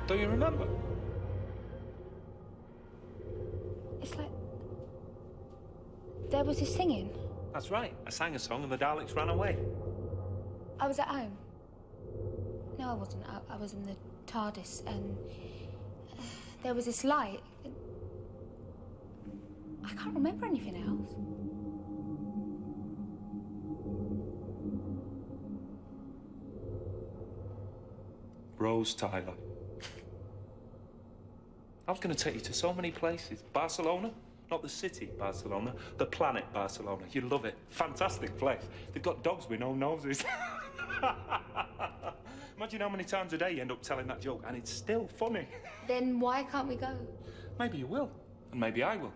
Don't you remember? It's like... There was this singing. That's right. I sang a song and the Daleks ran away. I was at home. No, I wasn't. I was in the TARDIS, and there was this light. I can't remember anything else. Rose Tyler. I was going to take you to so many places. Barcelona, not the city Barcelona, the planet Barcelona. You'd love it. Fantastic place. They've got dogs with no noses. Imagine how many times a day you end up telling that joke, and it's still funny. Then why can't we go? Maybe you will, and maybe I will,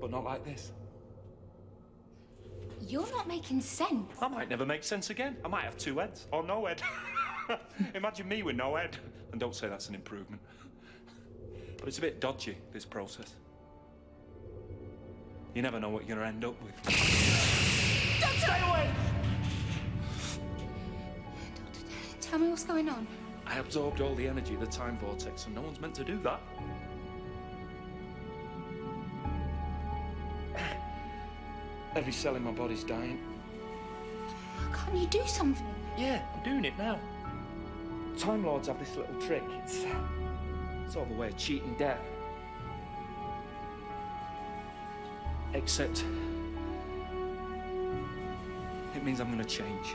but not like this. You're not making sense. I might never make sense again. I might have two heads, or no head. Imagine me with no head. And don't say that's an improvement. But it's a bit dodgy, this process. You never know what you're going to end up with. Doctor! Stay away! Doctor, tell me what's going on. I absorbed all the energy of the time vortex, and no one's meant to do that. Every cell in my body's dying. Can't you do something? Yeah, I'm doing it now. Time Lords have this little trick. It's sort of a way of cheating death. Except it means I'm going to change.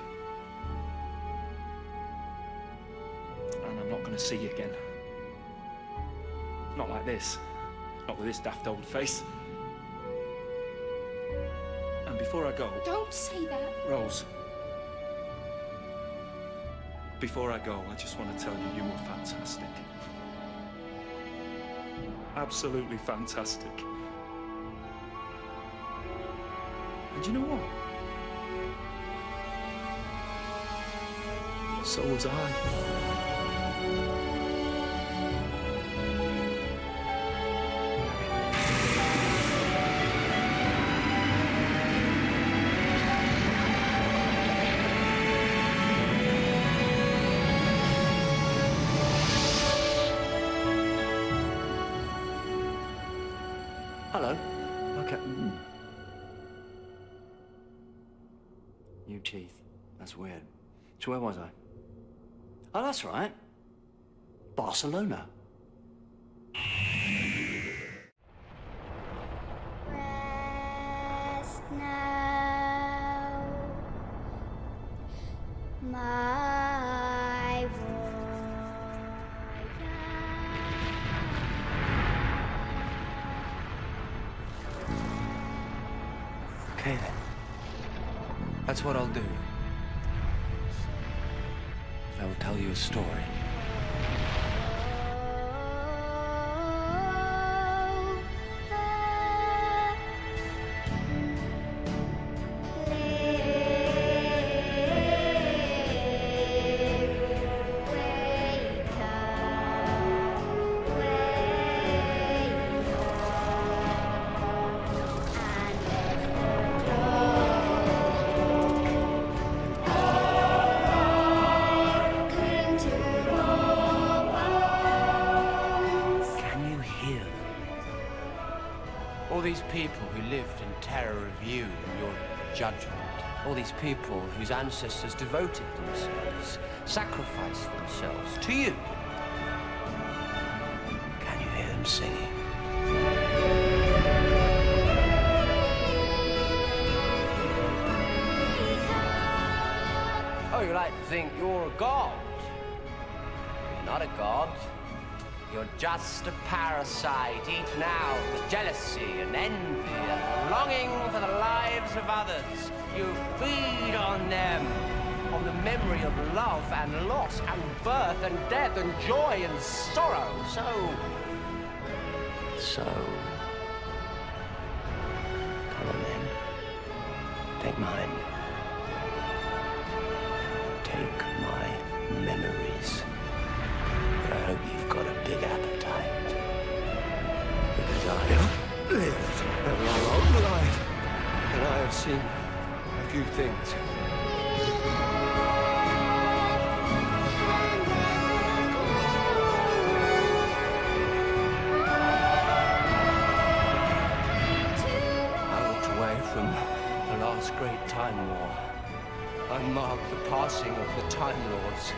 And I'm not going to see you again. Not like this. Not with this daft old face. And before I go... Don't say that. Rose. Before I go, I just want to tell you, you were fantastic. Absolutely fantastic. And you know what? So was I. Hello. Okay. New teeth. That's weird. So where was I? Oh, that's right. Barcelona. Rest now, my Okay then. That's what I'll do. I will tell you a story. All these people who lived in terror of you and your judgment. All these people whose ancestors devoted themselves, sacrificed themselves to you. Can you hear them singing? Oh, you like to think you're a god? You're not a god. You're just a parasite eaten out with jealousy and envy and longing for the lives of others. You feed on them, on the memory of love and loss and birth and death and joy and sorrow. So, come on then. Take mine. Take my memories. But I hope you've got a big appetite. Because I have lived a long life, and I have seen a few things. Time War. I marked the passing of the Time Lords.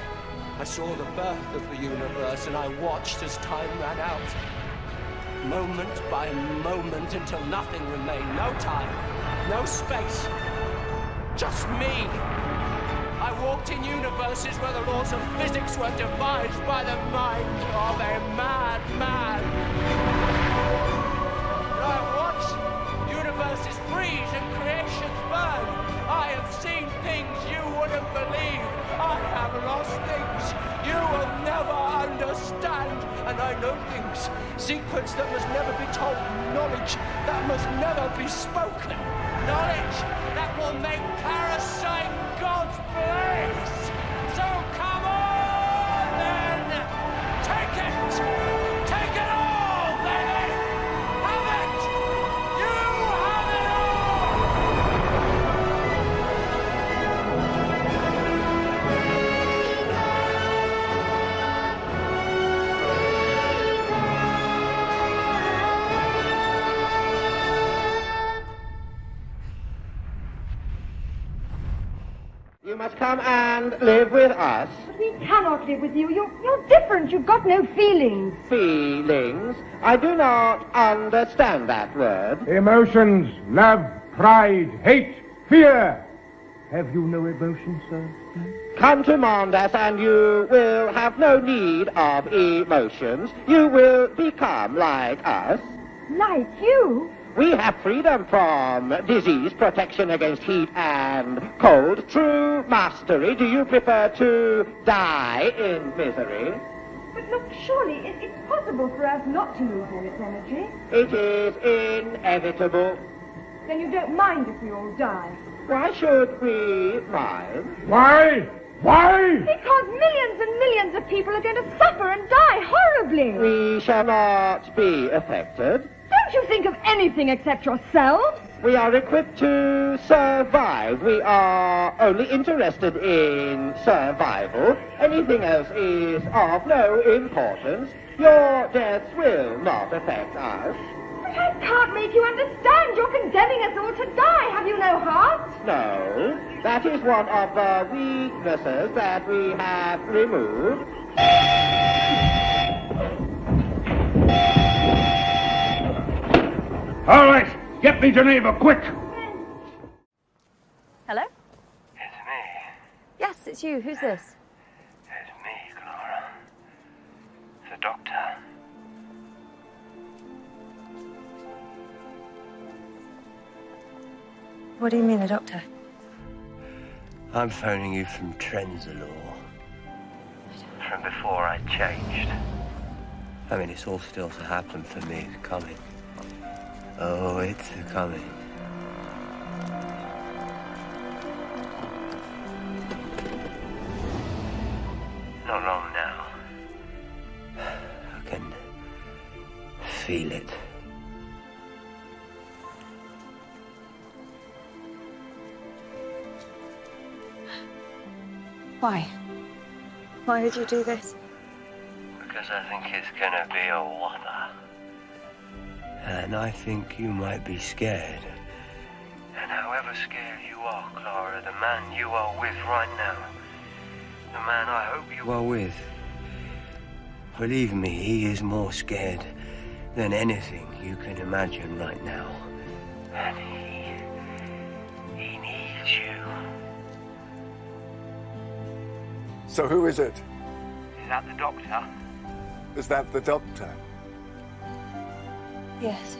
I saw the birth of the universe, and I watched as time ran out. Moment by moment until nothing remained. No time, no space. Just me. I walked in universes where the laws of physics were devised by the mind of a madman. I watched universes freeze and creations burn. I have seen things you wouldn't believe. I have lost things you will never understand. And I know things, secrets that must never be told, knowledge that must never be spoken, knowledge that will make parasite gods blaze. So come on then, take it all, baby, have it, you have it You must come and live with us. We cannot live with you. You're different. You've got no feelings. Feelings? I do not understand that word. Emotions, love, pride, hate, fear. Have you no emotions, sir? Come to Mondas and you will have no need of emotions. You will become like us. Like you? We have freedom from disease, protection against heat and cold, true mastery. Do you prefer to die in misery? But look, surely it's possible for us not to lose all its energy. It is inevitable. Then you don't mind if we all die? Why should we mind? Why? Why? Because millions and millions of people are going to suffer and die horribly. We shall not be affected. Don't you think of anything except yourselves? We are equipped to survive. We are only interested in survival. Anything else is of no importance. Your deaths will not affect us. But I can't make you understand. You're condemning us all to die. Have you no heart? No, that is one of the weaknesses that we have removed. All right, get me Geneva, quick! Hello? It's me. Yes, it's you. Who's this? It's me, Clara. The doctor. What do you mean, a doctor? I'm phoning you from Trenzalore. From before I changed. I mean, it's all still to happen for me. It's coming. Oh, it's coming. Not long now. I can feel it. Why? Why would you do this? Because I think it's gonna be a whopper. And I think you might be scared. And however scared you are, Clara, the man you are with right now, the man I hope you are with, believe me, he is more scared than anything you can imagine right now. And he needs you. So who is it? Is that the doctor? Is that the doctor? Yes.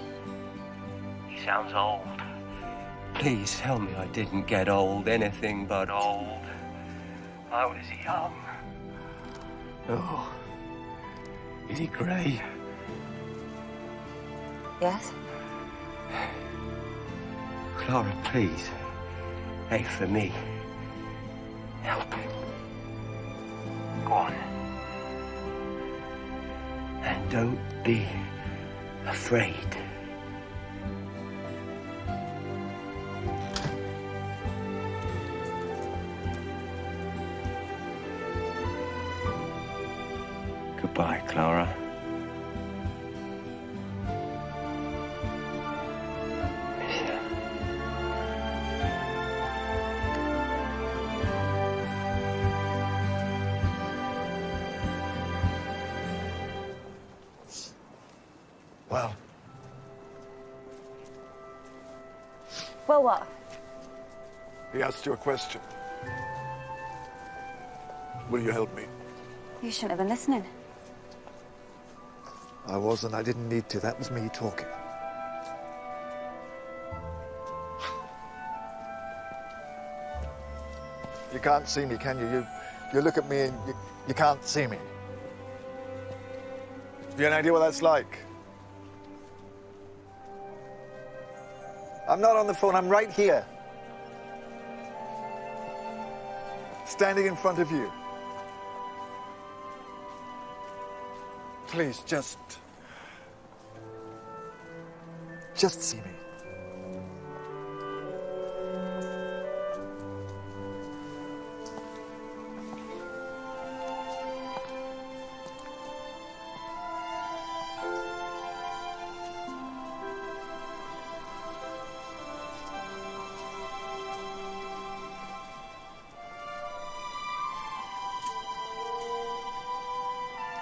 He sounds old. Please tell me I didn't get old, anything but old. I was young. Oh, is he grey? Yes? Clara, please. Hey, for me. Help him. Go on. And don't be afraid. Goodbye, Clara. Miss you. Well, Well, what? he asked you a question. Will you help me? You shouldn't have been listening. I wasn't. I didn't need to. That was me talking. You can't see me, can you? You look at me and you can't see me. Have you any idea what that's like? I'm not on the phone. I'm right here. Standing in front of you. Please, just see me.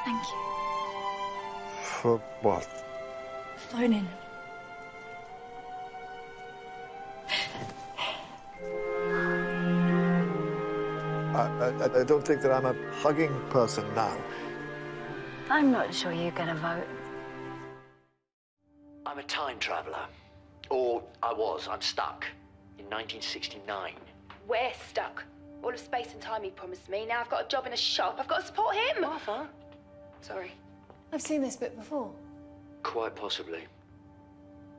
Thank you. For what? Phoning. I don't think that I'm a hugging person now. I'm not sure you're gonna vote. I'm a time traveler. Or I was. I'm stuck. In 1969. We're stuck. All of space and time he promised me. Now I've got a job in a shop. I've got to support him. Martha? Sorry. I've seen this bit before. Quite possibly.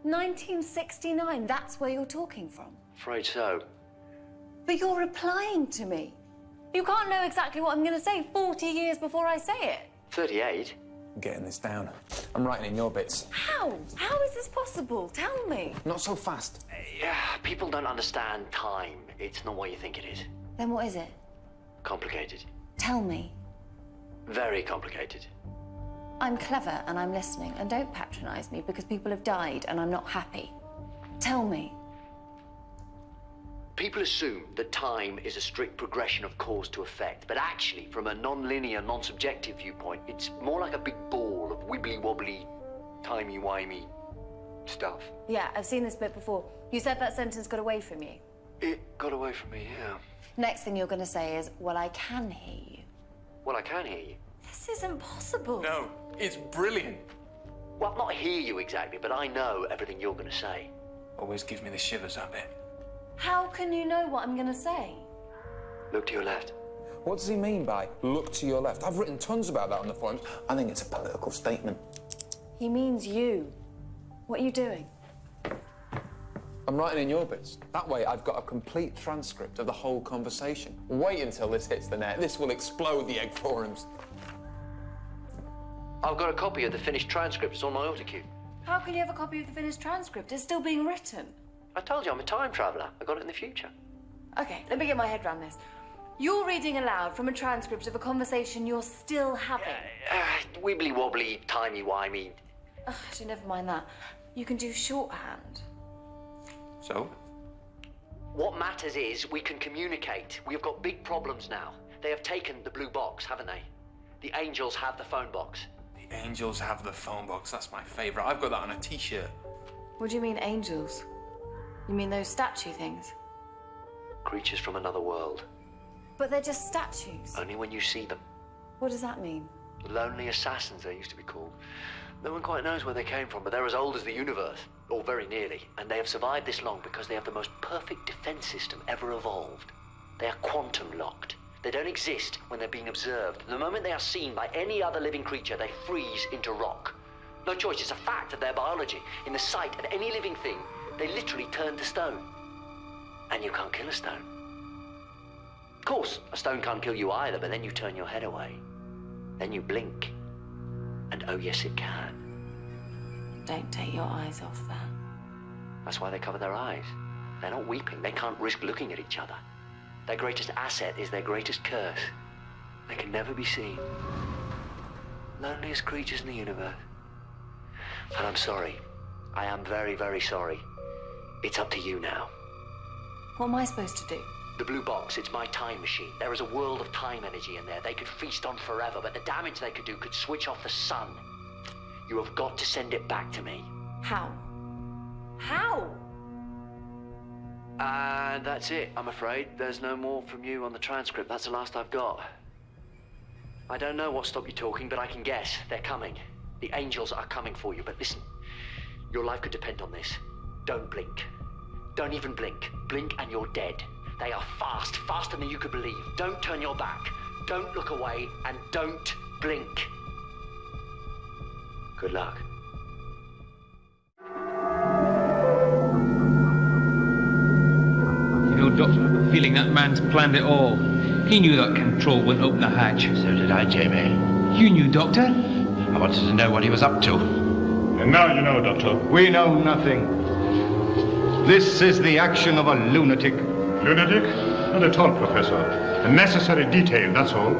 1969, that's where you're talking from. Afraid so. But you're replying to me. You can't know exactly what I'm going to say 40 years before I say it. 38? I'm getting this down. I'm writing in your bits. How? How is this possible? Tell me. Not so fast. Yeah, people don't understand time. It's not what you think it is. Then what is it? Complicated. Tell me. Very complicated. I'm clever and I'm listening, and don't patronize me because people have died and I'm not happy. Tell me. People assume that time is a strict progression of cause to effect, but actually, from a non-linear, non-subjective viewpoint, it's more like a big ball of wibbly-wobbly, timey-wimey stuff. Yeah, I've seen this bit before. You said that sentence got away from you. It got away from me, yeah. Next thing you're going to say is, well, I can hear you. Well, I can hear you. This isn't possible. No, it's brilliant. Well, not hear you exactly, but I know everything you're going to say. Always gives me the shivers, that bit. How can you know what I'm going to say? Look to your left. What does he mean by look to your left? I've written tons about that on the forums. I think it's a political statement. He means you. What are you doing? I'm writing in your bits. That way, I've got a complete transcript of the whole conversation. Wait until this hits the net. This will explode the egg forums. I've got a copy of the finished transcript. It's on my autocue. How can you have a copy of the finished transcript? It's still being written. I told you I'm a time traveler. I got it in the future. Okay, let me get my head around this. You're reading aloud from a transcript of a conversation you're still having. Wibbly-wobbly, timey-wimey. Actually, never mind that. You can do shorthand. So? What matters is we can communicate. We have got big problems now. They have taken the blue box, haven't they? The angels have the phone box. The angels have the phone box. That's my favourite. I've got that on a t-shirt. What do you mean, angels? You mean those statue things? Creatures from another world. But they're just statues. Only when you see them. What does that mean? Lonely assassins, they used to be called. No one quite knows where they came from, but they're as old as the universe, or very nearly. And they have survived this long because they have the most perfect defense system ever evolved. They are quantum locked. They don't exist when they're being observed. The moment they are seen by any other living creature, they freeze into rock. No choice, it's a fact of their biology. In the sight of any living thing, they literally turn to stone. And you can't kill a stone. Of course, a stone can't kill you either, but then you turn your head away. Then you blink. And oh yes, it can. Don't take your eyes off that. That's why they cover their eyes. They're not weeping. They can't risk looking at each other. Their greatest asset is their greatest curse. They can never be seen. Loneliest creatures in the universe. And I'm sorry. I am very, very sorry. It's up to you now. What am I supposed to do? The blue box, it's my time machine. There is a world of time energy in there. They could feast on forever, but the damage they could do could switch off the sun. You have got to send it back to me. How? How? And that's it, I'm afraid. There's no more from you on the transcript. That's the last I've got. I don't know what stopped you talking, but I can guess. They're coming. The angels are coming for you. But listen, your life could depend on this. Don't blink. Don't even blink. Blink and you're dead. They are fast, faster than you could believe. Don't turn your back. Don't look away, and don't blink. Good luck. You know, Doctor, I have a feeling that man's planned it all. He knew that control wouldn't open the hatch. So did I, Jamie. You knew, Doctor? I wanted to know what he was up to. And now you know, Doctor. We know nothing. This is the action of a lunatic. Lunatic? Not at all, Professor. A necessary detail, that's all.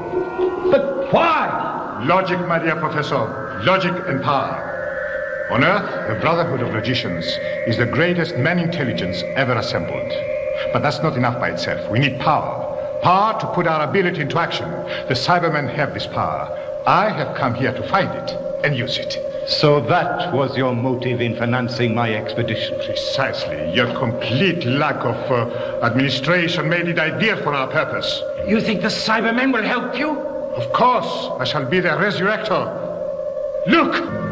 But why? Logic, my dear Professor. Logic and power. On Earth, the Brotherhood of Logicians is the greatest man intelligence ever assembled. But that's not enough by itself. We need power. Power to put our ability into action. The Cybermen have this power. I have come here to find it and use it. So that was your motive in financing my expedition? Precisely. Your complete lack of administration made it ideal for our purpose. You think the Cybermen will help you? Of course. I shall be their resurrector. Look!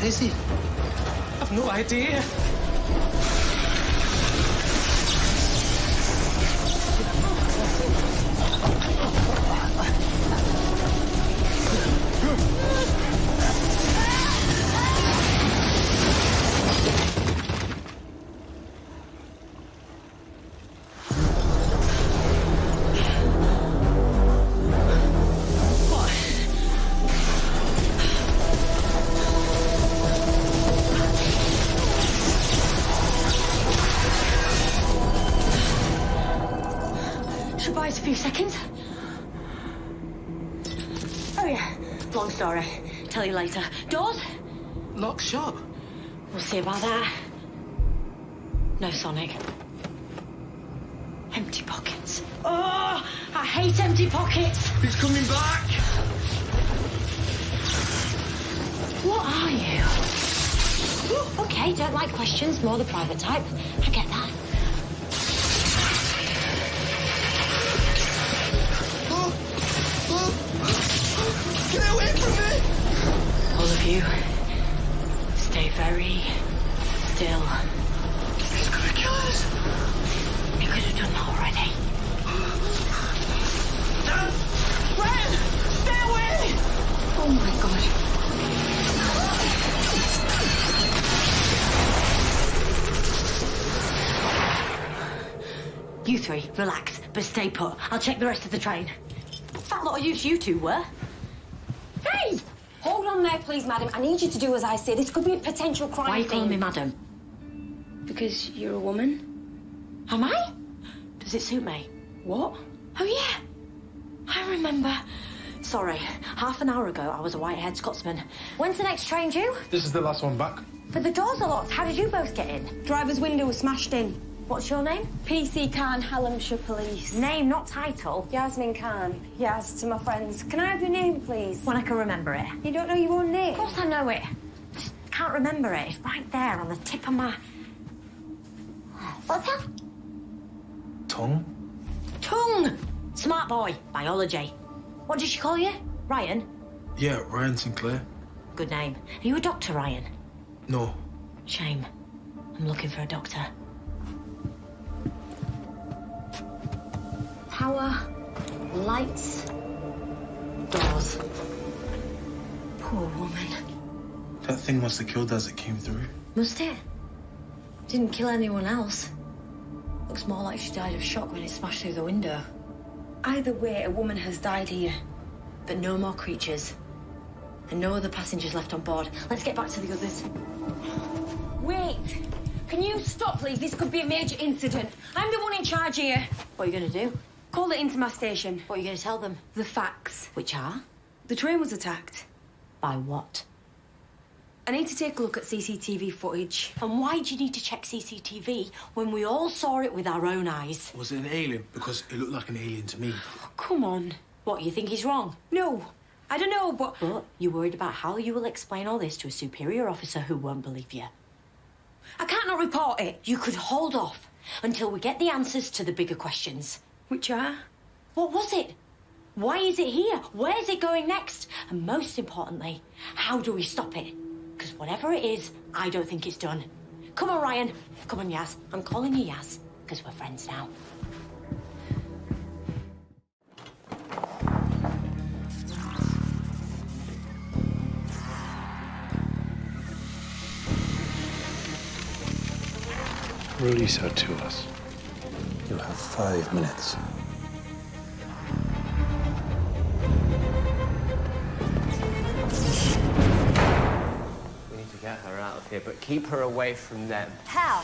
is he? I've no idea. A few seconds. Oh yeah, long story. Tell you later. Doors? Locked shut. We'll see about that. No Sonic. Empty pockets. Oh, I hate empty pockets. He's coming back. What are you? Ooh, okay, don't like questions, more the private type. I get that. Get away from me! All of you, stay very still. He's gonna kill us! He could have done that already. Dad! Ren! Stay away! Oh my god. You three, relax, but stay put. I'll check the rest of the train. What's that lot of use you two were? Hey! Hold on there, please, madam. I need you to do as I say. This could be a potential crime. Why are you calling me madam? Because you're a woman. Am I? Does it suit me? What? Oh, yeah. I remember. Sorry, half an hour ago, I was a white-haired Scotsman. When's the next train due? This is the last one back. But the doors are locked. How did you both get in? Driver's window was smashed in. What's your name? PC Khan, Hallamshire Police. Name, not title. Yasmin Khan. Yas to my friends. Can I have your name, please? When I can remember it. You don't know your own name? Of course I know it. Just can't remember it. It's right there on the tip of my... What's that? Tongue? Tongue! Smart boy. Biology. What did she call you? Ryan? Yeah, Ryan Sinclair. Good name. Are you a doctor, Ryan? No. Shame. I'm looking for a doctor. Power, lights, doors. Poor woman. That thing must have killed as it came through. Must it? Didn't kill anyone else. Looks more like she died of shock when it smashed through the window. Either way, a woman has died here. But no more creatures. And no other passengers left on board. Let's get back to the others. Wait! Can you stop, please? This could be a major incident. I'm the one in charge here. What are you going to do? Call it into my station. What are you going to tell them? The facts. Which are? The train was attacked. By what? I need to take a look at CCTV footage. And why do you need to check CCTV when we all saw it with our own eyes? Was it an alien? Because it looked like an alien to me. Come on. What, you think he's wrong? No. I don't know, but... But you're worried about how you will explain all this to a superior officer who won't believe you. I can't not report it. You could hold off until we get the answers to the bigger questions. Which are? What was it? Why is it here? Where's it going next? And most importantly, how do we stop it? Because whatever it is, I don't think it's done. Come on, Ryan. Come on, Yaz. I'm calling you Yaz, because we're friends now. Release her to us. You have 5 minutes. We need to get her out of here, but keep her away from them. How?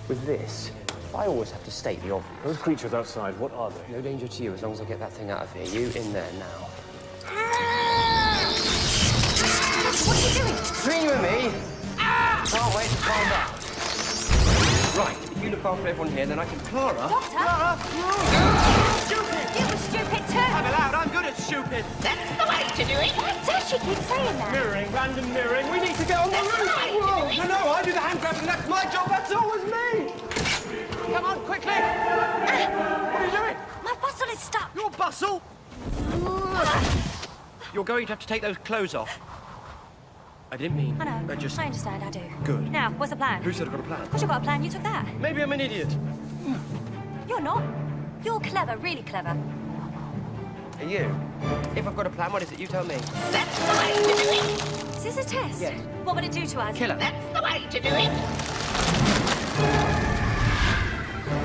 With this, I always have to state the obvious. Those creatures outside, what are they? No danger to you as long as I get that thing out of here. You in there now. What are you doing? Between you and me, can't wait to find out. Right, if you look after everyone here, then I can... Clara? Doctor? Clara? Stupid! You were stupid too! I'm allowed, I'm good at stupid. That's the way to do it! What does she keep saying that? Mirroring, random mirroring. We need to get on the roof. Whoa. No, I do the hand grabbing. That's my job. That's always me. Come on, quickly. What are you doing? My bustle is stuck. Your bustle? You're going to have to take those clothes off. I didn't mean... I know. I understand, I do. Good. Now, what's the plan? Who said I've got a plan? Because you've got a plan, you took that. Maybe I'm an idiot. You're not. You're clever, really clever. Are you? If I've got a plan, what is it? You tell me. That's the way to do it. Is this a test? Yes. What would it do to us? Kill her. That's the way to do it.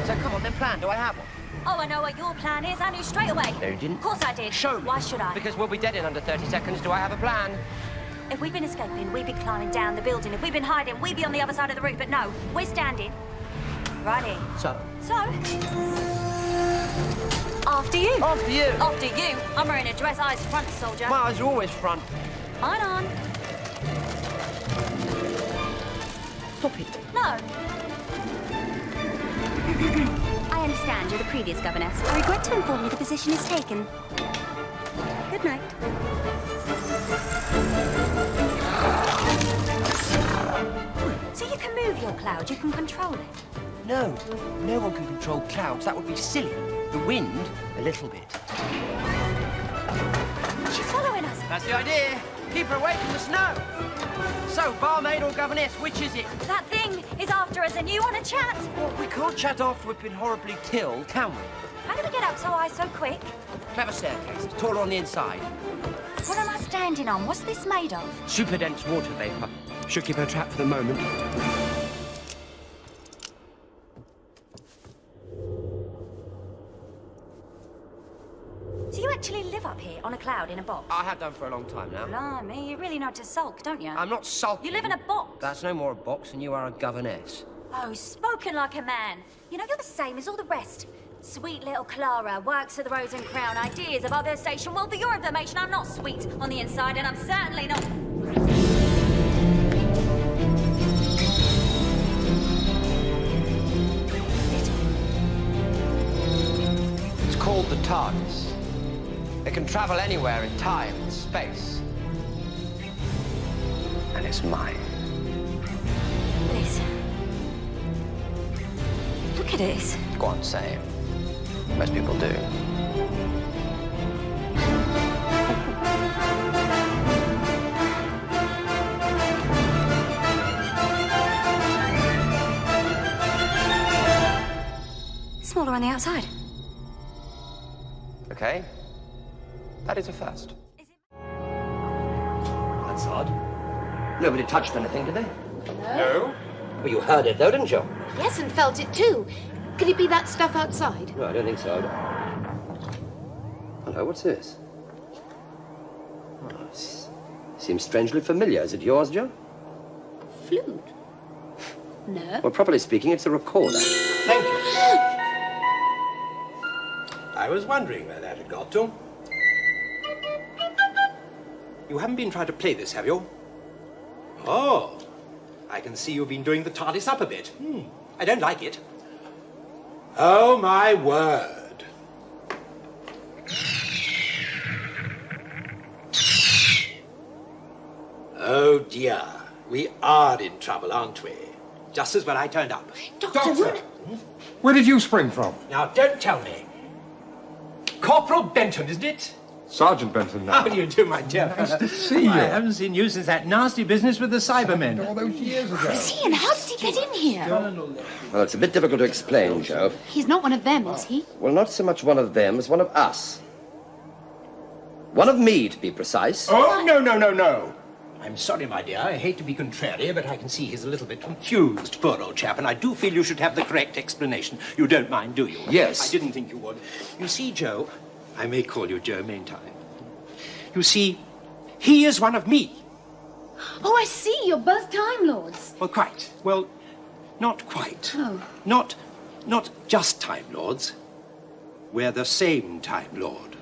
So come on, then plan. Do I have one? Oh, I know what your plan is. I knew straight away. No, you didn't. Of course I did. Show me. Why should I? Because we'll be dead in under 30 seconds. Do I have a plan? If we'd been escaping, we'd be climbing down the building. If we'd been hiding, we'd be on the other side of the roof. But no, we're standing. Righty. So? So? After you. After you? After you. I'm wearing a dress, eyes front, soldier. My eyes are always front. Mine on. Stop it. No. I understand you're the previous governess. I regret to inform you the position is taken. Good night. So you can move your cloud, you can control it. No, no one can control clouds. That would be silly. The wind, a little bit. She's following us. That's the idea. Keep her away from the snow. So, barmaid or governess, which is it? That thing is after us and you want to chat. Well, we can't chat after we've been horribly killed, can we? How did we get up so high so quick? Clever staircase. It's taller on the inside. What am I standing on? What's this made of? Super dense water vapour. Should keep her trapped for the moment. So you actually live up here on a cloud in a box? I have done for a long time now. Blimey, you really know to sulk, don't you? I'm not sulking. You live in a box. That's no more a box than you are a governess. Oh, spoken like a man. You know, you're the same as all the rest. Sweet little Clara works at the Rose and Crown. Ideas about their station. Well, for your information, I'm not sweet on the inside, and I'm certainly not... TARDIS. It can travel anywhere in time and space. And it's mine. Liz. Look at it. Go on, say it. Most people do. Smaller on the outside. Okay. That is a first. That's odd. Nobody touched anything, did they? No. Well, you heard it, though, didn't you? Yes, and felt it too. Could it be that stuff outside? No, I don't think so. Hello, what's this? Oh, seems strangely familiar. Is it yours, Joe? Flute? No. Well, properly speaking, it's a recorder. Thank you. I was wondering where that had got to. You haven't been trying to play this, have you? Oh, I can see you've been doing the TARDIS up a bit. I don't like it. Oh, my word. Oh, dear. We are in trouble, aren't we? Just as when I turned up. Doctor! Where did you spring from? Now, don't tell me. Corporal Benton, isn't it? Sergeant Benton now. How do you do, my dear Nice fellow? to see you. I haven't seen you since that nasty business with the Cybermen. All those years ago. Is he, and how did he get in here? Well, it's a bit difficult to explain, Joe. He's not one of them, is he? Well, not so much one of them as one of us. One of me, to be precise. Oh, no. I'm sorry, my dear. I hate to be contrary, but I can see he's a little bit confused, poor old chap, and I do feel you should have the correct explanation. You don't mind, do you? Yes. I didn't think you would. You see, Joe, I may call you Joe meantime. You see, he is one of me. Oh, I see. You're both Time Lords. Well, quite. Well, not quite. Oh. Not just Time Lords. We're the same Time Lord.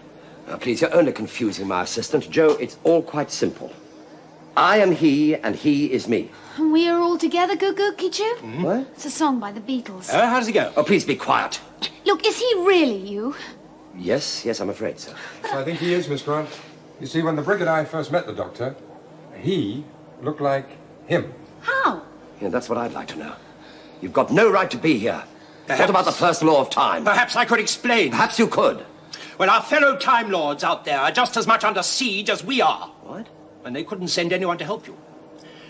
Now, please, you're only confusing my assistant. Joe, it's all quite simple. I am he, and he is me. And we are all together, Goo Goo Kichu? What? It's a song by the Beatles. How does it go? Oh, please be quiet. Look, is he really you? Yes, I'm afraid so. So I think he is, Miss Grant. You see, when the Brig and I first met the Doctor, he looked like him. How? Yeah, that's what I'd like to know. You've got no right to be here. Perhaps- What about the first law of time? Perhaps I could explain. Perhaps you could. Well, our fellow Time Lords out there are just as much under siege as we are. What? And they couldn't send anyone to help you.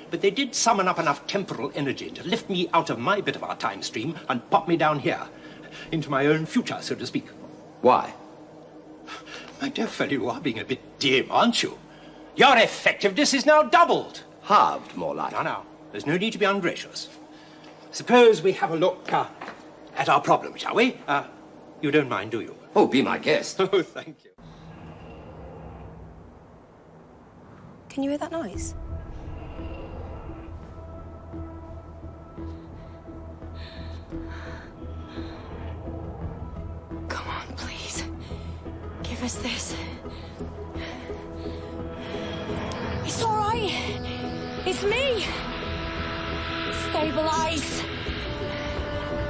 But they did summon up enough temporal energy to lift me out of my bit of our time stream and pop me down here, into my own future, so to speak. Why? My dear fellow, you are being a bit dim, aren't you? Your effectiveness is now doubled. Halved, more like. No. There's no need to be ungracious. Suppose we have a look at our problem, shall we? You don't mind, do you? Oh, be my guest. Oh, thank you. Can you hear that noise? Come on, please. Give us this. It's all right. It's me. Stabilize.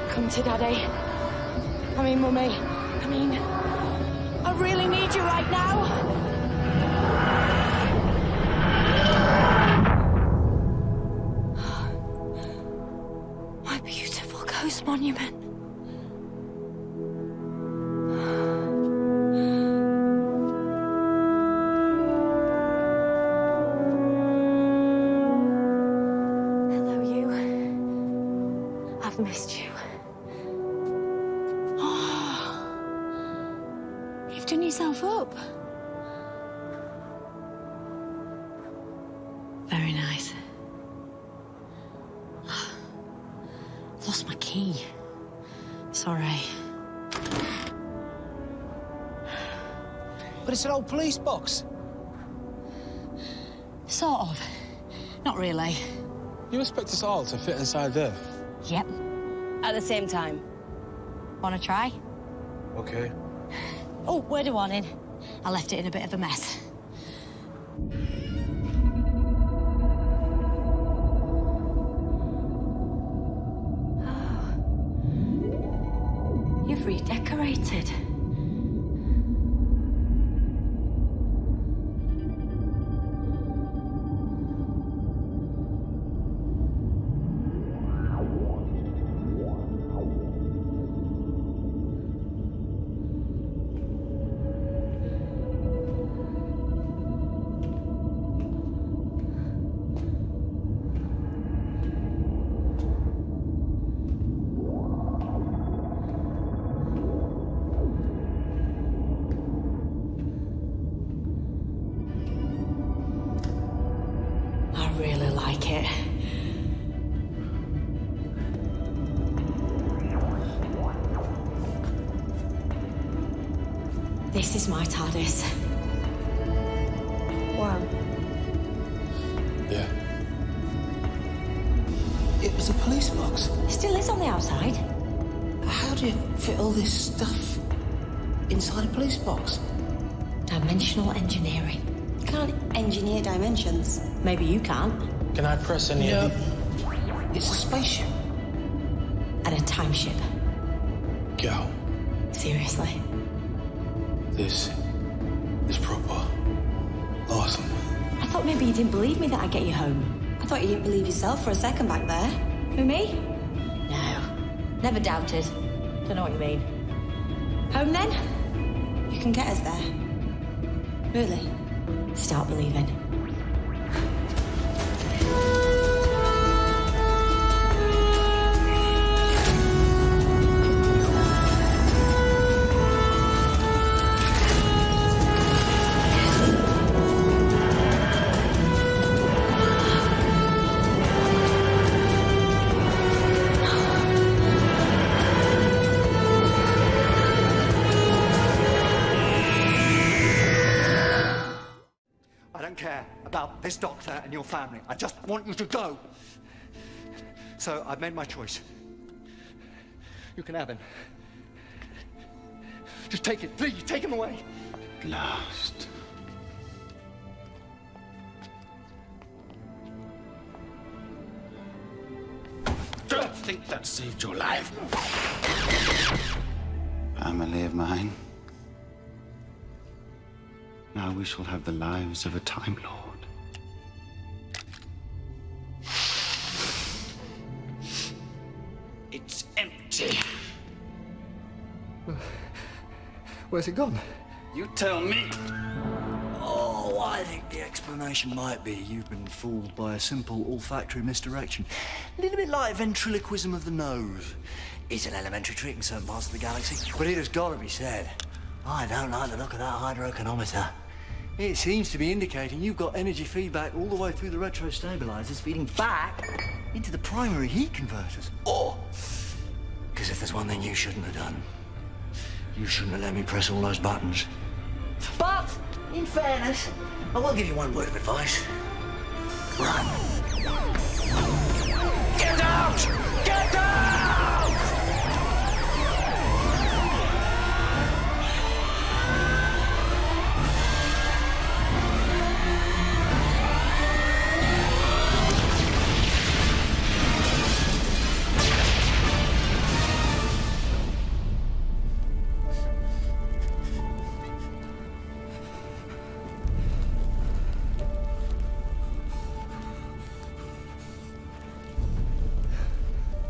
Come to Daddy. Mummy. I really need you right now. My beautiful ghost monument. Hello, you. I've missed you. You've done yourself up. Very nice. Lost my key. Sorry. But it's an old police box. Sort of. Not really. You expect us all to fit inside there? Yep. At the same time. Wanna try? Okay. Oh, word of warning. I left it in a bit of a mess. You've redecorated. This is my TARDIS. Wow. Yeah. It was a police box. Still is on the outside. How do you fit all this stuff inside a police box? Dimensional engineering. You can't engineer dimensions. Maybe you can't. Can I press any of the... It's a spaceship. And a time ship. Go. Seriously. This is proper awesome. I thought maybe you didn't believe me that I'd get you home. I thought you didn't believe yourself for a second back there. Who, me? No. Never doubted. Don't know what you mean. Home then? You can get us there. Really? Start believing. This doctor and your family. I just want you to go. So I've made my choice. You can have him. Just take it, please, take him away. Last. Don't think that saved your life. Family of mine. Now we shall have the lives of a Time Lord. It's empty. Where's it gone? You tell me. Oh, I think the explanation might be you've been fooled by a simple olfactory misdirection. A little bit like ventriloquism of the nose. It's an elementary trick in certain parts of the galaxy, but it has got to be said. I don't like the look of that hydrochronometer. It seems to be indicating you've got energy feedback all the way through the retro stabilizers, feeding back into the primary heat converters. Or, because if there's one thing you shouldn't have done, you shouldn't have let me press all those buttons. But, in fairness, I will give you one word of advice. Run. Get out! Get out!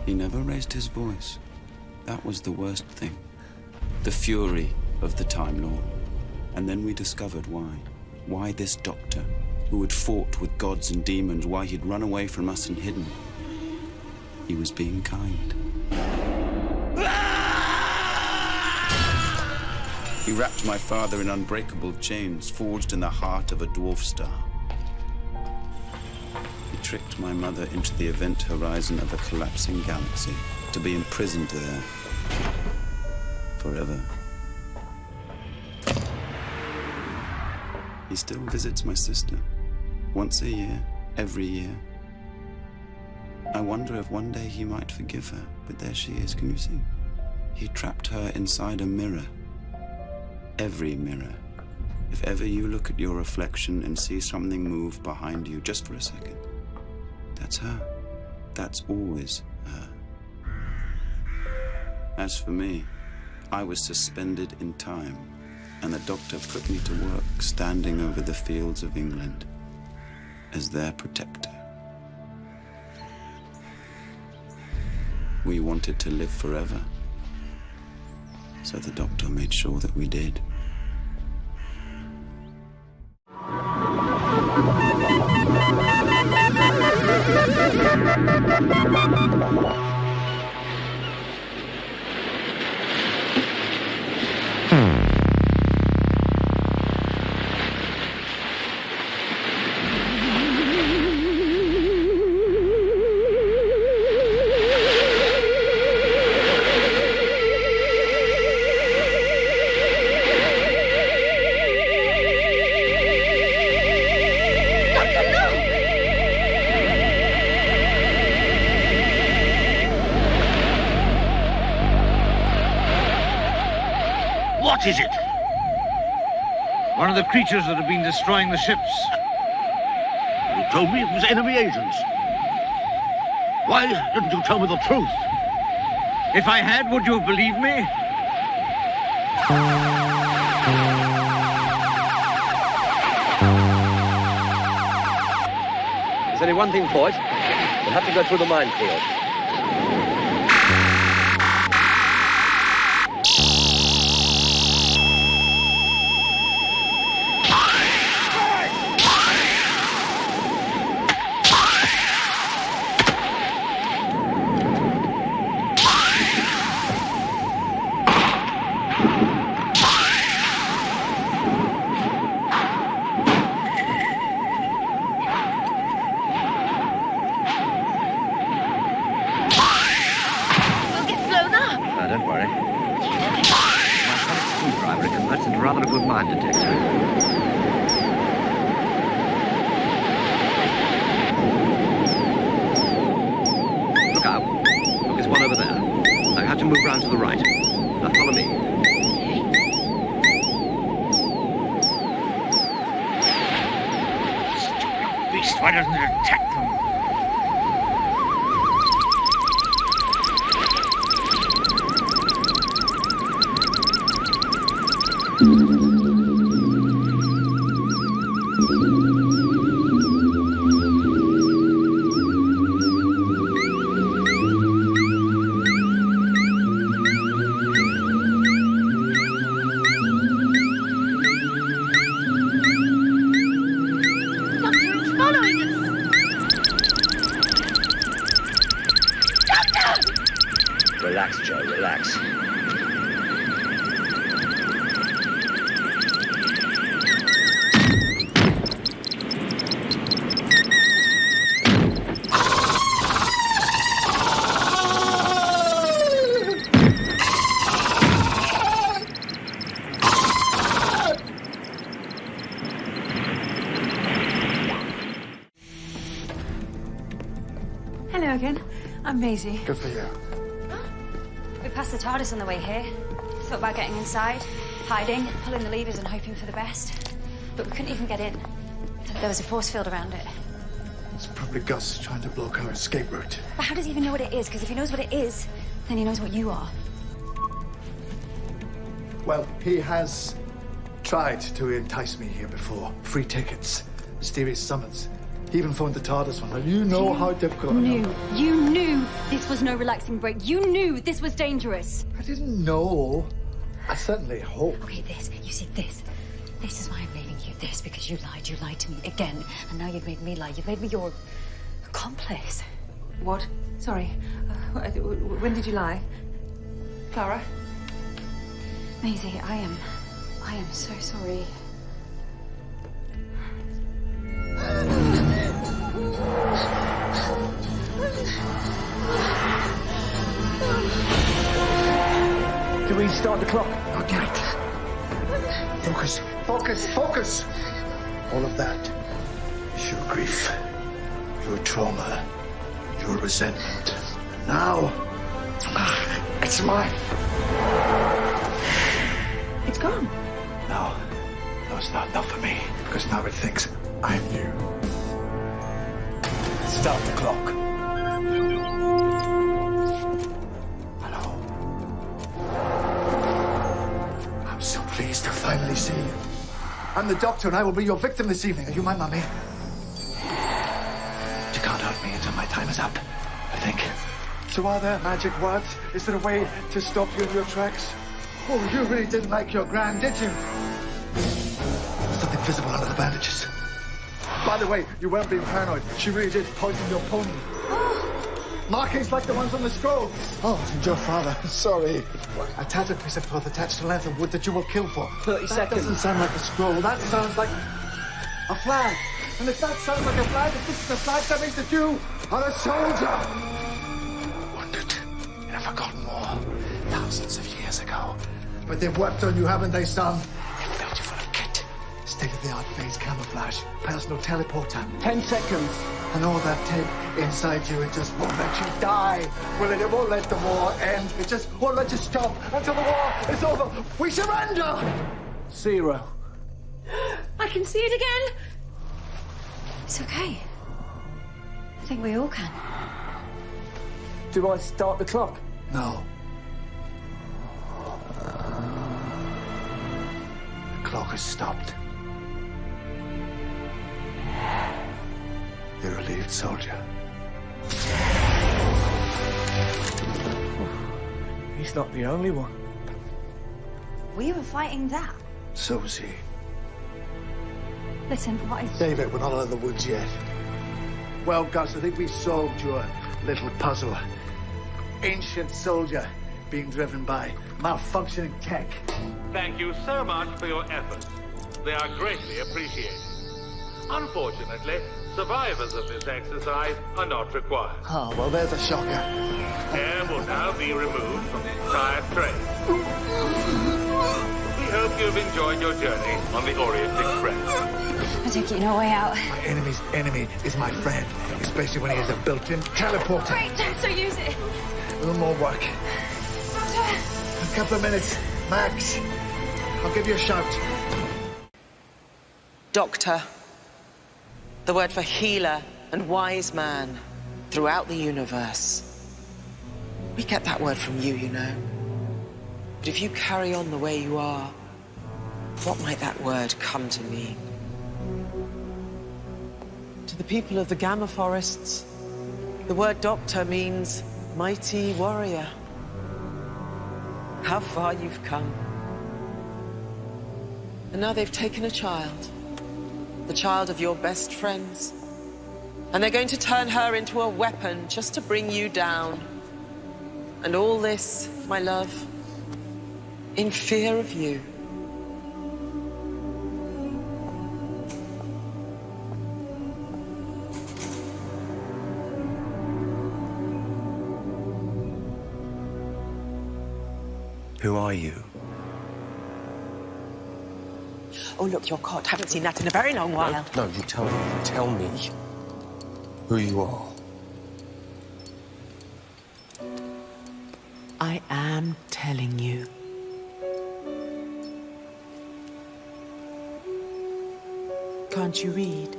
He never raised his voice. That was the worst thing. The fury of the Time Lord. And then we discovered why. Why this doctor, who had fought with gods and demons, why he'd run away from us and hidden. He was being kind. He wrapped my father in unbreakable chains, forged in the heart of a dwarf star. He tricked my mother into the event horizon of a collapsing galaxy, to be imprisoned there forever. He still visits my sister, once a year, every year. I wonder if one day he might forgive her, but there she is, can you see? He trapped her inside a mirror. Every mirror. If ever you look at your reflection and see something move behind you just for a second, that's her. That's always her. As for me, I was suspended in time, and the doctor put me to work standing over the fields of England as their protector. We wanted to live forever, so the doctor made sure that we did. What is it? One of the creatures that have been destroying the ships. You told me it was enemy agents. Why didn't you tell me the truth? If I had, would you have believed me? There's only one thing for it. We'll have to go through the minefield. Why doesn't it attack them? Relax, Joe, relax. Hello again. I'm Maisie. Good for you. We passed the TARDIS on the way here. Thought about getting inside, hiding, pulling the levers and hoping for the best. But we couldn't even get in. There was a force field around it. It's probably Gus trying to block our escape route. But how does he even know what it is? Because if he knows what it is, then he knows what you are. Well, he has tried to entice me here before. Free tickets, mysterious summons. He even phoned the TARDIS one. Now, you know how difficult You knew this was no relaxing break. You knew this was dangerous. I didn't know. I certainly hope. Okay, this. You see, this. This is why I'm leaving you. This, because you lied. You lied to me again. And now you've made me lie. You've made me your accomplice. What? Sorry. When did you lie? Clara? Maisie, I am so sorry. Can we start the clock? Not yet. Focus, focus, focus! All of that is your grief, your trauma, your resentment. Now, it's mine. It's gone. No, it's not for me, because now it thinks I'm you. Start the clock. Hello. I'm so pleased to finally see you. I'm the doctor and I will be your victim this evening. Are you my mummy? You can't hurt me until my time is up, I think. So are there magic words? Is there a way to stop you in your tracks? Oh, you really didn't like your gran, did you? There's something visible under the bandages. By the way, you weren't being paranoid. She really did poison your pony. Markings like the ones on the scroll. Oh, it's your father. Sorry. A tattered piece of cloth attached to a length of wood that you will kill for. 30 seconds. That doesn't sound like a scroll. That sounds like a flag. And if that sounds like a flag, if this is a flag, that means that you are a soldier. Wounded in a forgotten war thousands of years ago. But they've worked on you, haven't they, son? They've filled you full of kit, State-of-the-art phase camouflage. Personal teleporter. 10 seconds. And all that tape inside you, it just won't let you die. Well, it won't let the war end. It just won't let you stop until the war is over. We surrender! 0. I can see it again. It's okay. I think we all can. Do I start the clock? No. The clock has stopped. The relieved soldier. He's not the only one. We were fighting that. So was he. Listen, what is... David, we're not out of the woods yet. Well, Gus, I think we solved your little puzzle. Ancient soldier being driven by malfunctioning tech. Thank you so much for your efforts. They are greatly appreciated. Unfortunately, survivors of this exercise are not required. Oh, well, there's a shocker. Air will now be removed from the entire train. We hope you've enjoyed your journey on the Orient Express. I take it no way out. My enemy's enemy is my friend, especially when he has a built-in teleporter. Great, so use it. A little more work. A couple of minutes, max. I'll give you a shout. Doctor. The word for healer and wise man throughout the universe. We get that word from you, you know. But if you carry on the way you are, what might that word come to mean? To the people of the Gamma Forests, the word doctor means mighty warrior. How far you've come. And now they've taken a child. The child of your best friends. And they're going to turn her into a weapon just to bring you down. And all this, my love, in fear of you. Who are you? Oh, look, you're caught. Haven't seen that in a very long while. No, you tell me. Tell me who you are. I am telling you. Can't you read?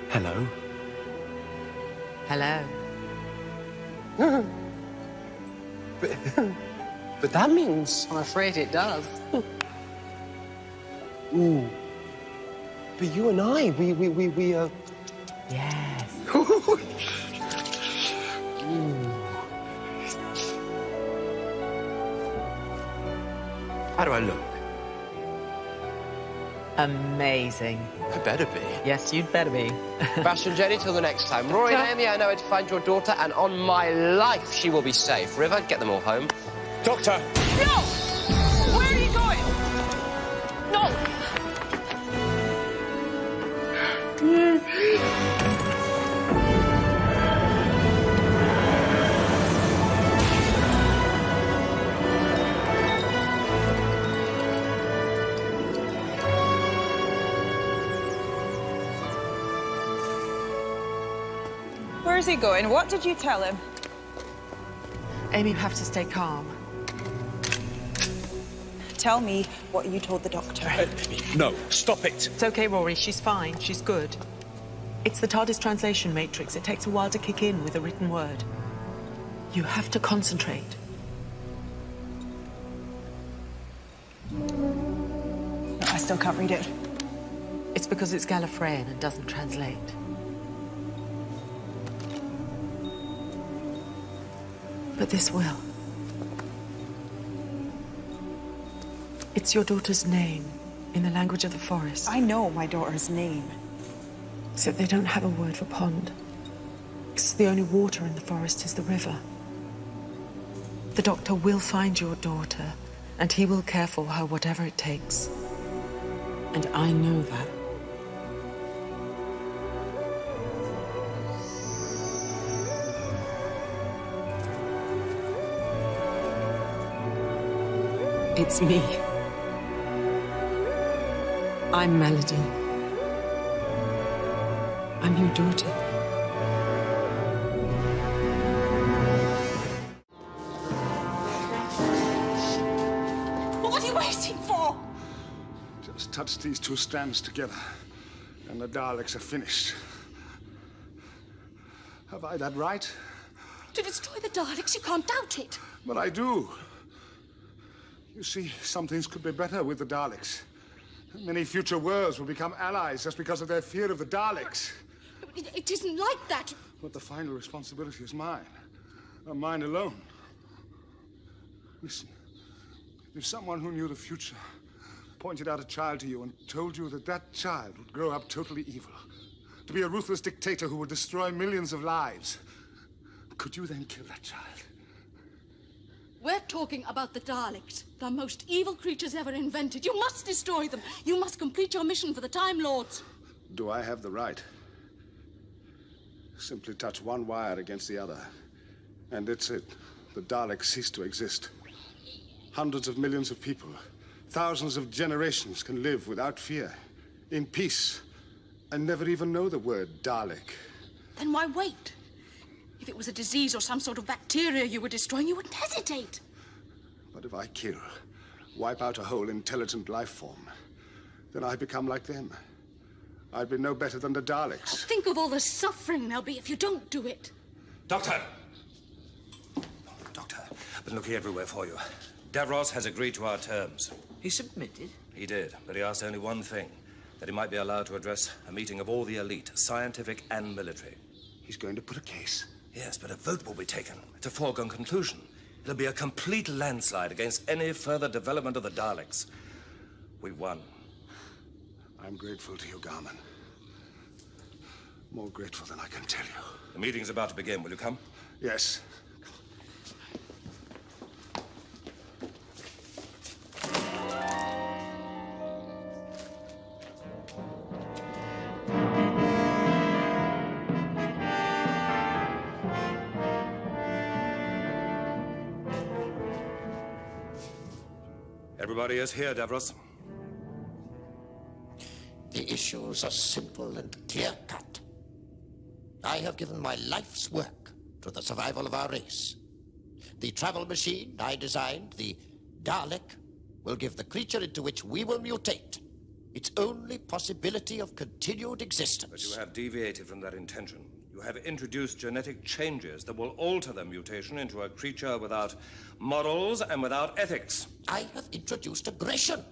Hello. Hello. But that means... I'm afraid it does. Ooh. But you and I, we Yes. How do I look? Amazing. I better be. Yes, you'd better be. Fashion Jenny, till the next time. Rory and Amy, I know where to find your daughter, and on my life, she will be safe. River, get them all home. Doctor! No! Where are you going? No! Where's he going? What did you tell him? Amy, you have to stay calm. Tell me what you told the doctor. No, stop it. It's okay, Rory. She's fine. She's good. It's the TARDIS translation matrix. It takes a while to kick in with a written word. You have to concentrate. I still can't read it. It's because it's Gallifreyan and doesn't translate. But this will. It's your daughter's name in the language of the forest. I know my daughter's name. Except they don't have a word for pond. Because the only water in the forest is the river. The Doctor will find your daughter, and he will care for her whatever it takes. And I know that. It's me. I'm Melody. I'm your daughter. What are you waiting for? Just touch these two strands together, and the Daleks are finished. Have I that right? To destroy the Daleks, you can't doubt it. But I do. You see, some things could be better with the Daleks. Many future worlds will become allies just because of their fear of the Daleks. It isn't like that. But the final responsibility is mine. Mine alone. Listen, if someone who knew the future pointed out a child to you and told you that that child would grow up totally evil, to be a ruthless dictator who would destroy millions of lives, could you then kill that child? We're talking about the Daleks, the most evil creatures ever invented. You must destroy them. You must complete your mission for the Time Lords. Do I have the right? Simply touch one wire against the other, and it's it. The Daleks cease to exist. Hundreds of millions of people, thousands of generations can live without fear, in peace, and never even know the word Dalek. Then why wait? If it was a disease or some sort of bacteria you were destroying, you wouldn't hesitate. But if I kill, wipe out a whole intelligent life form, then I become like them. I'd be no better than the Daleks. Think of all the suffering there'll be if you don't do it. Doctor! Doctor, I've been looking everywhere for you. Davros has agreed to our terms. He submitted? He did, but he asked only one thing, that he might be allowed to address a meeting of all the elite, scientific and military. He's going to put a case. Yes, but a vote will be taken. It's a foregone conclusion. It'll be a complete landslide against any further development of the Daleks. We won. I'm grateful to you, Garman. More grateful than I can tell you. The meeting's about to begin. Will you come? Yes. Everybody is here, Davros. The issues are simple and clear-cut. I have given my life's work to the survival of our race. The travel machine I designed, the Dalek, will give the creature into which we will mutate its only possibility of continued existence. But you have deviated from that intention. You have introduced genetic changes that will alter the mutation into a creature without morals and without ethics. I have introduced aggression,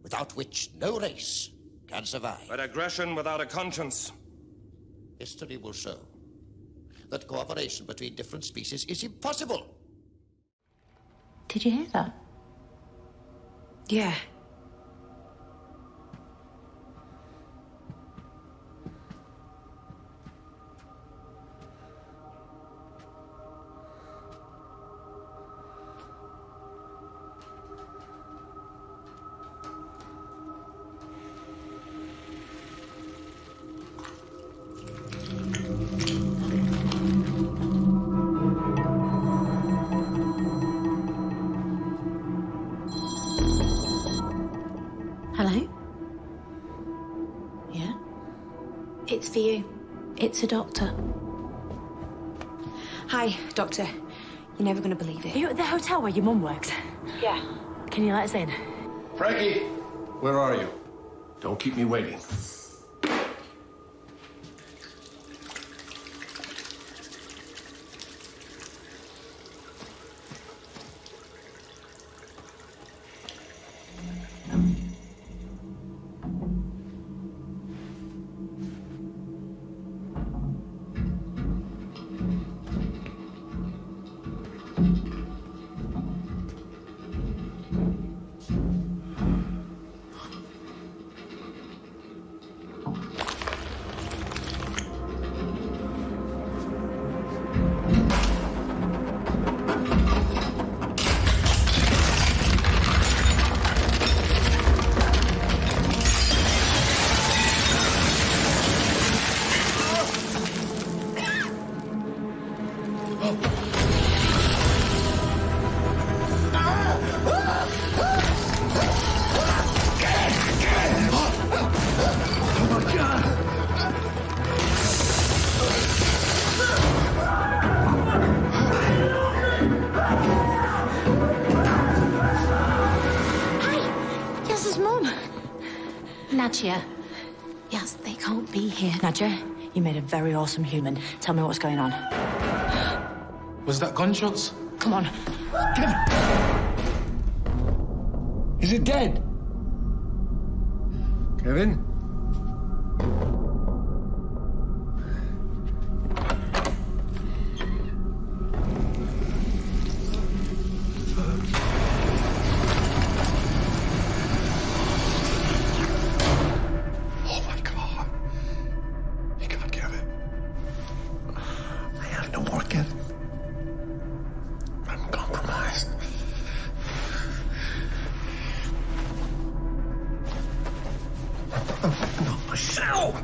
without which no race can survive. But aggression without a conscience. History will show that cooperation between different species is impossible. Did you hear that? Yeah. Hello? Yeah? It's for you. It's a doctor. Hi, Doctor. You're never going to believe it. Are you at the hotel where your mum works? Yeah. Can you let us in? Frankie, where are you? Don't keep me waiting. Yes, they can't be here. Nadja, you made a very awesome human. Tell me what's going on. Was that gunshots? Come on. Is it dead? Kevin? Oh my God. You can't give it. I have no more, Kevin. I'm compromised. Not myself.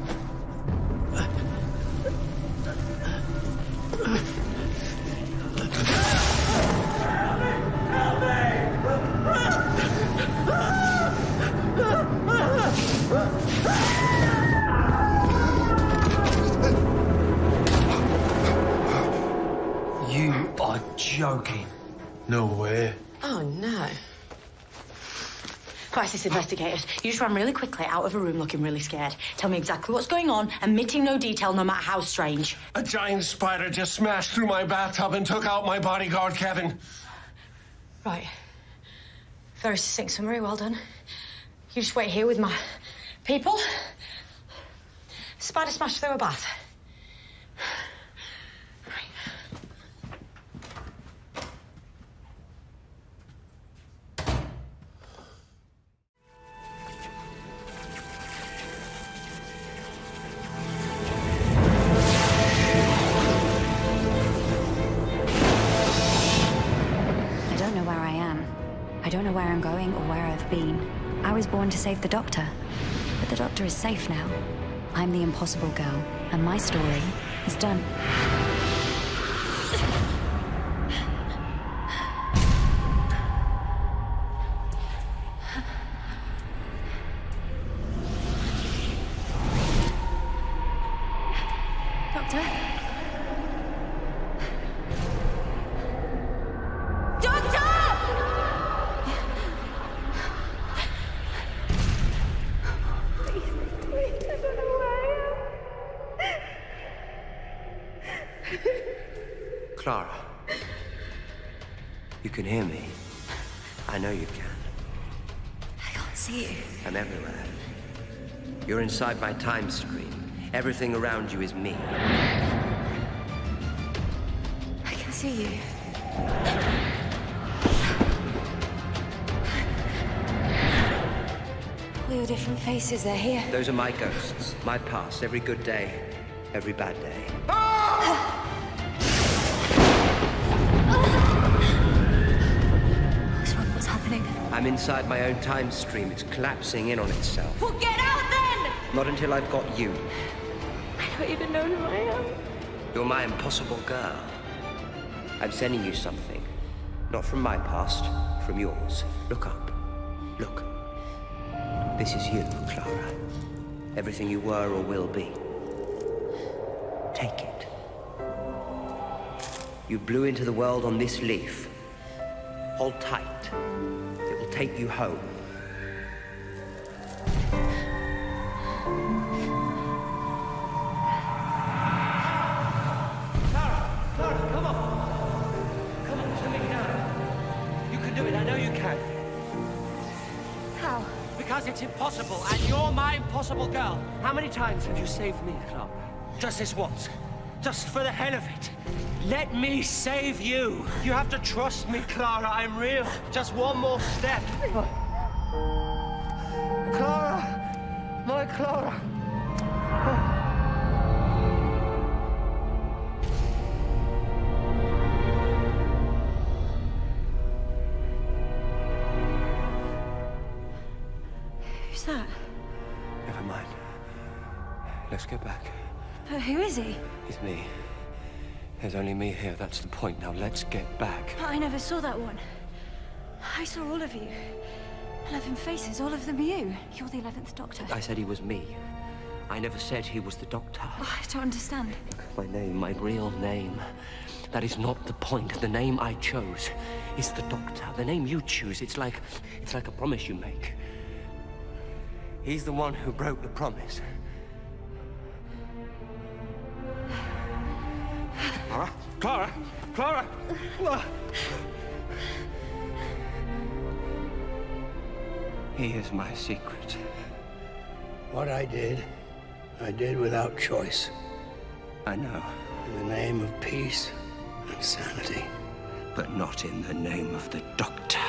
You are joking. No way. Oh, no. Crisis investigators, you just ran really quickly out of a room looking really scared. Tell me exactly what's going on, omitting no detail, no matter how strange. A giant spider just smashed through my bathtub and took out my bodyguard, Kevin. Right. Very succinct summary, well done. You just wait here with my people. Spider smashed through a bath. I don't know where I am. I don't know where I'm going or where I've been. I was born to save the Doctor. But the Doctor is safe now. I'm the impossible girl, and my story is done. Doctor? Clara. You can hear me. I know you can. I can't see you. I'm everywhere. You're inside my time stream. Everything around you is me. I can see you. All your different faces, they're here. Those are my ghosts. My past. Every good day. Every bad day. What's happening? I'm inside my own time stream. It's collapsing in on itself. Well, get out then! Not until I've got you. I don't even know who I am. You're my impossible girl. I'm sending you something. Not from my past, from yours. Look up. Look. This is you, Clara. Everything you were or will be. Take it. You blew into the world on this leaf. Hold tight. It will take you home. Clara, come on. Come on, let me down. You can do it, I know you can. How? Because it's impossible, and you're my impossible girl. How many times have you saved me, Clara? Just this once. Just for the hell of it. Let me save you. You have to trust me, Clara. I'm real. Just one more step. Clara! My Clara! Who's that? Never mind. Let's get back. But who is he? It's me. There's only me here. That's the point. Now let's get back. I never saw that one. I saw all of you. 11 faces, all of them you. You're the 11th Doctor. I said he was me. I never said he was the Doctor. Oh, I don't understand. My name, my real name. That is not the point. The name I chose is the Doctor. The name you choose, it's like a promise you make. He's the one who broke the promise. Clara! Clara! He is my secret. What I did without choice. I know. In the name of peace and sanity. But not in the name of the Doctor.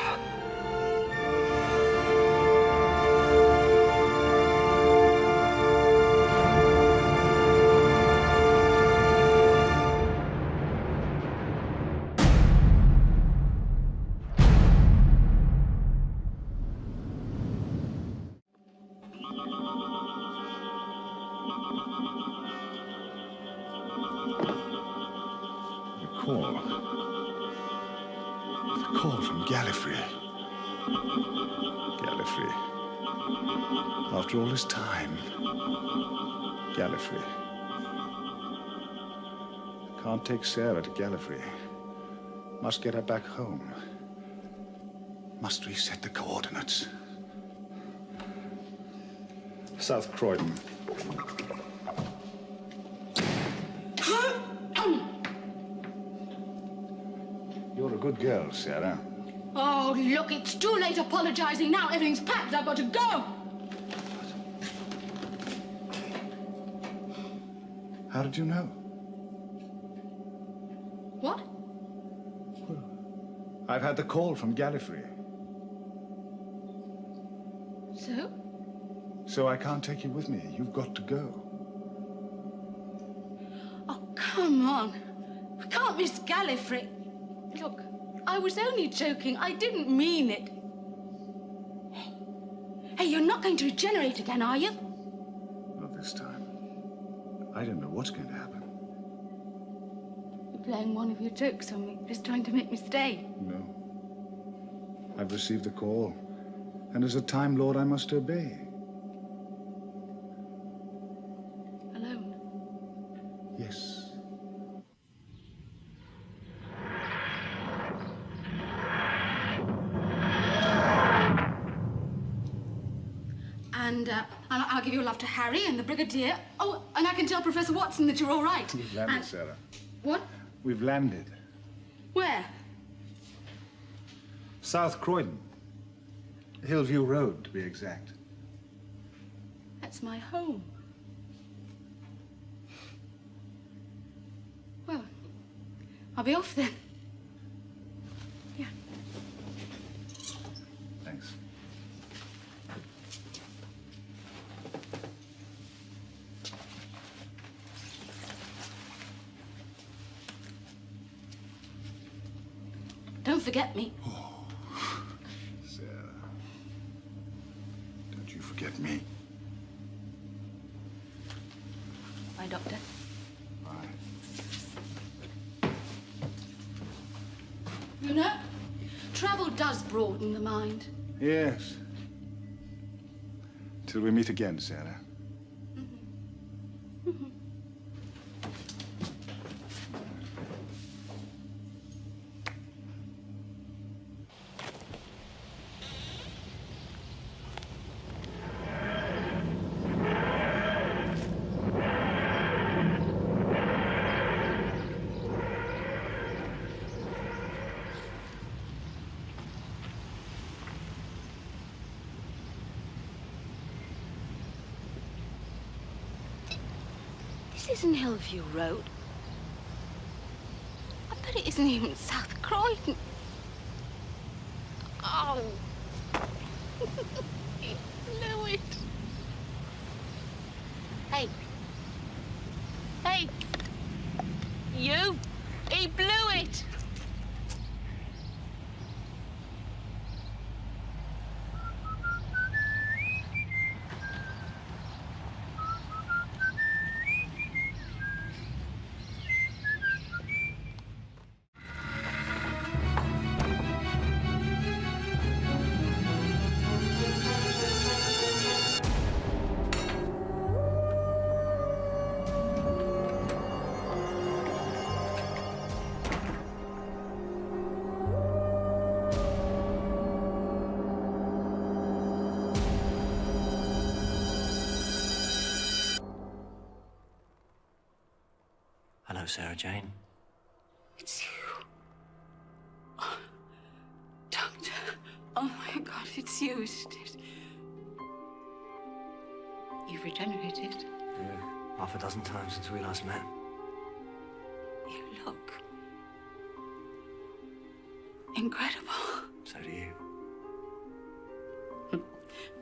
The call from Gallifrey. Gallifrey. After all this time. Gallifrey. Can't take Sarah to Gallifrey. Must get her back home. Must reset the coordinates. South Croydon. You're a good girl, Sarah. Oh, look, it's too late apologizing now. Everything's packed. I've got to go. How did you know? What? I've had the call from Gallifrey. So? So I can't take you with me. You've got to go. Oh, come on. I can't miss Gallifrey. Look, I was only joking. I didn't mean it. Hey, you're not going to regenerate again, are you? Not this time. I don't know what's going to happen. You're playing one of your jokes on me, just trying to make me stay. No. I've received the call. And as a Time Lord, I must obey. Alone? Yes. And I'll give your love to Harry and the Brigadier. Oh, and I can tell Professor Watson that you're all right. We've landed, Sarah. What? We've landed. Where? South Croydon. Hillview Road, to be exact. That's my home. Well, I'll be off then. Yeah. Thanks. Don't forget me. Sarah. Don't you forget me. Bye, Doctor. Bye. You know, travel does broaden the mind. Yes. Till we meet again, Sarah. This isn't Hillview Road. I bet it isn't even South Croydon. Oh. He blew it. Hey. Hey. You. He blew it. Hello, Sarah Jane. It's you. Oh, Doctor. Oh my God, it's you, isn't it? You've regenerated. Yeah, half a dozen times since we last met. You look incredible. So do you.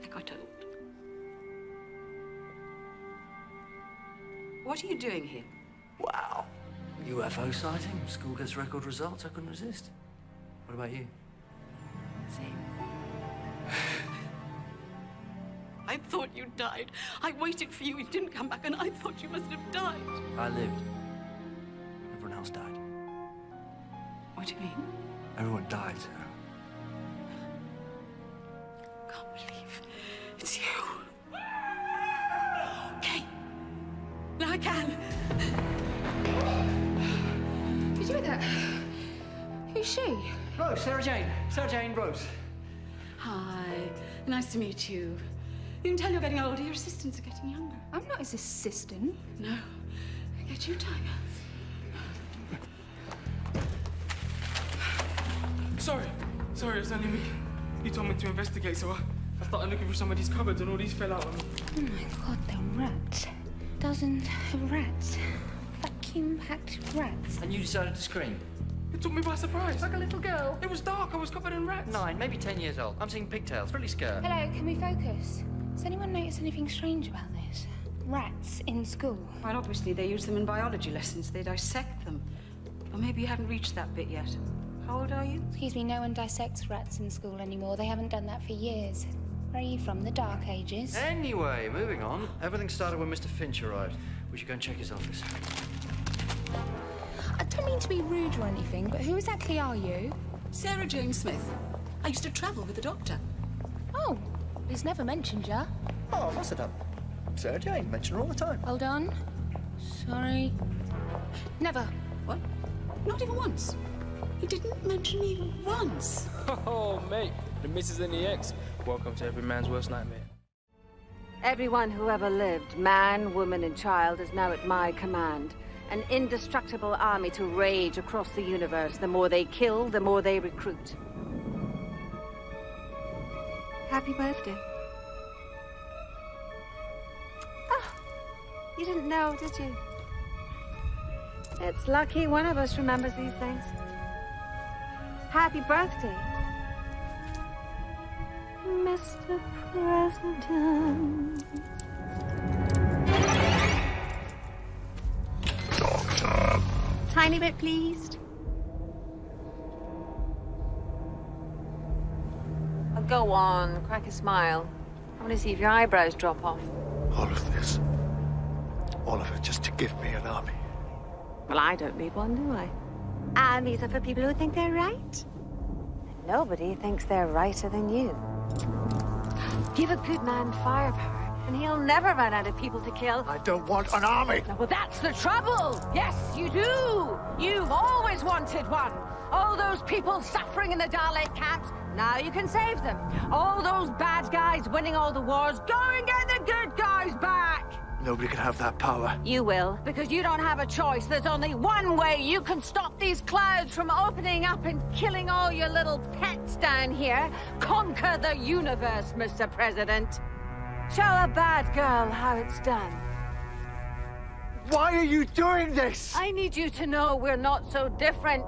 I got old. What are you doing here? Wow. UFO sighting, school gets record results, I couldn't resist. What about you? Same. I thought you died. I waited for you. You didn't come back, and I thought you must have died. I lived. Everyone else died. What do you mean? Everyone died, Sarah. Can't believe it's you. Okay. Now I can. Did you hear that? Who's she? Rose, Sarah Jane. Sarah Jane Rose. Hi. Nice to meet you. You can tell you're getting older. Your assistants are getting younger. I'm not his assistant. No. Get you, Tiger. Sorry, it's only me. You told me to investigate, so I started looking through some of these cupboards and all these fell out on me. Oh my God, they're rats. Dozens of rats. Vacuum-packed rats. And you decided to scream? It took me by surprise. Like a little girl. It was dark. I was covered in rats. 9, maybe 10 years old. I'm seeing pigtails, really scared. Hello, can we focus? Does anyone notice anything strange about this? Rats in school. Well, obviously they use them in biology lessons. They dissect them. Or maybe you haven't reached that bit yet. How old are you? Excuse me, no one dissects rats in school anymore. They haven't done that for years. Where are you from? The Dark Ages? Anyway, moving on. Everything started when Mr. Finch arrived. We should go and check his office. I don't mean to be rude or anything, but who exactly are you? Sarah Jane Smith. I used to travel with the Doctor. Oh, he's never mentioned ya. Oh, I must have done. Sarah Jane, mention her all the time. Hold on. Sorry. Never. What? Not even once? He didn't mention me once. Oh, mate, the missus and the ex. Welcome to every man's worst nightmare. Everyone who ever lived, man, woman, and child, is now at my command. An indestructible army to rage across the universe. The more they kill, the more they recruit. Happy birthday. Oh, you didn't know, did you? It's lucky one of us remembers these things. Happy birthday, Mr. President. Doctor. Tiny bit pleased. Oh, go on, crack a smile. I want to see if your eyebrows drop off. All of this. All of it just to give me an army. Well, I don't need one, do I? Armies are for people who think they're right. And nobody thinks they're righter than you. Give a good man firepower, and he'll never run out of people to kill. I don't want an army. No, well, that's the trouble. Yes, you do. You've always wanted one. All those people suffering in the Dalek camps, now you can save them. All those bad guys winning all the wars, go and get the good guys back. Nobody can have that power. You will, because you don't have a choice. There's only one way you can stop these clouds from opening up and killing all your little pets down here. Conquer the universe, Mr. President. Show a bad girl how it's done. Why are you doing this? I need you to know we're not so different.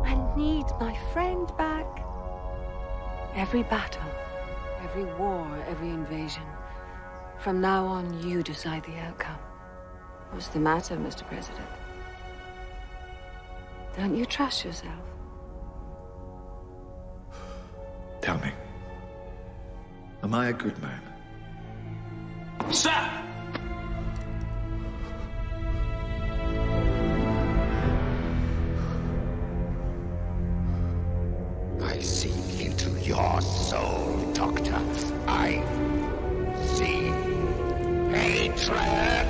I need my friend back. Every battle, every war, every invasion. From now on, you decide the outcome. What's the matter, Mr. President? Don't you trust yourself? Tell me. Am I a good man? Sir! I see into your soul, Doctor. I see hatred.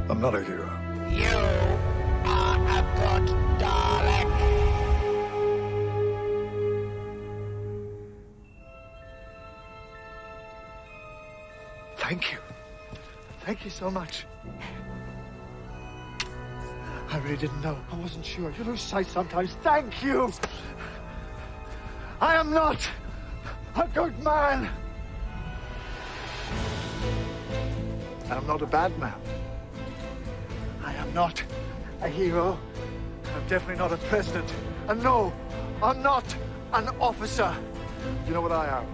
I'm not a hero. You are a good Dalek. Thank you. Thank you so much. I really didn't know. I wasn't sure. You lose sight sometimes. Thank you! I am not a good man! And I'm not a bad man. I am not a hero. I'm definitely not a president. And no, I'm not an officer. You know what I am?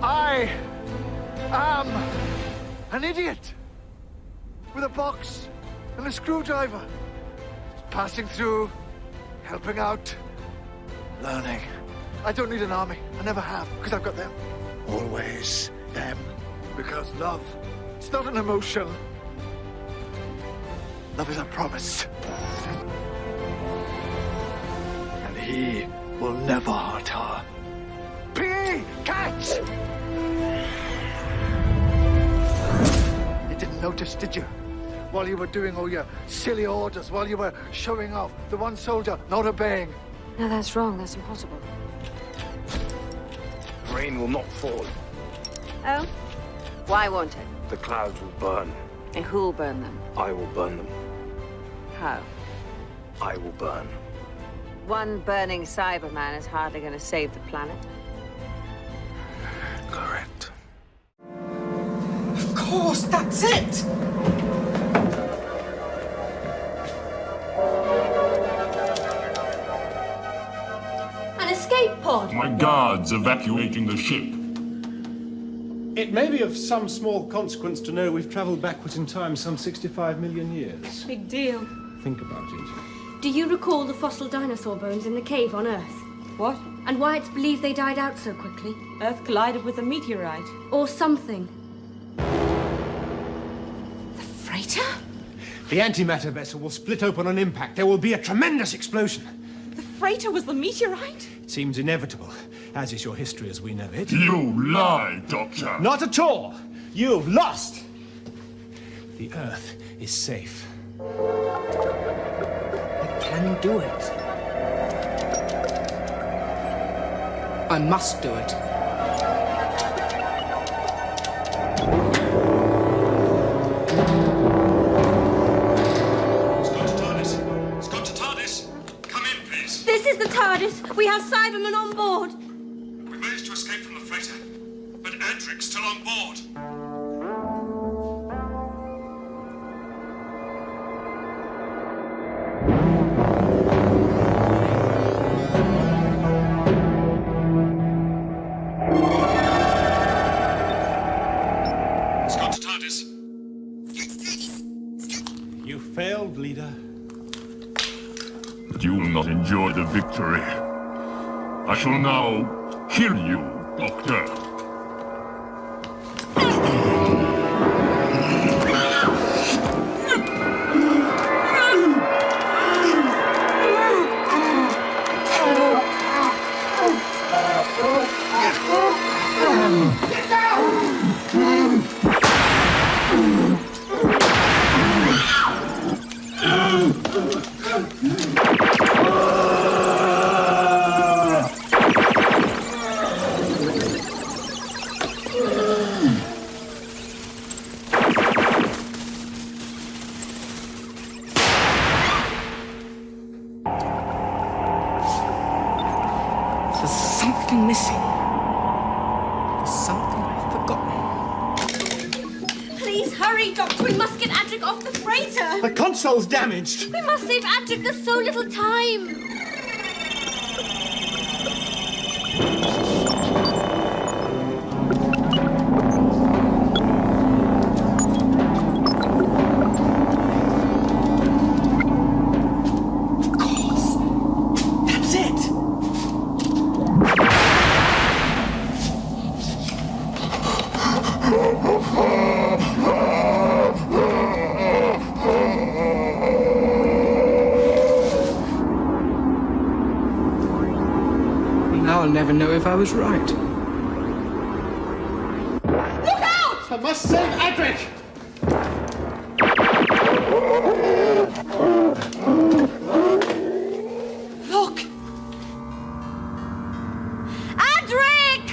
I am an idiot with a box and a screwdriver. Passing through, helping out, learning. I don't need an army. I never have, because I've got them. Always them. Because love, it's not an emotion. Love is a promise. And he will never hurt her. P.E. Catch! You didn't notice, did you? While you were doing all your silly orders, while you were showing off, the one soldier not obeying. No, that's wrong. That's impossible. Rain will not fall. Oh? Why won't it? The clouds will burn. And who'll burn them? I will burn them. How? I will burn. One burning Cyberman is hardly going to save the planet. Correct. Of course, that's it! An escape pod! My guards evacuating the ship. It may be of some small consequence to know we've traveled backwards in time some 65 million years. Big deal. Think about it. Do you recall the fossil dinosaur bones in the cave on Earth? What? And why it's believed they died out so quickly? Earth collided with a meteorite. Or something. The freighter? The antimatter vessel will split open on impact. There will be a tremendous explosion. The freighter was the meteorite? It seems inevitable, as is your history as we know it. You lie, Doctor. Not at all. You've lost. The Earth is safe. I can do it. I must do it. This is the TARDIS. We have Cybermen on board. We managed to escape from the freighter, but Adric's still on board. Scott to TARDIS. You failed, leader. But you will not enjoy the victory. I shall now kill you, Doctor. Missing. There's something I've forgotten. Please hurry, Doctor. We must get Adric off the freighter. The console's damaged. We must save Adric. There's so little time. Of course. That's it. Now I'll never know if I was right. Look out! I must save Adric! Look! Adric!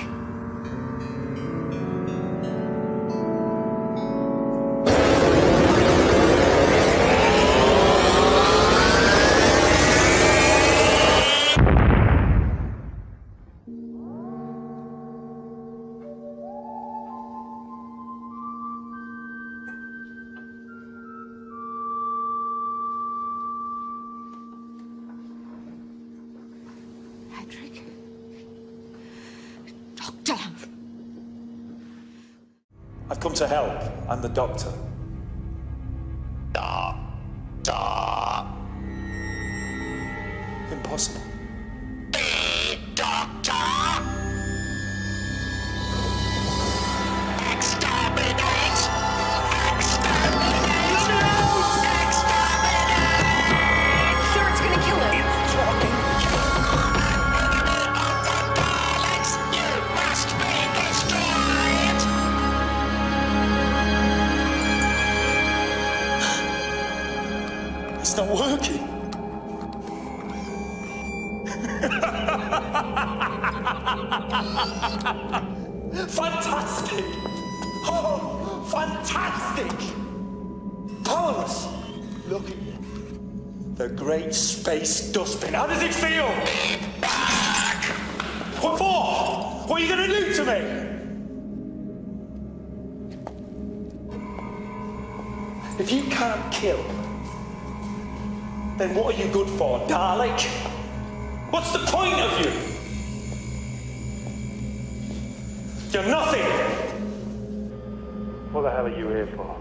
I've come to help. I'm the Doctor. Impossible. Doctor! Exterminate! Sir, it's gonna kill him. It's talking. Daleks, you must be destroyed! It's not working. Fantastic! Oh, fantastic! Powerless! Look at you. The great space dustbin. How does it feel? Back! What for? What are you going to do to me? If you can't kill, then what are you good for, Dalek? What's the point of you? You're nothing! What the hell are you here for?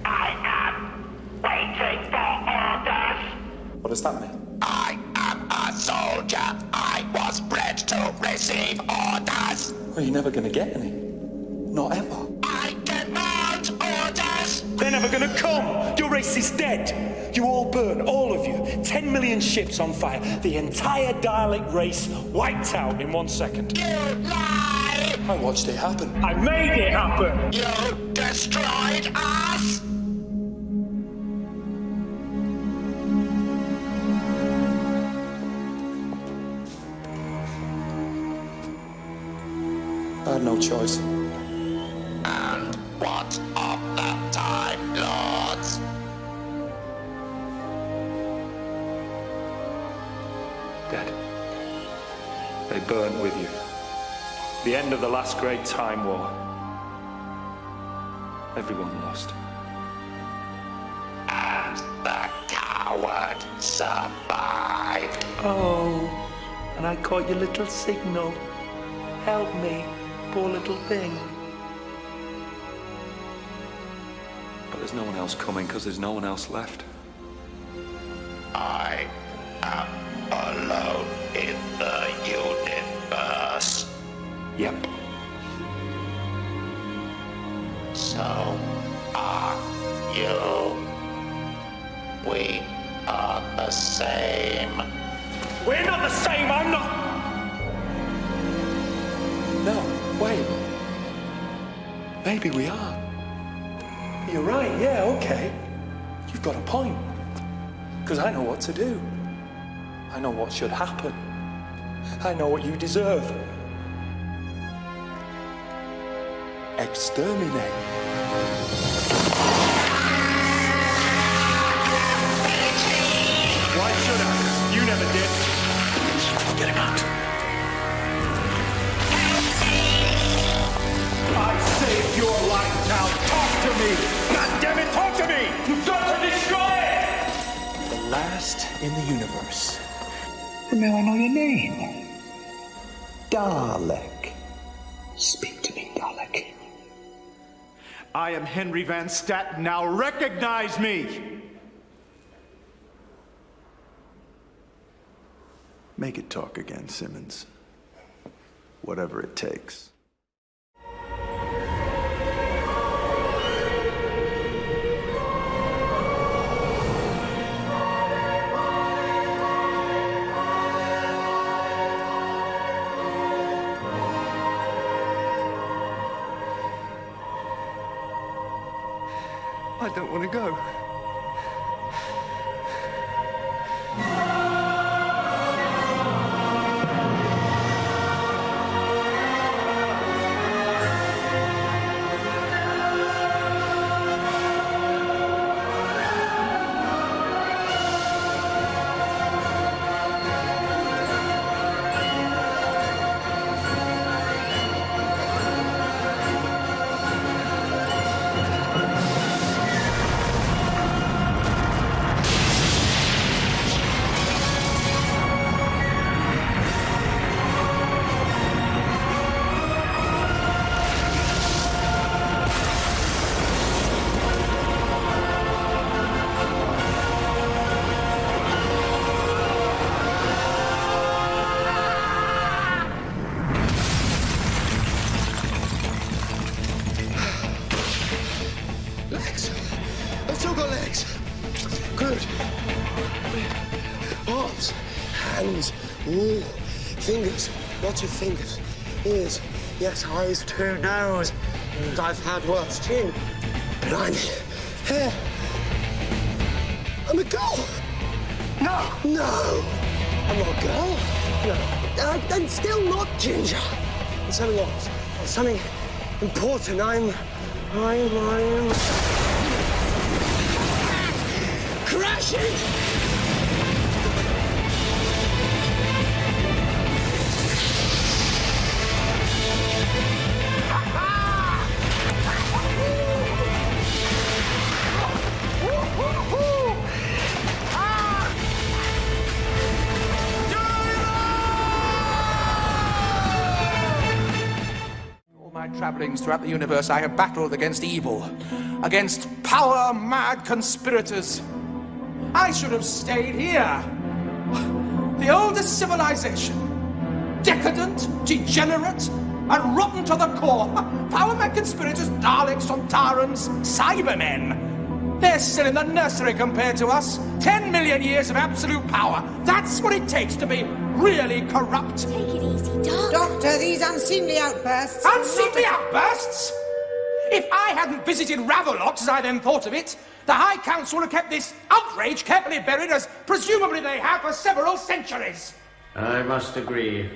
I am waiting for orders! What does that mean? I am a soldier. I was bred to receive orders. Well, you're never going to get any. Not ever. I demand orders! They're never going to come! Your race is dead! You all burn, all of you. 10 million ships on fire. The entire Dalek race wiped out in 1 second. You lie! I watched it happen. I made it happen! You destroyed us! I had no choice. And what of the Time Lords? Dead. They burnt with you. The end of the last great time war. Everyone lost. And the coward survived. Oh, and I caught your little signal. Help me, poor little thing. But there's no one else coming because there's no one else left. I am alone in the universe. Yep. So are you. We are the same. We're not the same, I'm not... No, wait. Maybe we are. You're right, yeah, okay. You've got a point. Because I know what to do. I know what should happen. I know what you deserve. Exterminate. Why should I? You never did. Get him out. I saved your life now. Talk to me. God damn it, talk to me. You've got to destroy it. The last in the universe. Now I know your name. Dalek. Speak to me, Dalek. I am Henry Van Statten. Now recognize me! Make it talk again, Simmons. Whatever it takes. I don't want to go. legs. I've still got legs. Good. Arms, hands, ooh, fingers, lots of fingers, ears, yes, eyes too, nose, and I've had worse, chin, blimey, hair. I'm a girl. No. No. I'm not a girl. No. I'm still not Ginger. There's something else. There's something important. I'm crashing. Travelings throughout the universe, I have battled against evil, against power-mad conspirators. I should have stayed here. The oldest civilization. Decadent, degenerate, and rotten to the core. Power-mad conspirators, Daleks, Sontarans, Cybermen. They're still in the nursery compared to us. 10 million years of absolute power. That's what it takes to be really corrupt. Take it easy, Doc. Doctor, these unseemly outbursts... Unseemly outbursts? If I hadn't visited Ravelot, as I then thought of it, the High Council would have kept this outrage carefully buried, as presumably they have for several centuries. I must agree.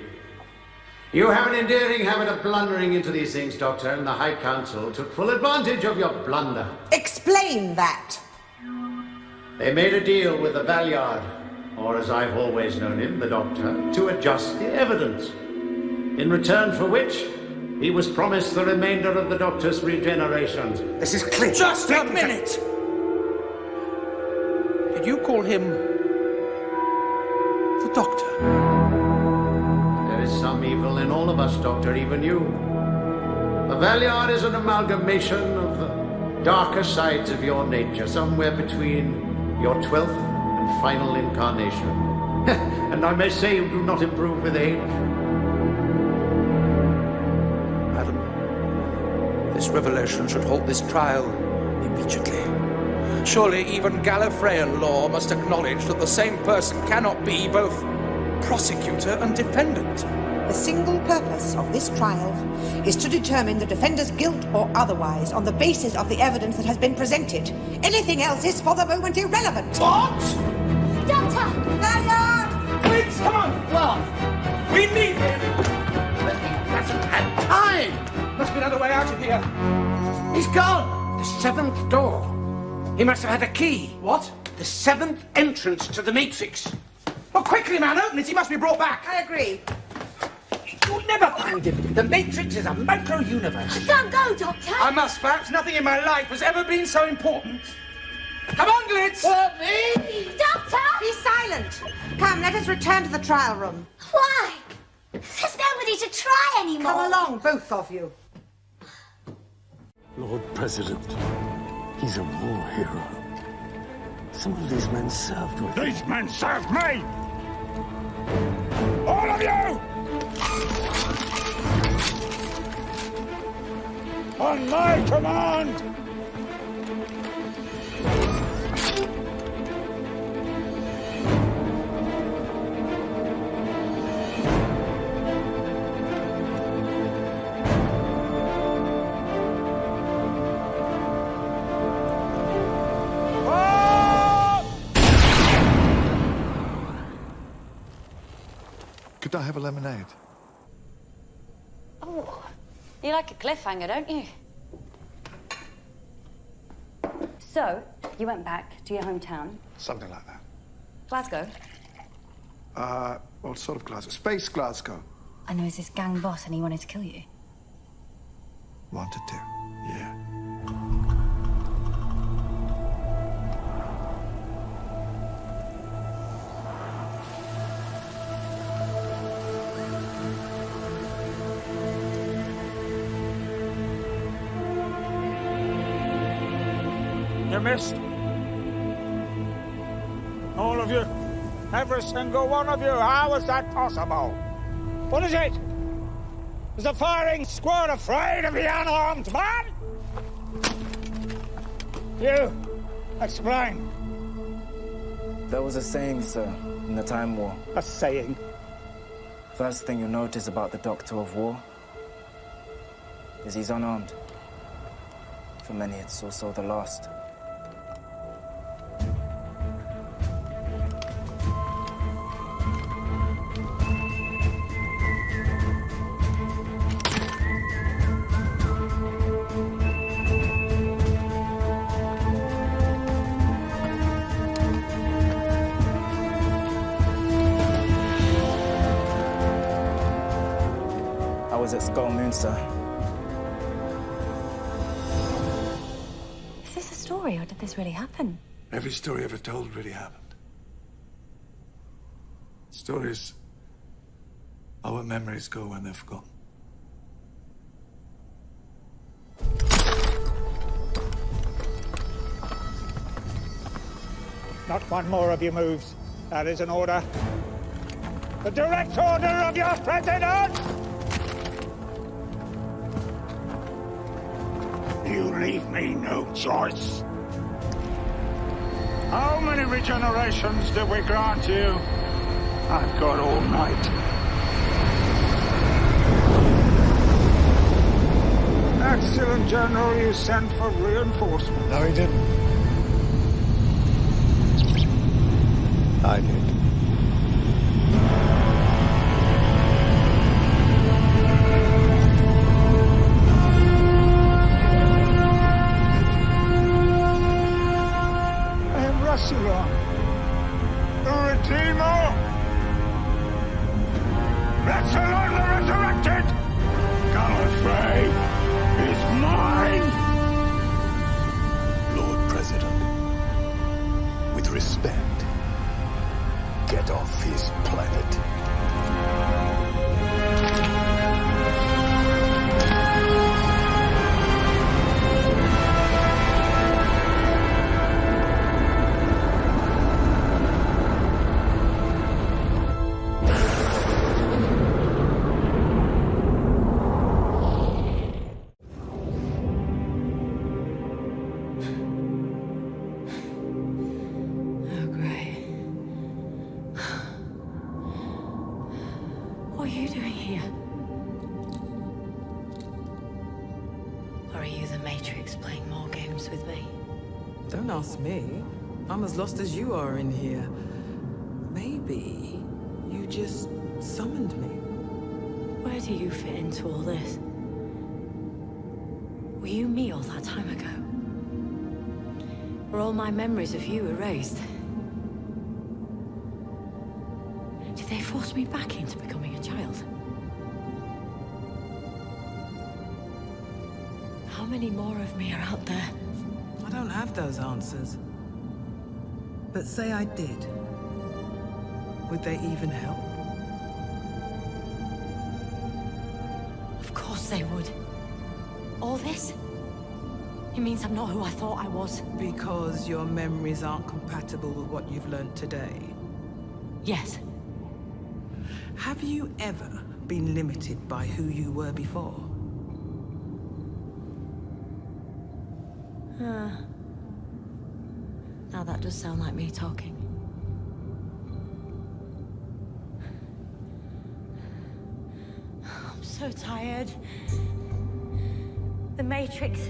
You have an endearing habit of blundering into these things, Doctor, and the High Council took full advantage of your blunder. Explain that. They made a deal with the Valeyard, or as I've always known him, the Doctor, to adjust the evidence. In return for which, he was promised the remainder of the Doctor's regenerations. This is clear. Just a minute! Did you call him the Doctor? There is some evil in all of us, Doctor, even you. The Valeyard is an amalgamation of the darker sides of your nature, somewhere between your 12th and final incarnation. And I may say you do not improve with age. Madam, this revelation should halt this trial immediately. Surely even Gallifreyan law must acknowledge that the same person cannot be both prosecutor and defendant. The single purpose of this trial is to determine the defender's guilt or otherwise on the basis of the evidence that has been presented. Anything else is for the moment irrelevant. What? Doctor! Valeyard! Please, come on! Well, we need him! That's had time! Must be another way out of here. He's gone! The 7th door. He must have had a key. What? The 7th entrance to the Matrix. Well, quickly, man, open it. He must be brought back. I agree. You'll never find him. The Matrix is a micro-universe. I can't go, Doctor. I must. Perhaps nothing in my life has ever been so important. Come on, Glitz! Me? Doctor! Be silent. Come, let us return to the trial room. Why? There's nobody to try anymore. Come along, both of you. Lord President, he's a war hero. Some of these men served with him. These men served me! All of you! On my command! Could I have a lemonade? Oh, you like a cliffhanger, don't you? So, you went back to your hometown? Something like that. Glasgow? What sort of Glasgow? Space Glasgow. And there was this gang boss and he wanted to kill you. Wanted to, yeah. You missed. All of you. Every single one of you. How is that possible? What is it? Is the firing squad afraid of the unarmed man? You! Explain! There was a saying, sir, in the Time War. A saying? First thing you notice about the Doctor of War is he's unarmed. For many, it's also the last. I was at Skull Moon, sir. Is this a story, or did this really happen? Every story ever told really happened. Stories are what memories go when they're forgotten. Not one more of your moves. That is an order. The direct order of your president! You leave me no choice. How many regenerations did we grant you? I've got all night. Excellent, General. You sent for reinforcements. No, he didn't. I did. The Redeemer! Rassilon the Resurrected! Gallifrey is mine! Lord President, with respect, get off his planet. Me? I'm as lost as you are in here. Maybe you just summoned me. Where do you fit into all this? Were you me all that time ago? Were all my memories of you erased? Did they force me back into becoming a child? How many more of me are out there? I don't have those answers. But say I did. Would they even help? Of course they would. All this? It means I'm not who I thought I was. Because your memories aren't compatible with what you've learned today? Yes. Have you ever been limited by who you were before? Now that does sound like me talking. I'm so tired. The Matrix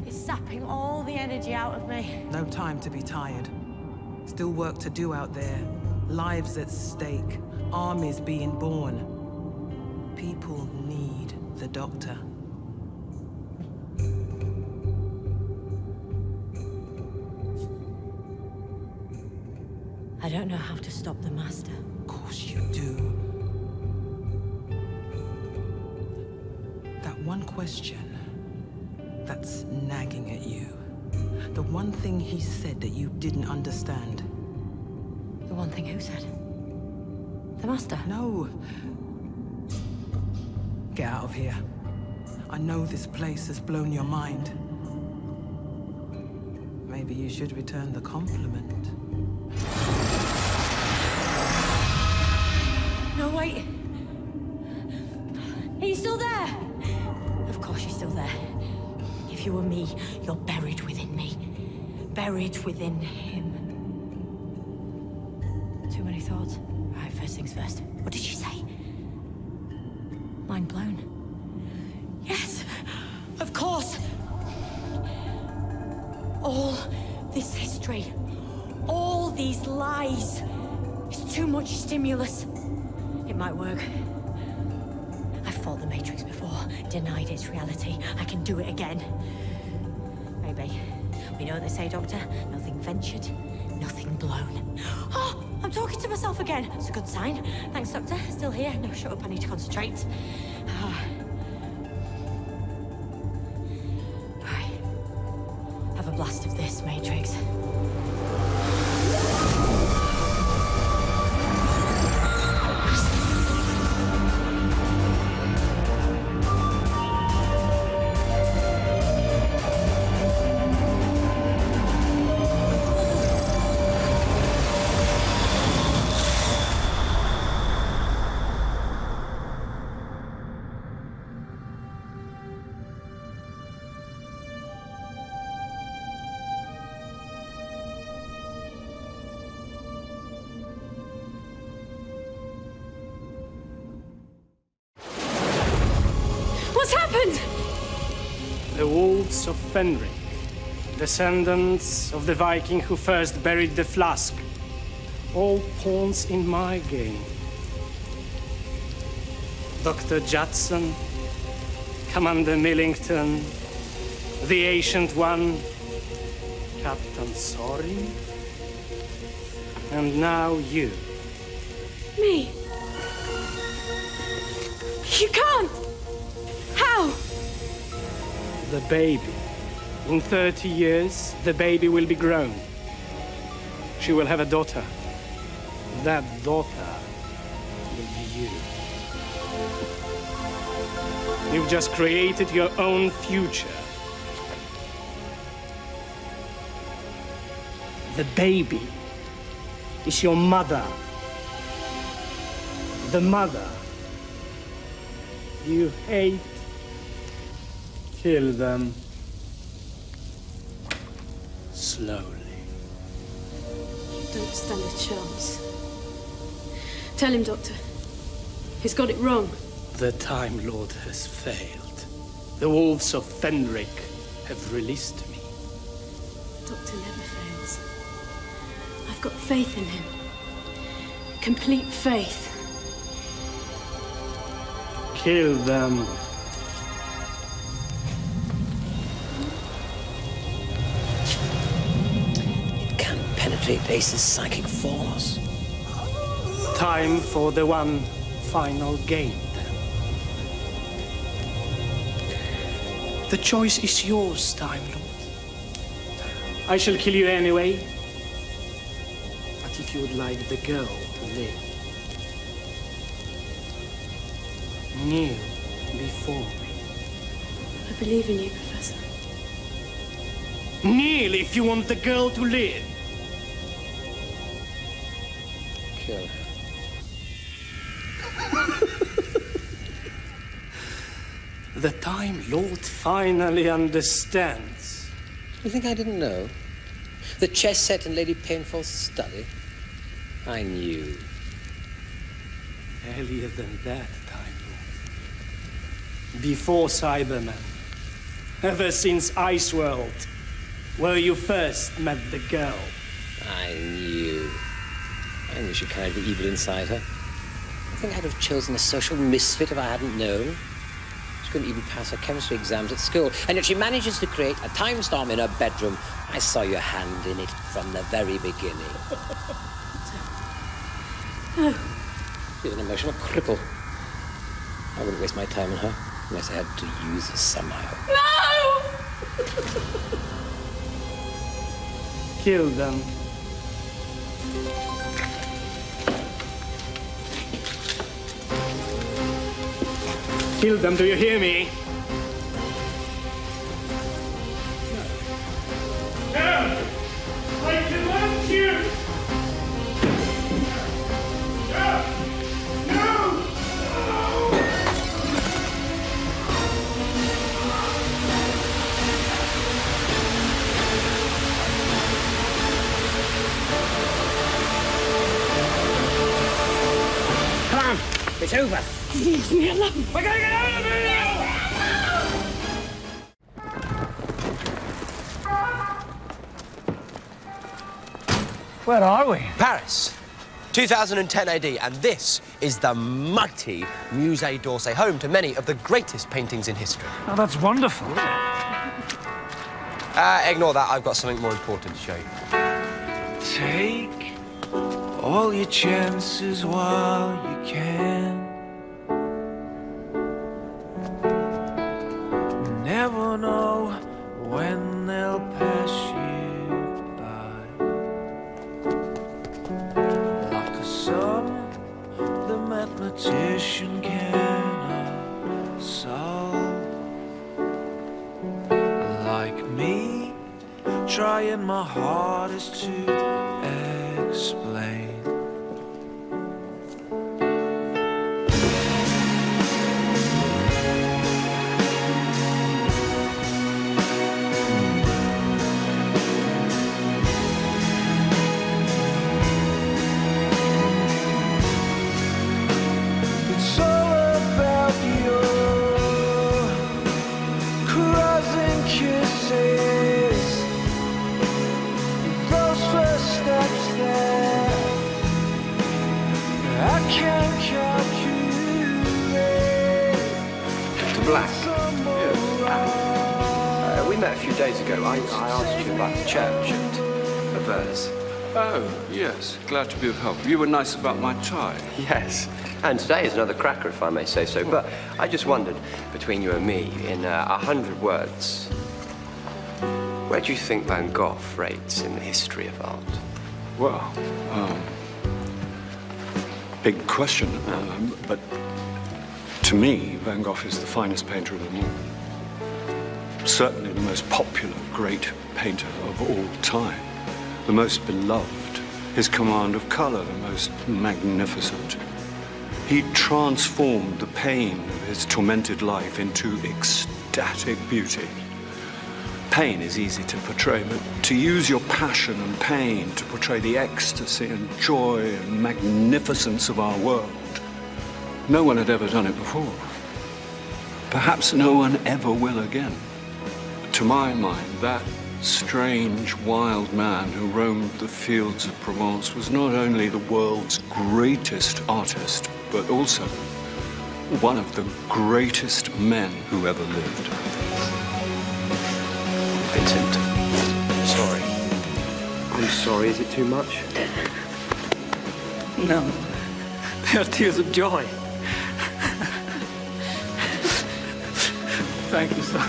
is sapping all the energy out of me. No time to be tired. Still work to do out there. Lives at stake. Armies being born. People need the Doctor. I don't know how to stop the Master. Of course you do. That one question that's nagging at you. The one thing he said that you didn't understand. The one thing who said? The Master? No. Get out of here. I know this place has blown your mind. Maybe you should return the compliment. No, wait. Are you still there? Of course you're still there. If you were me, you're buried within me. buried within him. Too many thoughts. Right, first things first. What did she say? Mind blown. Yes, of course. All this history, all these lies. It's too much stimulus. It might work. I've fought the Matrix before, denied its reality. I can do it again. Maybe. We know what they say, Doctor. Nothing ventured, nothing blown. Oh, I'm talking to myself again. It's a good sign. Thanks, Doctor. Still here. No, shut up. I need to concentrate. Right. Have a blast of this, Matrix. The wolves of Fenric, descendants of the Viking who first buried the flask, all pawns in my game. Dr. Judson, Commander Millington, the Ancient One, Captain Sorin, and now you. Me? You can't! How? The baby. In 30 years, the baby will be grown. She will have a daughter. That daughter will be you. You've just created your own future. The baby is your mother. The mother you hate. Kill them. Slowly. You don't stand a chance. Tell him, Doctor. He's got it wrong. The Time Lord has failed. The wolves of Fenric have released me. Doctor never fails. I've got faith in him. Complete faith. Kill them. Penetrate Ace's psychic force. Time for the one final game, then. The choice is yours, Time Lord. I shall kill you anyway. But if you would like the girl to live, kneel before me. I believe in you, Professor. Kneel if you want the girl to live. Kill her. The Time Lord finally understands. You think I didn't know? The chess set in Lady Painful's study? I knew. Earlier than that, Time Lord. Before Cybermen. Ever since Iceworld, where you first met the girl. I knew. I knew she carried the evil inside her. I think I'd have chosen a social misfit if I hadn't known. She couldn't even pass her chemistry exams at school, and yet she manages to create a time storm in her bedroom. I saw your hand in it from the very beginning. No. She's an emotional cripple. I wouldn't waste my time on her unless I had to use her somehow. No! Kill them. Kill them, do you hear me? No! I command you! No! No! over. Leave me alone. We're going to get out of here! Where are we? Paris, 2010 AD, and this is the mighty Musée d'Orsay, home to many of the greatest paintings in history. Oh, that's wonderful, isn't it? Ignore that, I've got something more important to show you. Take all your chances while you can. Never know when they'll pass you by. Like a sum the mathematician cannot solve. Like me, trying my hardest to explain. It's all about your crossing kisses. Those first steps there, I can't calculate. Mr. Black, we met a few days ago. I asked you about the church at Whoniverse. Oh, yes. Glad to be of help. You were nice about my tie. Yes, and today is another cracker, if I may say so. But I just wondered, between you and me, in 100 words, where do you think Van Gogh rates in the history of art? Well, big question. But to me, Van Gogh is the finest painter of them all. Certainly the most popular great painter of all time. The most beloved. His command of color, the most magnificent. He transformed the pain of his tormented life into ecstatic beauty. Pain is easy to portray, but to use your passion and pain to portray the ecstasy and joy and magnificence of our world, no one had ever done it before. Perhaps no one ever will again. To my mind, that strange, wild man who roamed the fields of Provence was not only the world's greatest artist, but also one of the greatest men who ever lived. Vincent, sorry. I'm sorry, is it too much? No. They are tears of joy. Thank you, sir.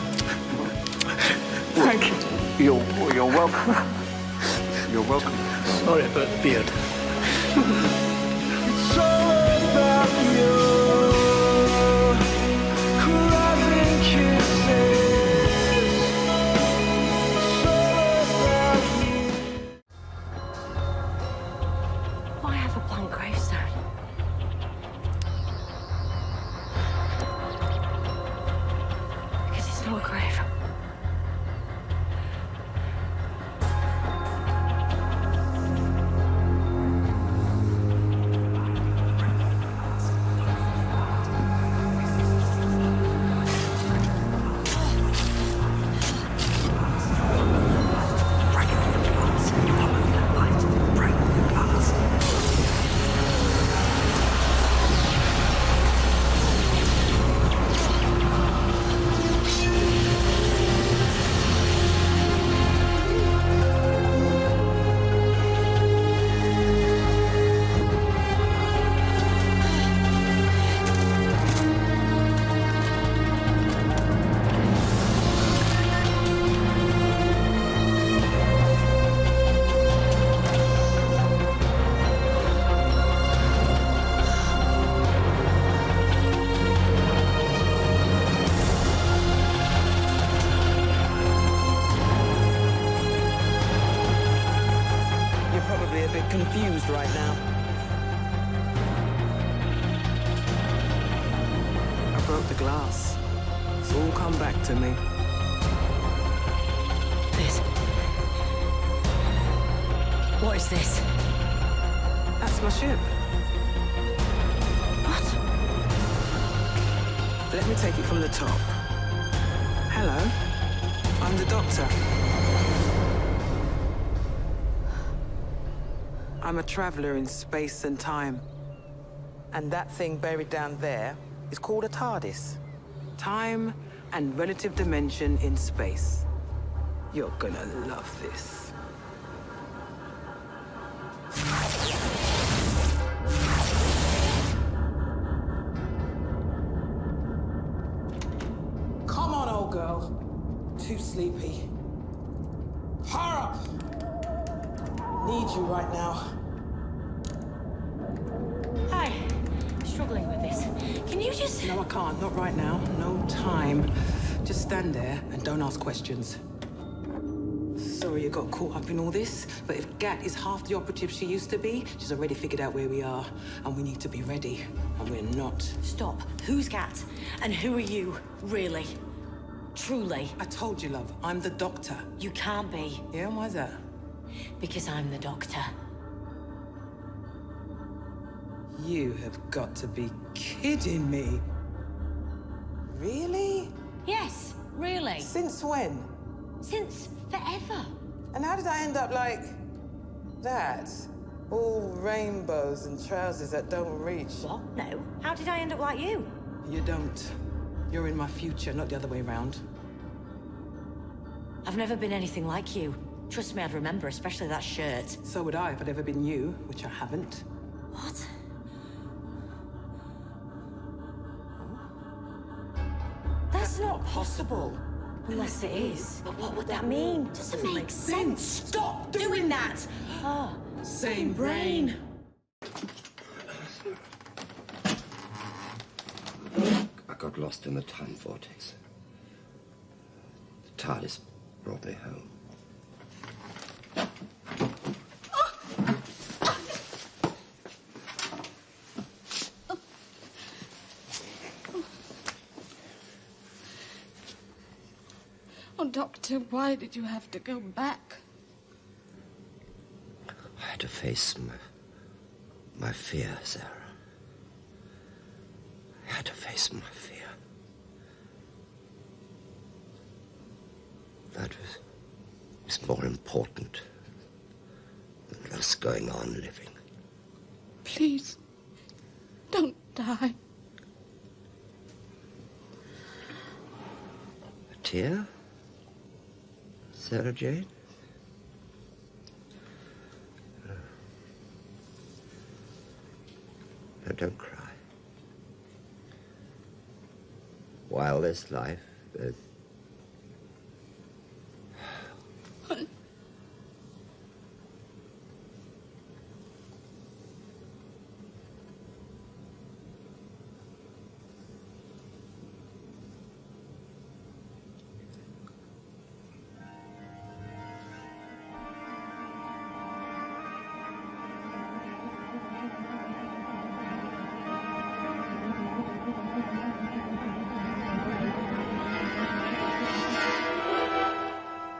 Thank you. You're welcome. You're welcome. Sorry about the beard. It's all about you. Crossing kisses. It's all about you. Why have a blank gravestone? Because it's not a grave. Confused right now. I broke the glass. It's all come back to me. This. What is this? That's my ship. What? Let me take it from the top. Hello, I'm the Doctor. I'm a traveler in space and time. And that thing buried down there is called a TARDIS. Time and relative dimension in space. You're gonna love this. Come on, old girl. Too sleepy. Power up! Need you right now. Hi. Struggling with this. Can you just... No, I can't. Not right now. No time. Just stand there and don't ask questions. Sorry you got caught up in all this, but if Gat is half the operative she used to be, she's already figured out where we are, and we need to be ready, and we're not. Stop. Who's Gat? And who are you, really? Truly? I told you, love. I'm the Doctor. You can't be. Yeah, why's that? Because I'm the Doctor. You have got to be kidding me. Really? Yes, really. Since when? Since forever. And how did I end up like that? All rainbows and trousers that don't reach. What? No. How did I end up like you? You don't. You're in my future, not the other way around. I've never been anything like you. Trust me, I'd remember, especially that shirt. So would I if I'd ever been you, which I haven't. What? That's not possible. Unless it is. But what would that mean? Doesn't make sense. Stop doing that! Oh, same brain. I got lost in the time vortex. The TARDIS brought me home. Oh, Doctor, why did you have to go back? I had to face my fear, Sarah. I had to face my fear. That was more important than just going on living. Please, don't die. A tear? Sarah Jane? No, don't cry. While there's life, there's...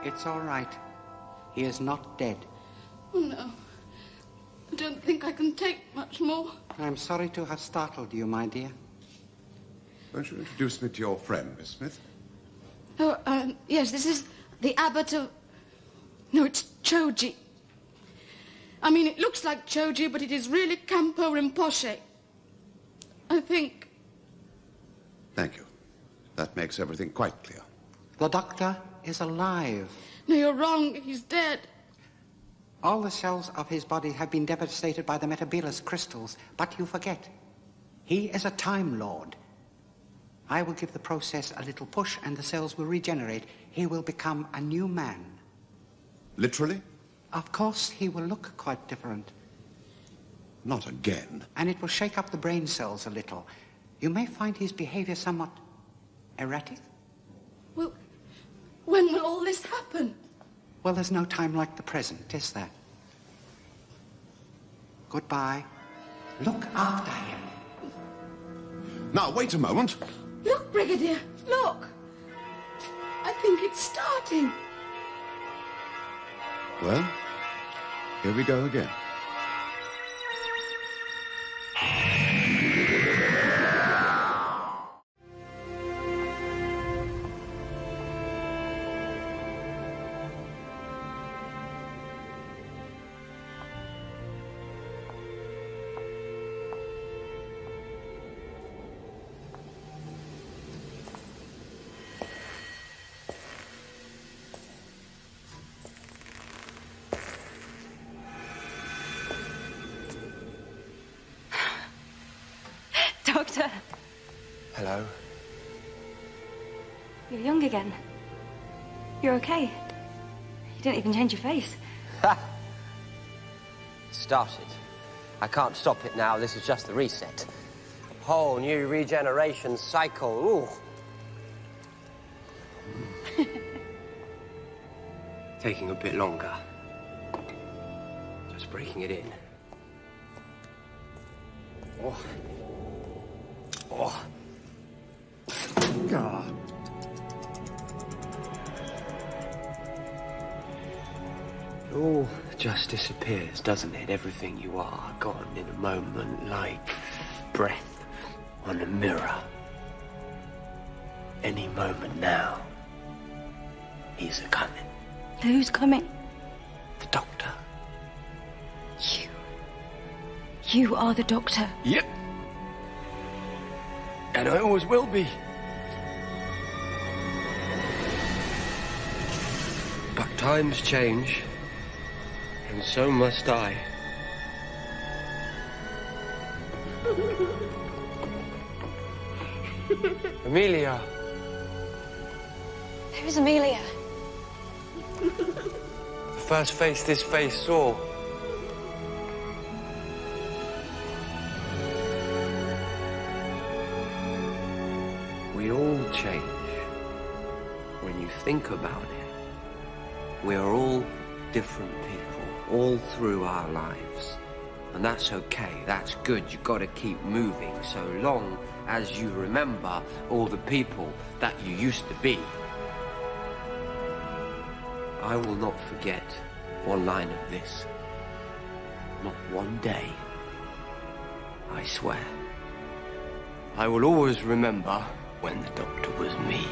It's all right. He is not dead. Oh, no. I don't think I can take much more. I'm sorry to have startled you, my dear. Won't you introduce me to your friend, Miss Smith? Oh, yes, this is the abbot of... No, it's Choji. I mean, it looks like Choji, but it is really Campo Rinpoche. I think. Thank you. That makes everything quite clear. The Doctor is alive. No, you're wrong. He's dead. All the cells of his body have been devastated by the Metabelus crystals, but you forget. He is a Time Lord. I will give the process a little push and the cells will regenerate. He will become a new man. Literally? Of course, he will look quite different. Not again. And it will shake up the brain cells a little. You may find his behavior somewhat erratic. Well, when will all this happen? Well, there's no time like the present, is there? Goodbye. Look after him. Now, wait a moment. Look, Brigadier, look. I think it's starting. Well, here we go again. again. You're okay. You didn't even change your face. Ha! Started. I can't stop it now. This is just the reset. Whole new regeneration cycle. Ooh. Taking a bit longer. Just breaking it in. Oh. Oh. God. It all just disappears, doesn't it? Everything you are, gone in a moment, like breath on a mirror. Any moment now, he's a-coming. Who's coming? The Doctor. You are the Doctor. Yep. And I always will be. But times change, and so must I. Amelia. Who's Amelia? The first face this face saw. We all change. When you think about it, we are all different people, all through our lives. And that's okay, that's good. You've got to keep moving so long as you remember all the people that you used to be. I will not forget one line of this. Not one day. I swear. I will always remember when the Doctor was me.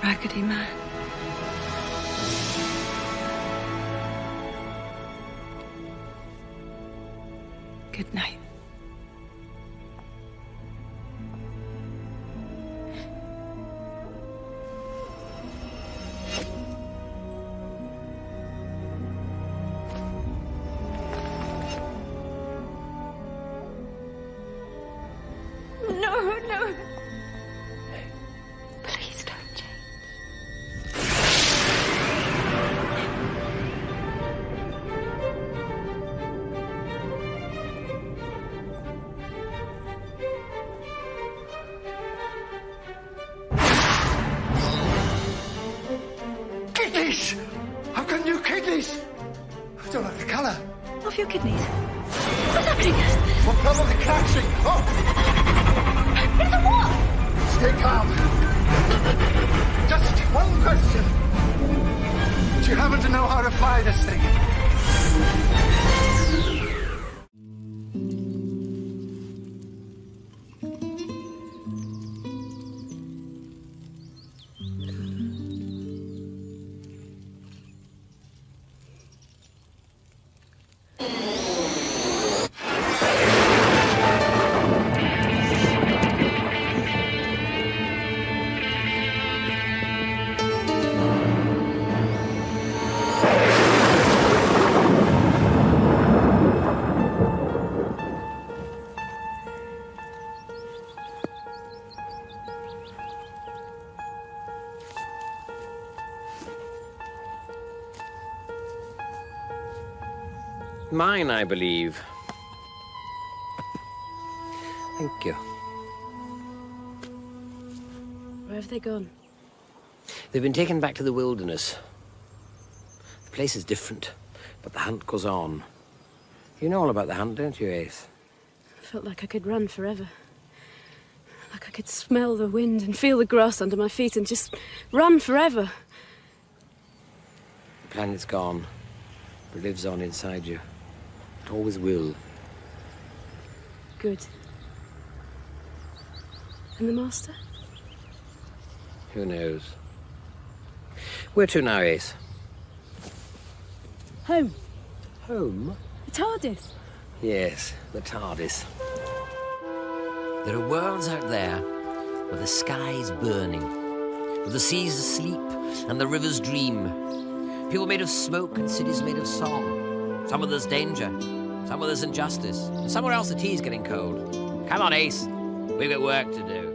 Raggedy Man. Good night. No. Please don't change. Kidneys! I've got new kidneys! I don't like the colour. Off your kidneys. What's happening? We're probably crashing. Oh! It's a what? Stay calm. Just one question. Do you happen to know how to fly this thing? Mine, I believe. Thank you. Where have they gone? They've been taken back to the wilderness. The place is different, but the hunt goes on. You know all about the hunt, don't you, Ace? I felt like I could run forever. Like I could smell the wind and feel the grass under my feet and just run forever. The planet's gone, but lives on inside you. It always will. Good. And the Master? Who knows? Where to now, Ace? Home. Home? The TARDIS. Yes, the TARDIS. There are worlds out there where the sky's burning, where the sea's asleep and the rivers dream. People made of smoke and cities made of song. Somewhere there's danger, somewhere there's injustice, and somewhere else the tea's getting cold. Come on, Ace. We've got work to do.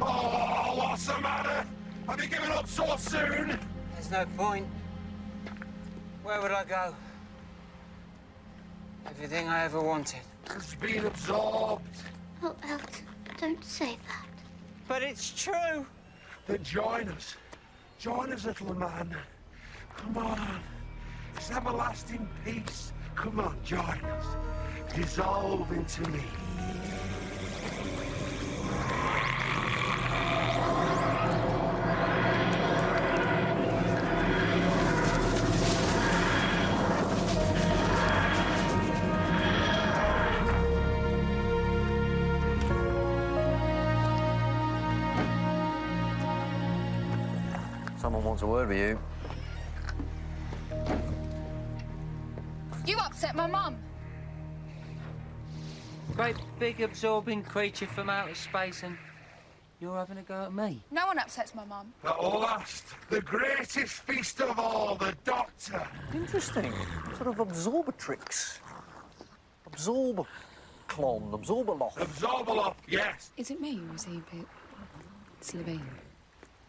Oh, what's the matter? Have you given up so soon? There's no point. Where would I go? Everything I ever wanted has been absorbed. Oh, Elton, don't say that. But it's true. Then join us. Join us, little man. Come on. It's everlasting peace. Come on, join us. Dissolve into me. Someone wants a word with you. You upset my mum. Great big absorbing creature from outer space, and you're having a go at me. No one upsets my mum. At last, the greatest feast of all, the Doctor. Interesting. Sort of absorbatrix. Absorb clon, absorbaloff. Absorbaloff, yes. Is it me, or is he a bit Slovene?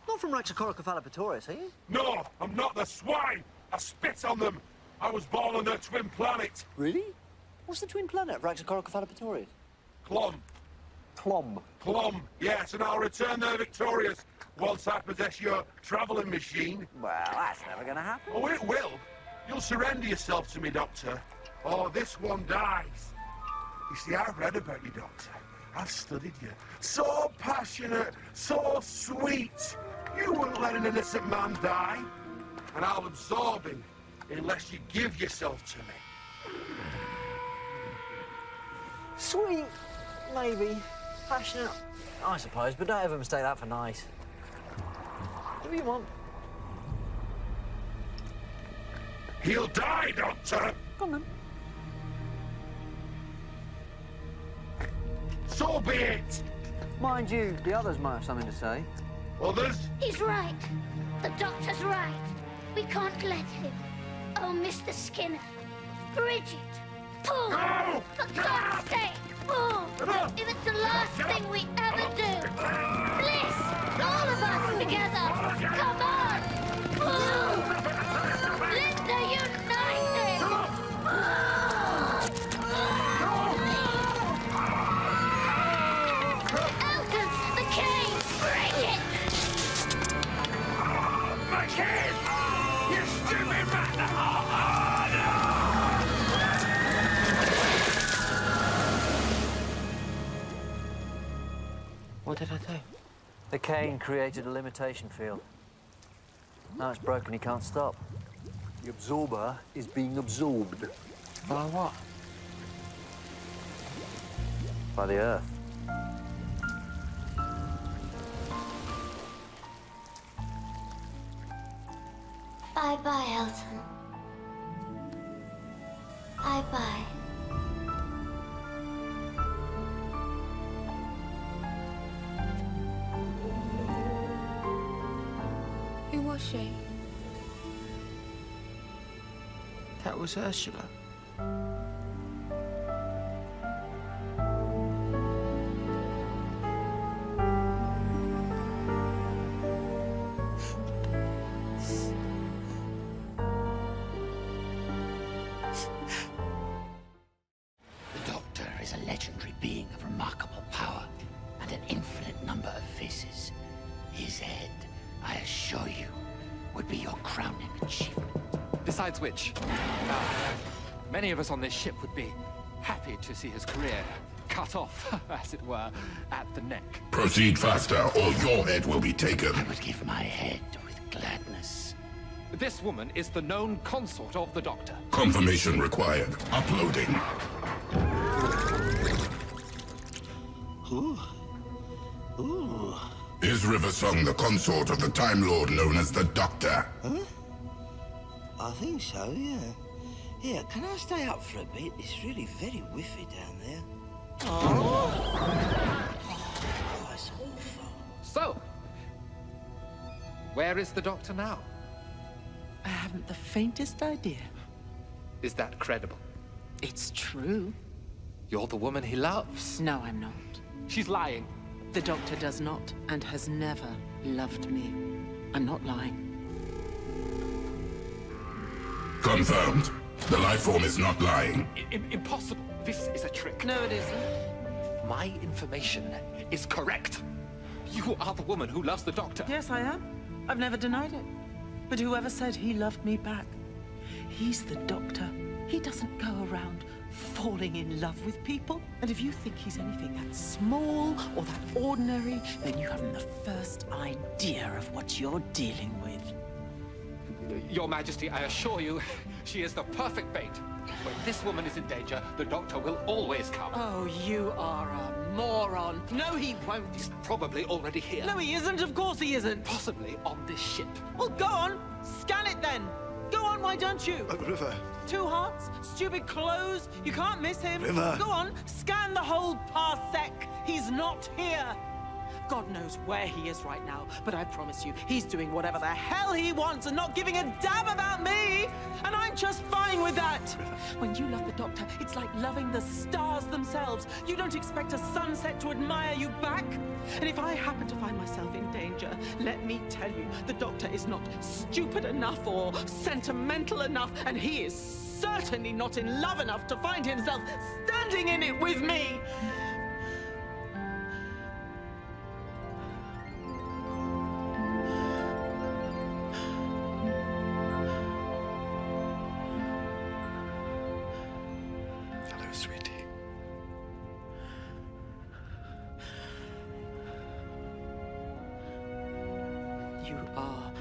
Not from Raxacoricophalapatorius, are you? No, I'm not the swine. I spit on them. I was born on their twin planet. Really? What's the twin planet of Raxacoricophalapatorius? Clom. Clom. Clom, yes, and I'll return there victorious once I possess your travelling machine. Well, that's never going to happen. Oh, it will. You'll surrender yourself to me, Doctor, or this one dies. You see, I've read about you, Doctor. I've studied you. So passionate, so sweet. You wouldn't let an innocent man die. And I'll absorb him unless you give yourself to me. Sweet, maybe. Passionate, I suppose, but don't ever mistake that for nice. What do you want? He'll die, Doctor. Come on. So be it. Mind you, the others might have something to say. Others? He's right. The Doctor's right. We can't let him. Oh, Mr. Skinner. Bridget. Pull. No! For God's sake, pull. If it's the last thing we ever do. Please, all of us together. Come on. Pull. Linda United. Elton, the cave. Bring it. My kid! You stupid man! Oh, no! What did I do? The cane created a limitation field. Now it's broken, he can't stop. The absorber is being absorbed. By what? By the Earth. Bye-bye, Elton. Bye-bye. Who was she? That was Ursula. The Doctor is a legendary being of remarkable power and an infinite number of faces. His head, I assure you, would be your crowning achievement. Besides which, many of us on this ship would be happy to see his career cut off, as it were, at the neck. Proceed faster, or your head will be taken. I would give my head with gladness. This woman is the known consort of the Doctor. Confirmation required. Uploading. Ooh. Ooh. Is Riversong the consort of the Time Lord known as the Doctor? Huh? I think so, yeah. Here, can I stay up for a bit? It's really very whiffy down there. Oh, it's awful. So, where is the doctor now? I haven't the faintest idea. Is that credible? It's true. You're the woman he loves. No, I'm not. She's lying. The doctor does not and has never loved me. I'm not lying. Confirmed. The life form is not lying. Impossible. This is a trick. No, it isn't. My information is correct. You are the woman who loves the doctor. Yes, I am. I've never denied it. But whoever said he loved me back? He's the doctor. He doesn't go around falling in love with people. And if you think he's anything that small or that ordinary, then you haven't the first idea of what you're dealing with. Your Majesty, I assure you, she is the perfect bait. When this woman is in danger, the doctor will always come. Oh, you are a moron. No, he won't. He's probably already here. No, he isn't. Of course he isn't. Possibly on this ship. Well, go on. Scan it then. Go on, why don't you? River. 2 hearts, stupid clothes. You can't miss him. River. Go on, scan the whole parsec. He's not here. God knows where he is right now, but I promise you, he's doing whatever the hell he wants and not giving a damn about me! And I'm just fine with that! When you love the doctor, it's like loving the stars themselves. You don't expect a sunset to admire you back. And if I happen to find myself in danger, let me tell you, the doctor is not stupid enough or sentimental enough, and he is certainly not in love enough to find himself standing in it with me! You are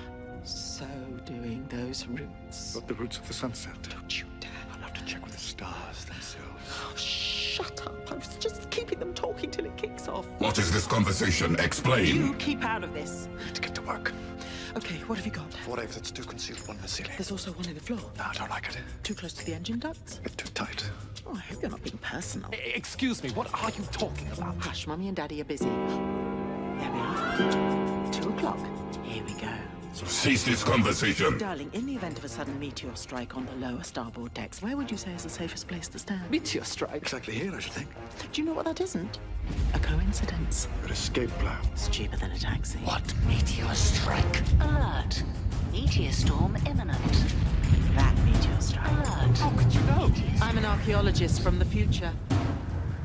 so doing those roots. What, the roots of the sunset? Don't you dare. I'll have to check with the stars themselves. Oh, shut up. I was just keeping them talking till it kicks off. What is this conversation? Explain. You keep out of this. I need to get to work. Okay, what have you got? 4 exits, 2 concealed, 1 in the ceiling. There's also 1 in the floor. No, I don't like it. Too close to the engine ducts? Bit too tight. Oh, I hope you're not being personal. Excuse me, what are you talking about? Hush, Mummy and Daddy are busy. There we are. 2 o'clock. Here we go. Cease this conversation. Darling, in the event of a sudden meteor strike on the lower starboard decks, where would you say is the safest place to stand? Meteor strike? Exactly here, I should think. Do you know what that isn't? A coincidence. An escape plan. It's cheaper than a taxi. What meteor strike? Alert. Meteor storm imminent. That meteor strike. Alert. How could you know? I'm an archaeologist from the future.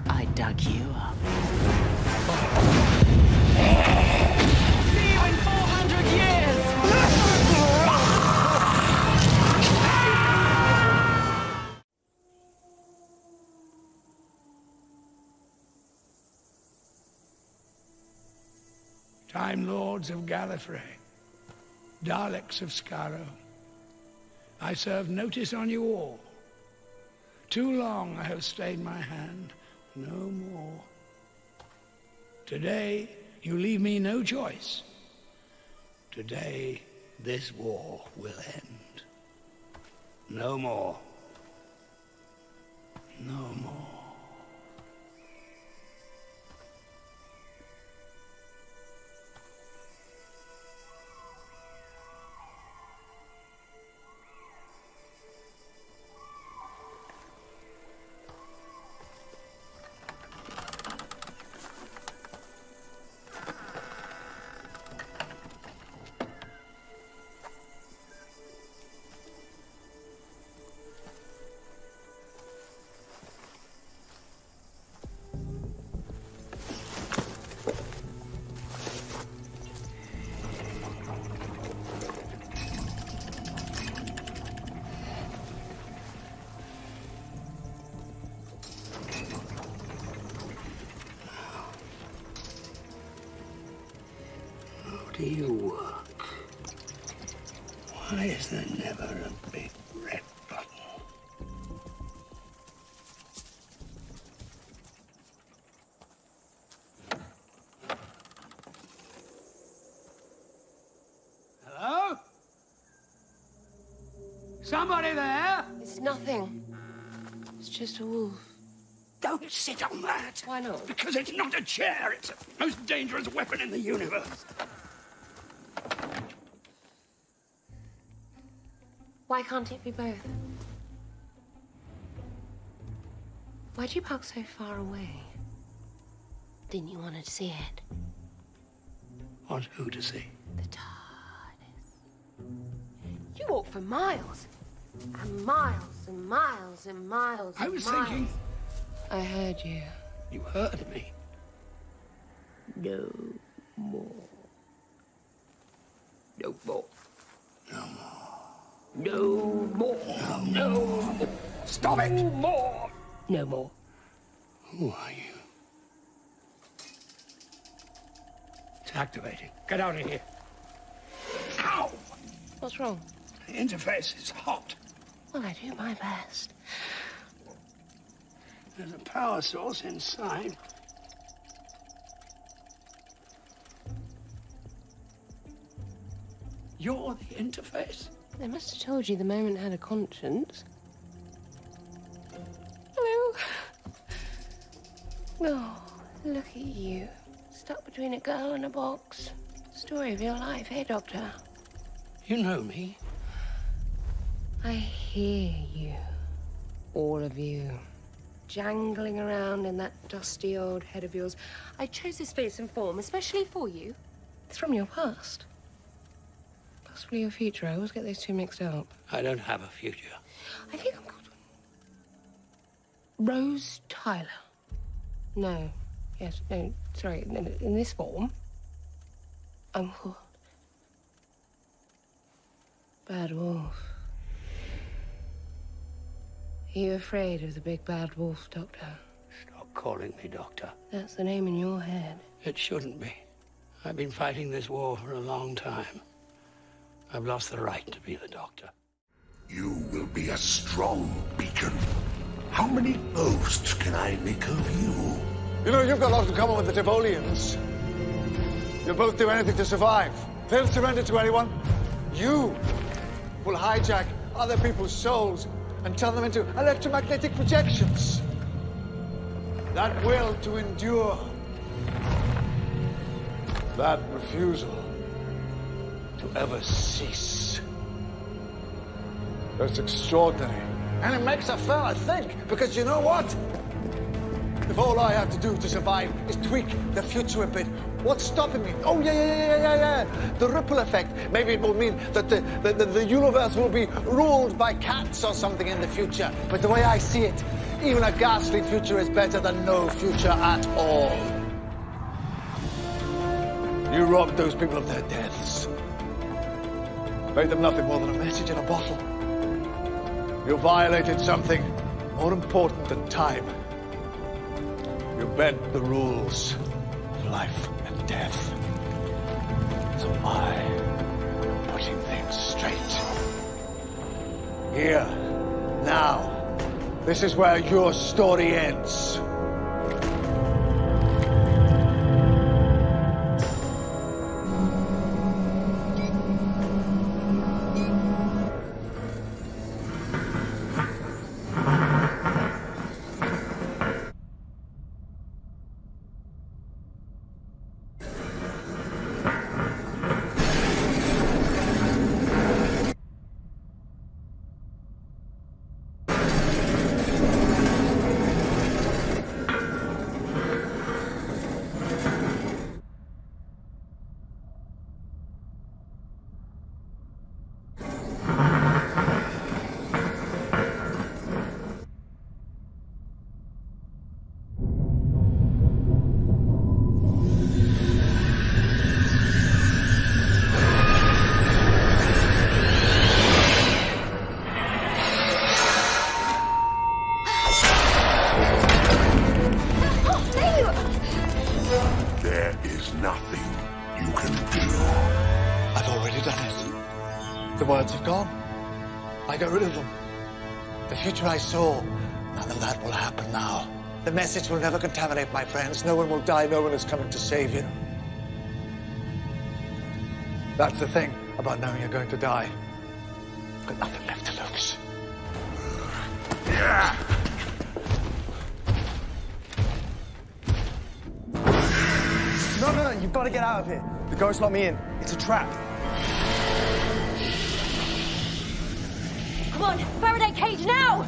I dug you up. See you in 400 years! Time Lords of Gallifrey, Daleks of Scarrow, I serve notice on you all. Too long I have stayed my hand, no more. Today, you leave me no choice. Today, this war will end. No more. No more. Do you work? Why is there never a big red button? Hello? Somebody there? It's nothing. It's just a wolf. Don't sit on that. Why not? Because it's not a chair. It's the most dangerous weapon in the universe. Why can't it be both? Why'd you park so far away? Didn't you want to see it? Want who to see? The TARDIS. You walked for miles. And miles and miles and miles I and was miles. thinking... I heard you. You heard me. No more. No more. No more. No more. No more. Stop it! No more. No more. Who are you? It's activating. Get out of here. Ow! What's wrong? The interface is hot. Well, I do my best. There's a power source inside. You're the interface? They must have told you the moment had a conscience. Hello. Oh, look at you. Stuck between a girl and a box. Story of your life, eh, Doctor? You know me. I hear you. All of you. Jangling around in that dusty old head of yours. I chose this face and form especially for you. It's from your past. Possibly your future. I always get those two mixed up. I don't have a future. I think I'm called Rose Tyler. No. Yes, no, sorry. In this form, I'm called Bad Wolf. Are you afraid of the big bad wolf, Doctor? Stop calling me Doctor. That's the name in your head. It shouldn't be. I've been fighting this war for a long time. I've lost the right to be the Doctor. You will be a strong beacon. How many ghosts can I make of you? You know, you've got a lot in common with the Devolians. You'll both do anything to survive. They'll surrender to anyone. You will hijack other people's souls and turn them into electromagnetic projections. That will to endure. That refusal to ever cease. That's extraordinary. And it makes a fella think, because you know what? If all I have to do to survive is tweak the future a bit, what's stopping me? Oh, yeah. The ripple effect. Maybe it will mean that the universe will be ruled by cats or something in the future. But the way I see it, even a ghastly future is better than no future at all. You robbed those people of their deaths. Made them nothing more than a message in a bottle. You violated something more important than time. You bent the rules of life and death. So I am putting things straight. Here, now, this is where your story ends. I saw. None of that will happen now. The message will never contaminate my friends. No one will die. No one is coming to save you. That's the thing about knowing you're going to die. got nothing left to lose. No, you've got to get out of here. The ghost locked me in. It's a trap. Come on, Faraday cage now!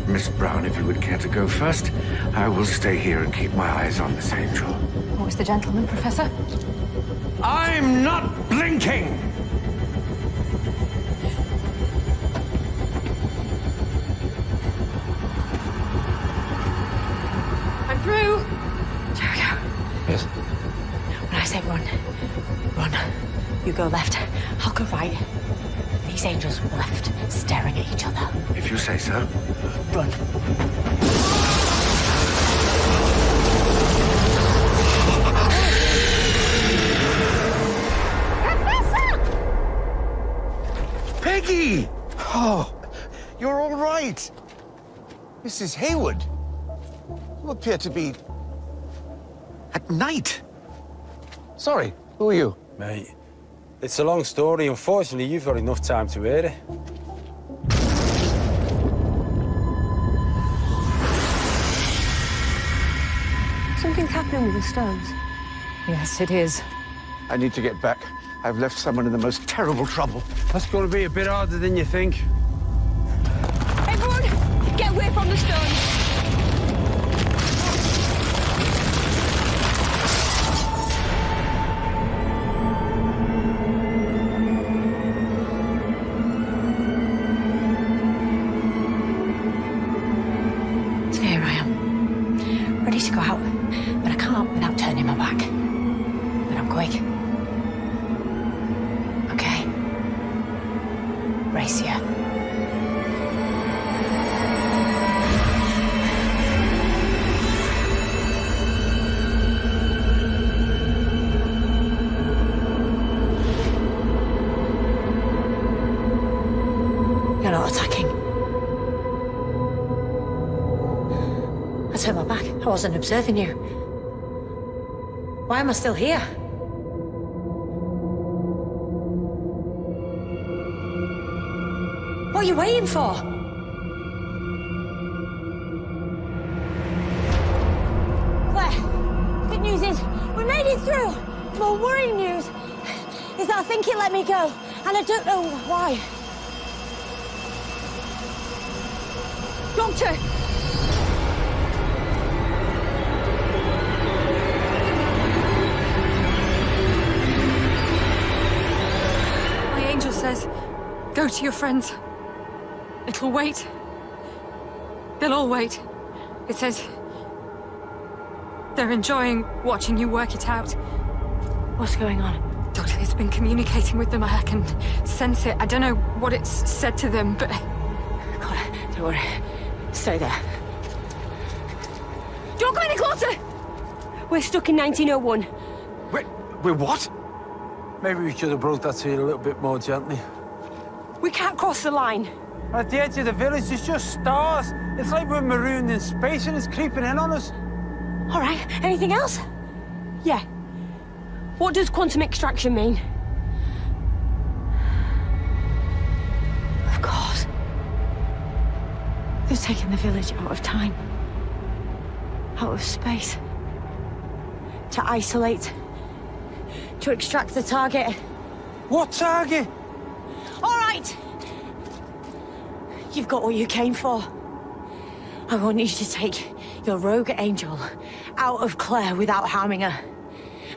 Miss Brown, if you would care to go first, I will stay here and keep my eyes on this angel. What was the gentleman, Professor? I'm not blinking! I'm through! Jericho. Yes? When I say run, run. You go left, I'll go right. These angels were left staring at each other. If you say so. Run. Peggy! Oh, you're all right. Mrs. Hayward. You appear to be at night. Sorry, who are you? Mate, it's a long story. Unfortunately, you've got enough time to hear it. Something's happening with the stones. Yes, it is. I need to get back. I've left someone in the most terrible trouble. That's going to be a bit harder than you think. Everyone, get away from the stones! So here I am, ready to go out, but I can't without turning my back. But I'm quick. Okay. Race here. You're not attacking. I turned my back. I wasn't observing you. Why am I still here? What are you waiting for? Claire, good news is we made it through. More worrying news is that I think it let me go, and I don't know why. Doctor! My angel says, go to your friends. It'll wait. They'll all wait. It says they're enjoying watching you work it out. What's going on? Doctor, it's been communicating with them. I can sense it. I don't know what it's said to them, but... God, don't worry. Stay there. Don't go any closer! We're stuck in 1901. We're what? Maybe we should have broke that to you a little bit more gently. We can't cross the line. At the edge of the village, there's just stars. It's like we're marooned in space and it's creeping in on us. All right, anything else? Yeah. What does quantum extraction mean? Of course. They've taken the village out of time. Out of space. To isolate. To extract the target. What target? right! You've got what you came for. I want you to take your rogue angel out of Claire without harming her.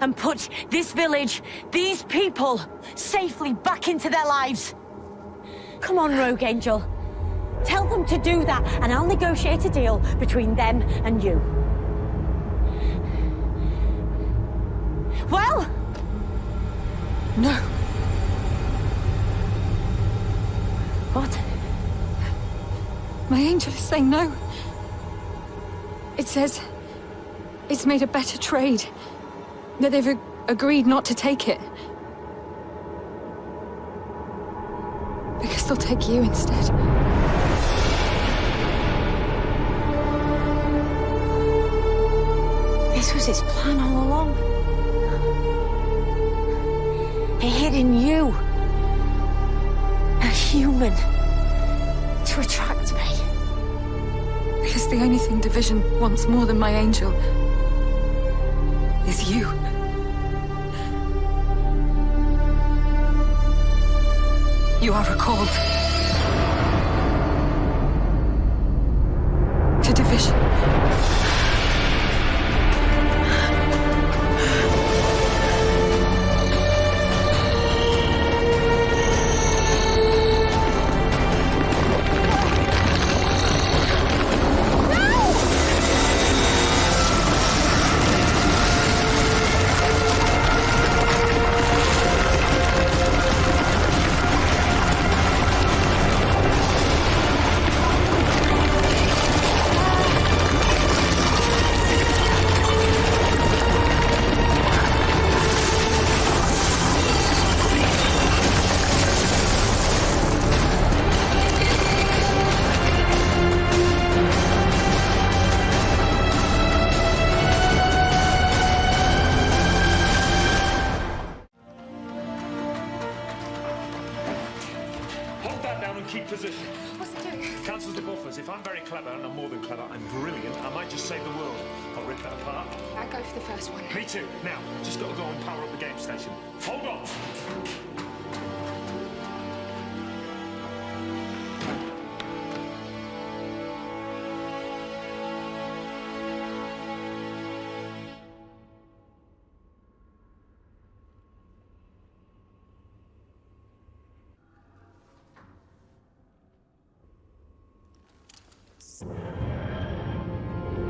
And put this village, these people, safely back into their lives. Come on, rogue angel. Tell them to do that, and I'll negotiate a deal between them and you. Well? No. What? My angel is saying no. It says it's made a better trade. That they've agreed not to take it. Because they'll take you instead. This was his plan all along. He hid in you. A human. To attract me. Because the only thing Division wants more than my angel is you. You are recalled to Division.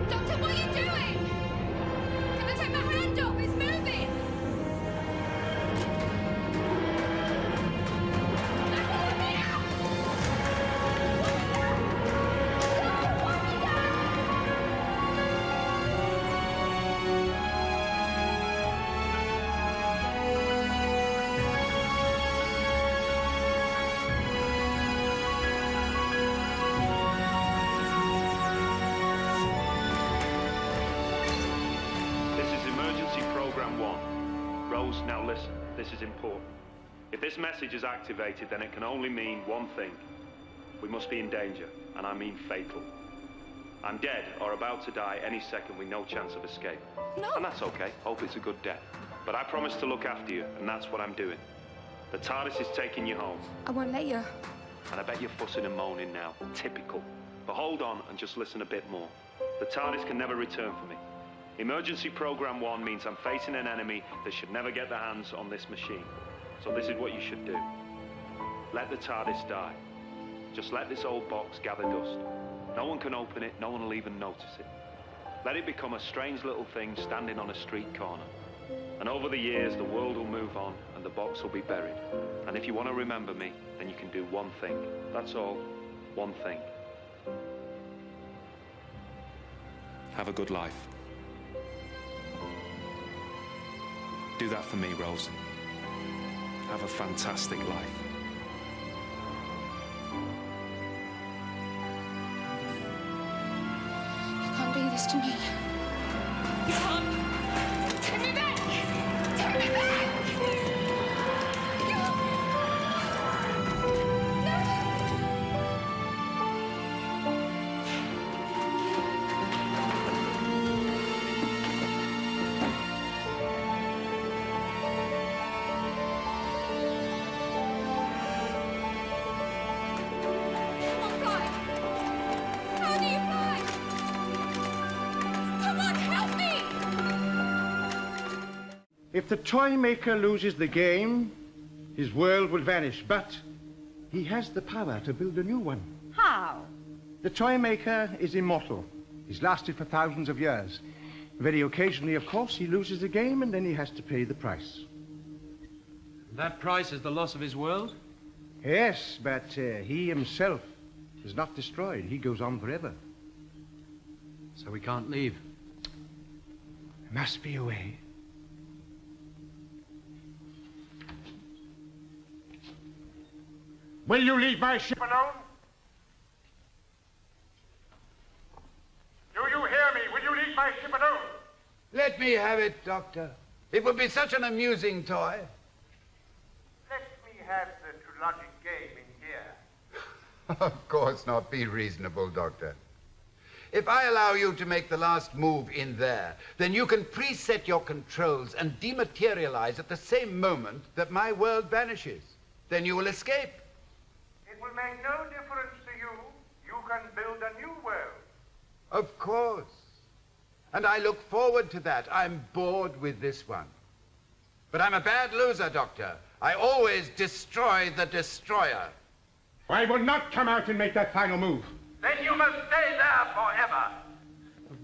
Doctor, what are you doing? Can I take my hand off? It's moving! Now listen, this is important. If this message is activated, then it can only mean one thing. We must be in danger, and I mean fatal. I'm dead or about to die any second with no chance of escape. No. And that's okay. Hope it's a good death. But I promise to look after you, and that's what I'm doing. The TARDIS is taking you home. I won't let you. And I bet you're fussing and moaning now. Typical. But hold on and just listen a bit more. The TARDIS can never return for me. Emergency Program 1 means I'm facing an enemy that should never get their hands on this machine. So this is what you should do. Let the TARDIS die. Just let this old box gather dust. No one can open it, no one will even notice it. Let it become a strange little thing standing on a street corner. And over the years, the world will move on and the box will be buried. And if you want to remember me, then you can do one thing. That's all. One thing. Have a good life. Do that for me, Rose. Have a fantastic life. You can't do this to me. You can't. Take me back! Take me back! If the toy maker loses the game, his world will vanish, but he has the power to build a new one. How? The toy maker is immortal. He's lasted for thousands of years. Very occasionally, of course, he loses the game and then he has to pay the price. That price is the loss of his world? Yes, but he himself is not destroyed. He goes on forever. So we can't leave. There must be a way. Will you leave my ship alone? Do you hear me? Will you leave my ship alone? Let me have it, Doctor. It would be such an amusing toy. Let me have the Trulogic game in here. Of course not. Be reasonable, Doctor. If I allow you to make the last move in there, then you can preset your controls and dematerialize at the same moment that my world vanishes. Then you will escape. It will make no difference to you. You can build a new world. Of course. And I look forward to that. I'm bored with this one. But I'm a bad loser, Doctor. I always destroy the destroyer. I will not come out and make that final move. Then you must stay there forever.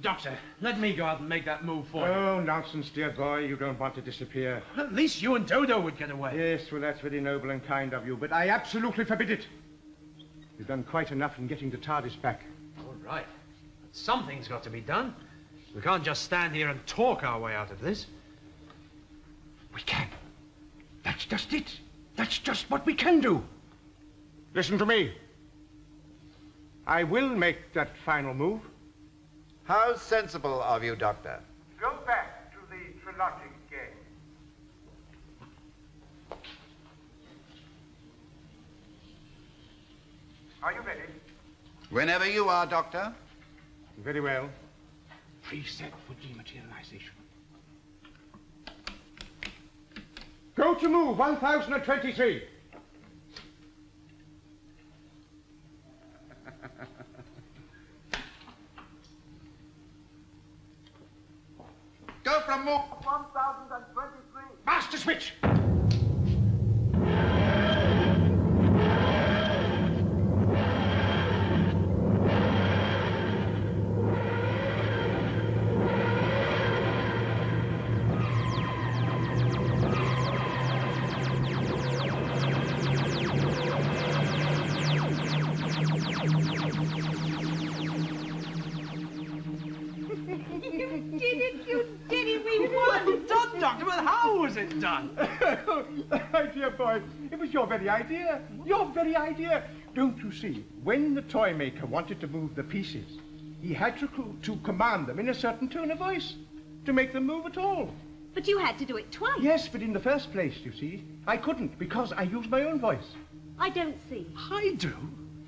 Doctor, let me go out and make that move for you. Oh, nonsense, dear boy. You don't want to disappear. At least you and Dodo would get away. Yes, well, that's very noble and kind of you, but I absolutely forbid it. You've done quite enough in getting the TARDIS back. All right. But something's got to be done. We can't just stand here and talk our way out of this. We can. That's just it. That's just what we can do. Listen to me. I will make that final move. How sensible of you, Doctor. Go back to the Trilogic game. Are you ready? Whenever you are, Doctor. Very well. Preset for dematerialization. Go to move 1023. Go from move 1023. Master switch! Done. My dear boy, it was your very idea. Your very idea. Don't you see? When the toy maker wanted to move the pieces, he had to command them in a certain tone of voice to make them move at all. But you had to do it twice. Yes, but in the first place, you see, I couldn't because I used my own voice. I don't see. I do.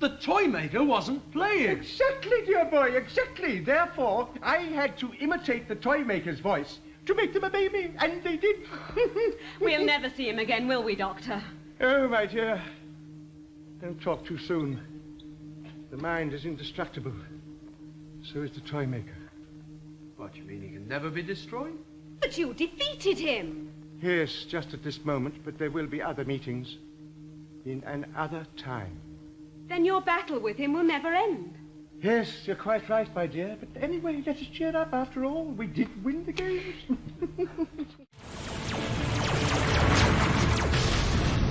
The toy maker wasn't playing. Exactly, dear boy, exactly. Therefore, I had to imitate the toy maker's voice to make them obey me, and they did. We'll never see him again, will we, Doctor? Oh, my dear. Don't talk too soon. The mind is indestructible. So is the toy maker. What, you mean he can never be destroyed? But you defeated him. Yes, just at this moment, but there will be other meetings in another time. Then your battle with him will never end. Yes, you're quite right, my dear. But anyway, let us cheer up. After all, we did win the games.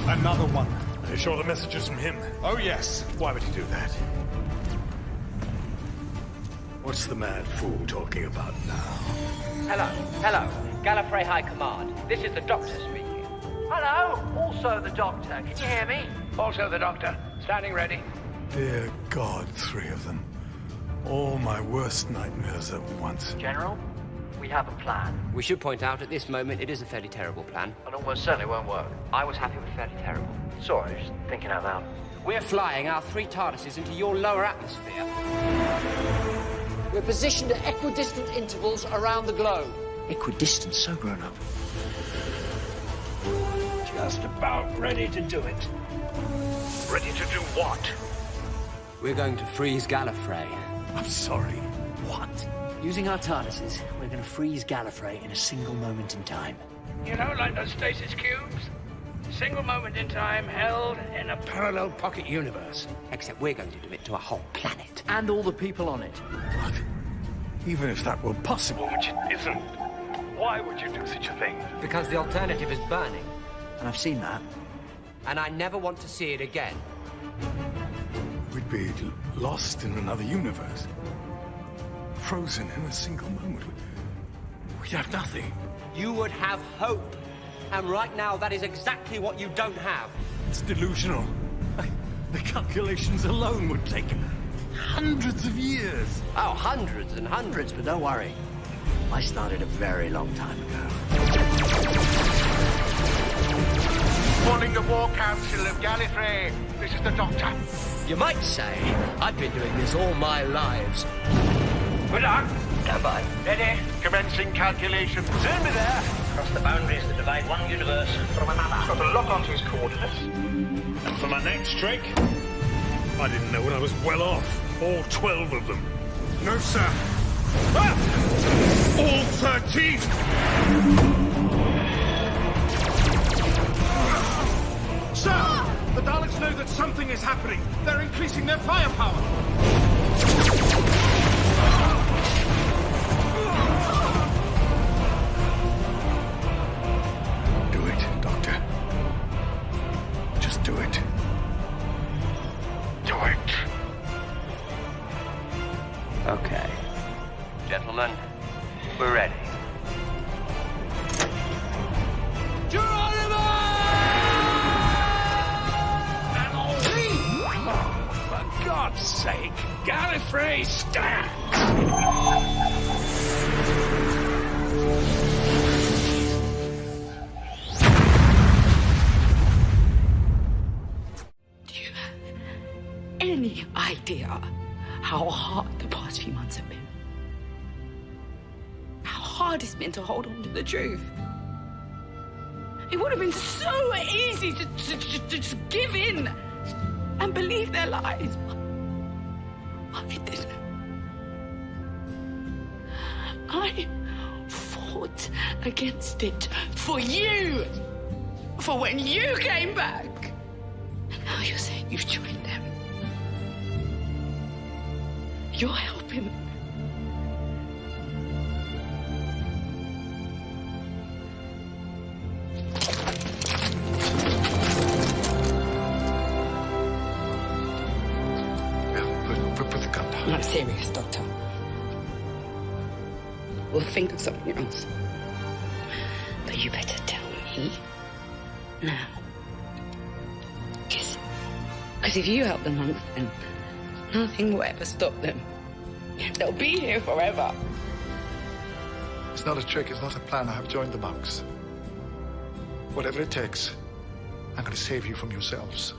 Another one. Are you sure the message is from him? Oh, yes. Why would he do that? What's the mad fool talking about now? Hello. Gallifrey High Command. This is the Doctor speaking. Hello. Also the Doctor. Can you hear me? Also the Doctor. Standing ready. Dear God, 3 of them. All my worst nightmares at once. General, we have a plan. We should point out at this moment it is a fairly terrible plan. And almost certainly won't work. I was happy with fairly terrible. Sorry, just thinking out loud. We're flying our 3 TARDISes into your lower atmosphere. We're positioned at equidistant intervals around the globe. Equidistant, so grown up. Just about ready to do it. Ready to do what? We're going to freeze Gallifrey. I'm sorry. What? Using our TARDISes, we're going to freeze Gallifrey in a single moment in time. You know, like those stasis cubes? Single moment in time held in a parallel pocket universe. Except we're going to do it to a whole planet. And all the people on it. What? Even if that were possible, which it isn't, why would you do such a thing? Because the alternative is burning. And I've seen that. And I never want to see it again. We'd be lost in another universe. Frozen in a single moment. We'd have nothing. You would have hope. And right now, that is exactly what you don't have. It's delusional. The calculations alone would take hundreds of years. Oh, hundreds and hundreds, but don't worry. I started a very long time ago. Calling the War Council of Gallifrey. This is the Doctor. You might say I've been doing this all my lives. Good luck. Stand by. Ready. Commencing calculations. Soon be there. Across the boundaries that divide one universe from another. Got to lock onto his coordinates. And for my next trick, I didn't know when I was well off. All 12 of them. No, sir. Ah! All 13! Sir! The Daleks know that something is happening. They're increasing their firepower. Do it, Doctor. Just do it. Do it. Okay. Gentlemen, we're ready. For God's sake, Gallifrey, stand! Do you have any idea how hard the past few months have been? How hard it's been to hold on to the truth? It would have been so easy to give in and believe their lies. But I didn't. I fought against it for you. For when you came back. And now you're saying you've joined them. You're helping them. I'm serious, Doctor. We'll think of something else. But you better tell me now. Because if you help the monks, then nothing will ever stop them. They'll be here forever. It's not a trick, it's not a plan. I have joined the monks. Whatever it takes, I'm going to save you from yourselves.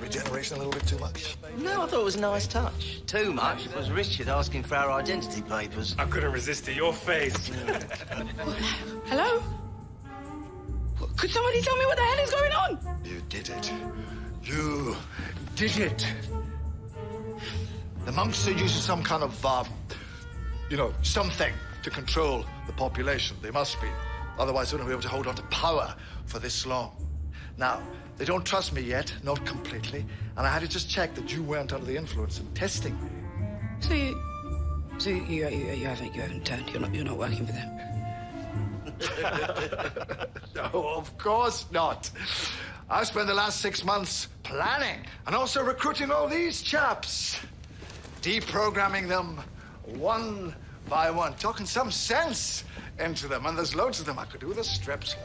Regeneration a little bit too much? No, I thought it was a nice touch. Too much was Richard asking for our identity papers. I couldn't resist it. Your face. Hello? Could somebody tell me what the hell is going on? You did it. You did it. The monks are using some kind of, something to control the population. They must be. Otherwise, they wouldn't be able to hold on to power for this long. Now, they don't trust me yet, not completely, and I had to just check that you weren't under the influence and testing me. So you haven't turned. You're not working for them. No, of course not. I spent the last 6 months planning and also recruiting all these chaps, deprogramming them one Buy one, talking some sense into them, and there's loads of them I could do with a strip sling.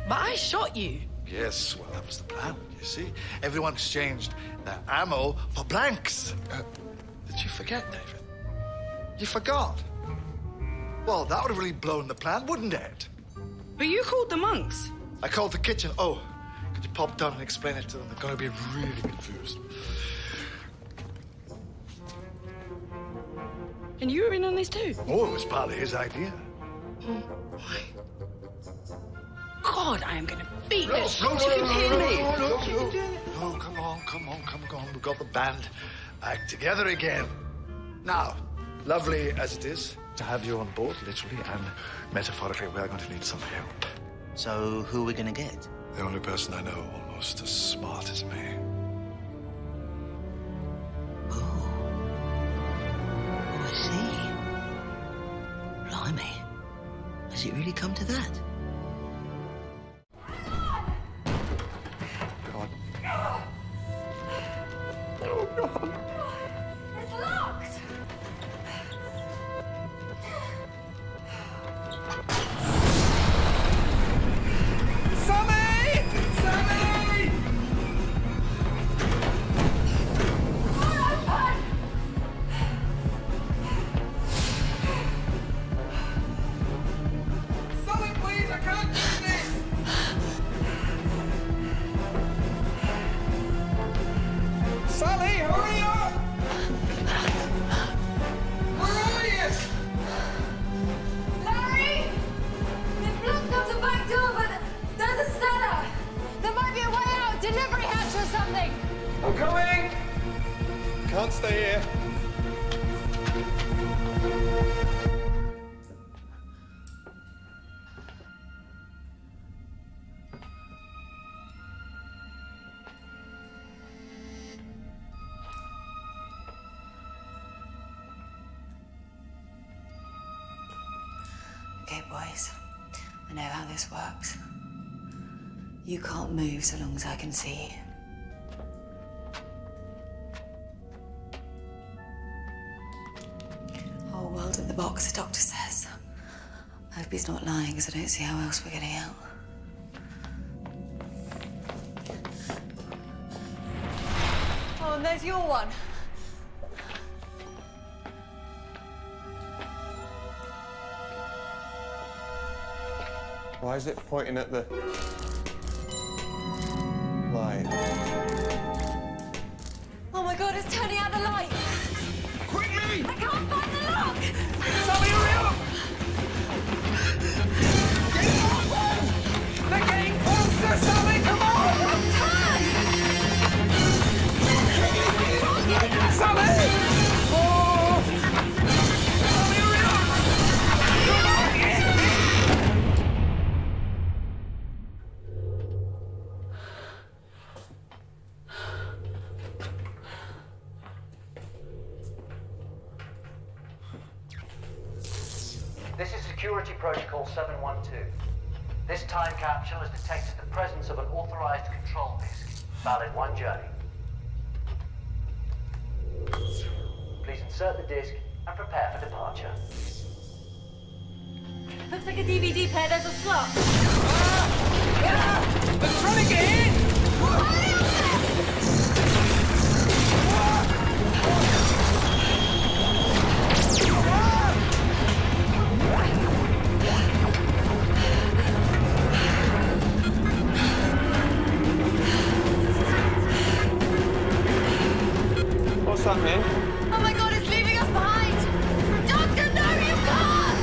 But I shot you. Yes, well, that was the plan, you see. Everyone exchanged their ammo for blanks. Did you forget, David? You forgot? Well, that would have really blown the plan, wouldn't it? But you called the monks. I called the kitchen. Oh, could you pop down and explain it to them? They're going to be really confused. And you were in on this too? Oh, it was partly his idea. Why? God, I am going to beat No, this. no, You no, can no, hear no, me. no, no, no, no, come on. We've got the band back together again. Now, lovely as it is to have you on board, literally and metaphorically, we're going to need some help. So, who are we going to get? The only person I know almost as smart as me. I see. Blimey. Has it really come to that? God. Oh, God. It's locked! Sammy! Sammy! Sammy, please, I can't do this! Sally, hurry up! Where are you? Larry! They've blocked off the back door, but there's a cellar! There might be a way out, delivery hatch or something! I'm coming! Can't stay here. Okay, boys. I know how this works. You can't move so long as I can see you. Whole world in the box, the doctor says. I hope he's not lying, because I don't see how else we're getting out. Oh, and there's your one. Why is it pointing at the light? Oh my God, it's turning out the light. Quickly! I can't find the lock. Sammy, hurry up! Get open! They're getting closer, Sammy, come on! Sammy! Oh! Sammy, hurry up! This is Security Protocol 712. This time capsule has detected the presence of an authorized control disk. Valid one journey. Please insert the disk and prepare for departure. Looks like a DVD player, there's a slot. They're trying to get in! What's that mean? Oh my God, it's leaving us behind! Doctor, no, you can't!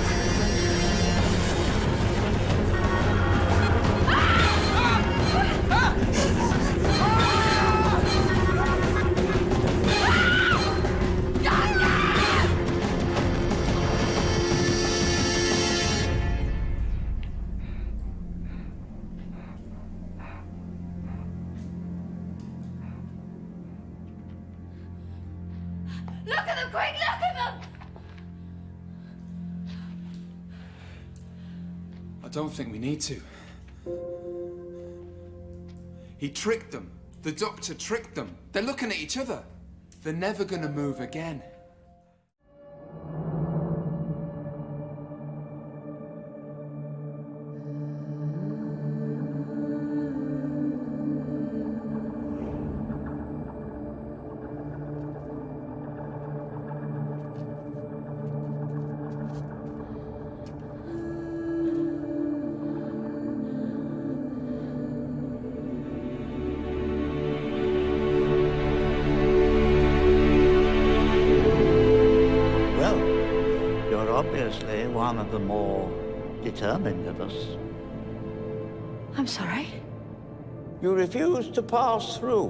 Look at them, quick, look at them! I don't think we need to. He tricked them. The doctor tricked them. They're looking at each other. They're never gonna move again. obviously one of the more determined of us. I'm sorry? You refuse to pass through.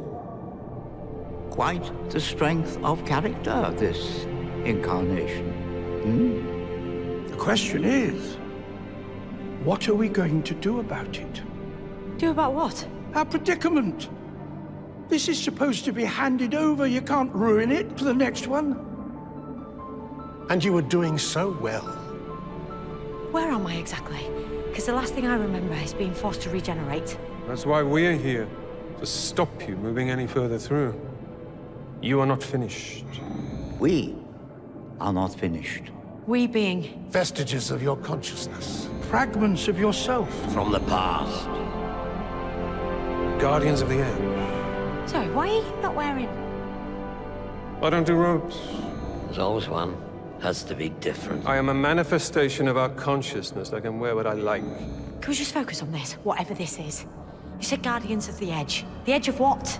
Quite the strength of character, this incarnation. The question is, what are we going to do about it? Do about what? Our predicament. This is supposed to be handed over. You can't ruin it for the next one. And you were doing so well. Where am I exactly? Because the last thing I remember is being forced to regenerate. That's why we're here. To stop you moving any further through. You are not finished. We are not finished. We being? Vestiges of your consciousness. Fragments of yourself. From the past. Guardians of the Air. Sorry, why are you not wearing? I don't do robes. There's always one. Has to be different. I am a manifestation of our consciousness. I can wear what I like. Can we just focus on this, whatever this is? You said Guardians of the Edge. The edge of what?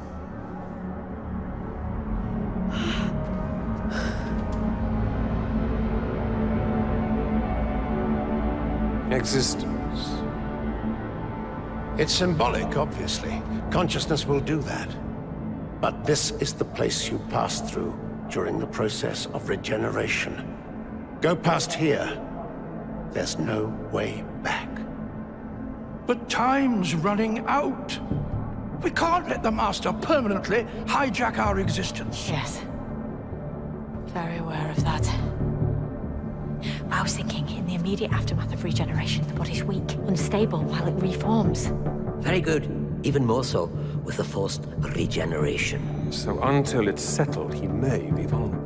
Existence. It's symbolic, obviously. Consciousness will do that. But this is the place you pass through during the process of regeneration. Go past here. There's no way back. But time's running out. We can't let the Master permanently hijack our existence. Yes. Very aware of that. I was thinking, in the immediate aftermath of regeneration, the body's weak, unstable while it reforms. Very good. Even more so with the forced regeneration. So until it's settled, he may be vulnerable.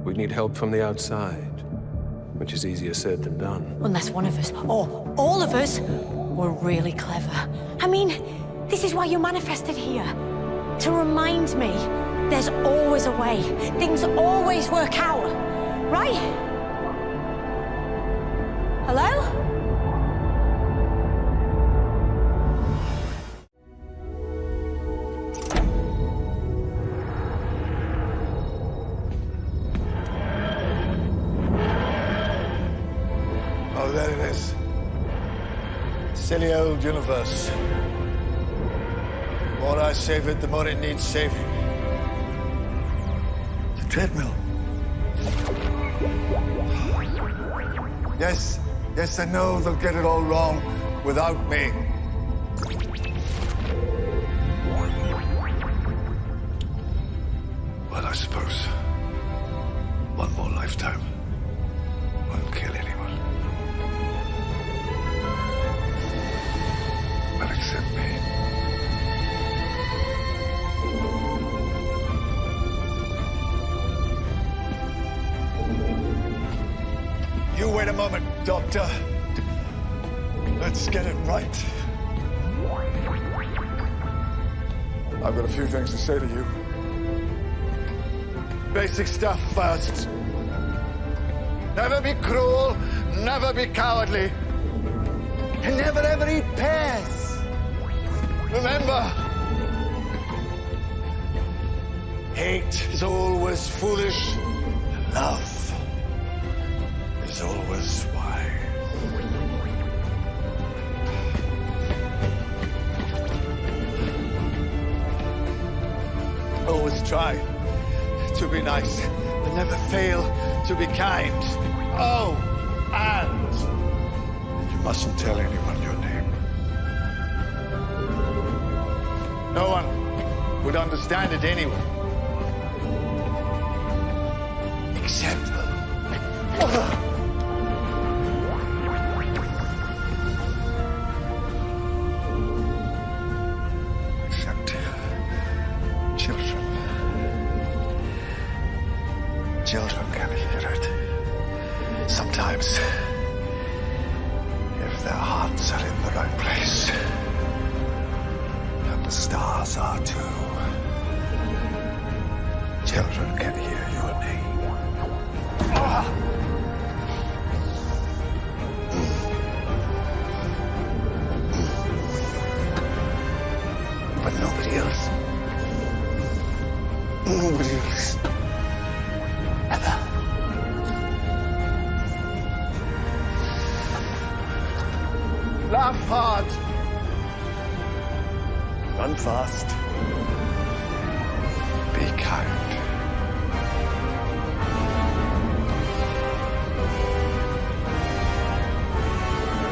We need help from the outside, which is easier said than done. Unless one of us, or all of us, were really clever. I mean, this is why you manifested here. To remind me there's always a way. Things always work out. Right? Hello? Oh, there it is. Silly old universe. The more I save it, the more it needs saving. The treadmill. Yes, I know they'll get it all wrong without me. Well, I suppose one more lifetime won't kill anyone. Well, except me. You wait a moment, Doctor. Let's get it right. I've got a few things to say to you. Basic stuff first. Never be cruel, never be cowardly, and never ever eat pears. Remember, hate is always foolish, love is always wise. Always try to be nice, but never fail to be kind. Oh, and you mustn't tell anyone your name. No one would understand it anyway. Except... children. Children can hear it. Sometimes, if their hearts are in the right place, and the stars are too, children can hear your name. But nobody else. Nobody else. Ever. Laugh hard. Run fast. Be kind.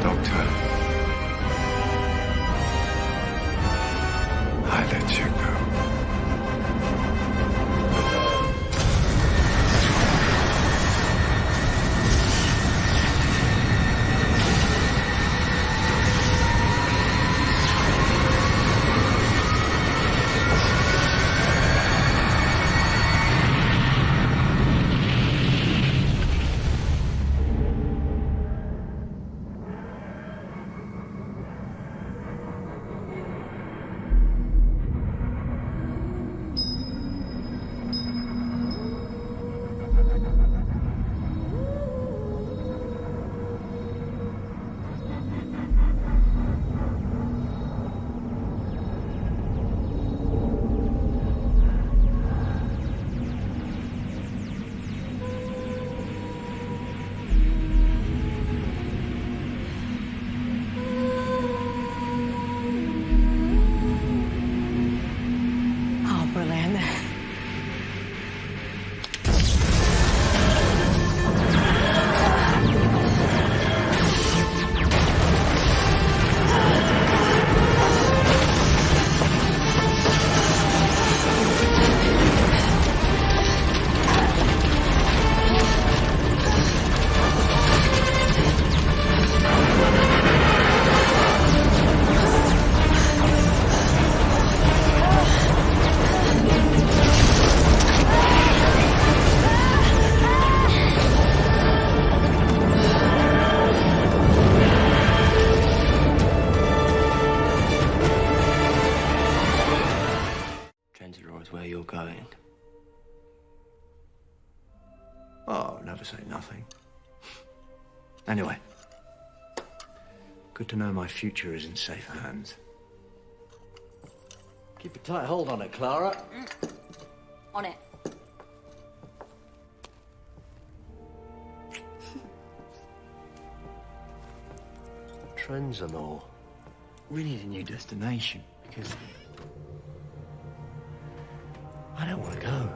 Doctor, I let you go. Where you're going. Oh, never say nothing. Anyway, good to know my future is in safe hands. Keep a tight hold on it, Clara. On it. Trenzalore. We need a new destination because I don't want to go.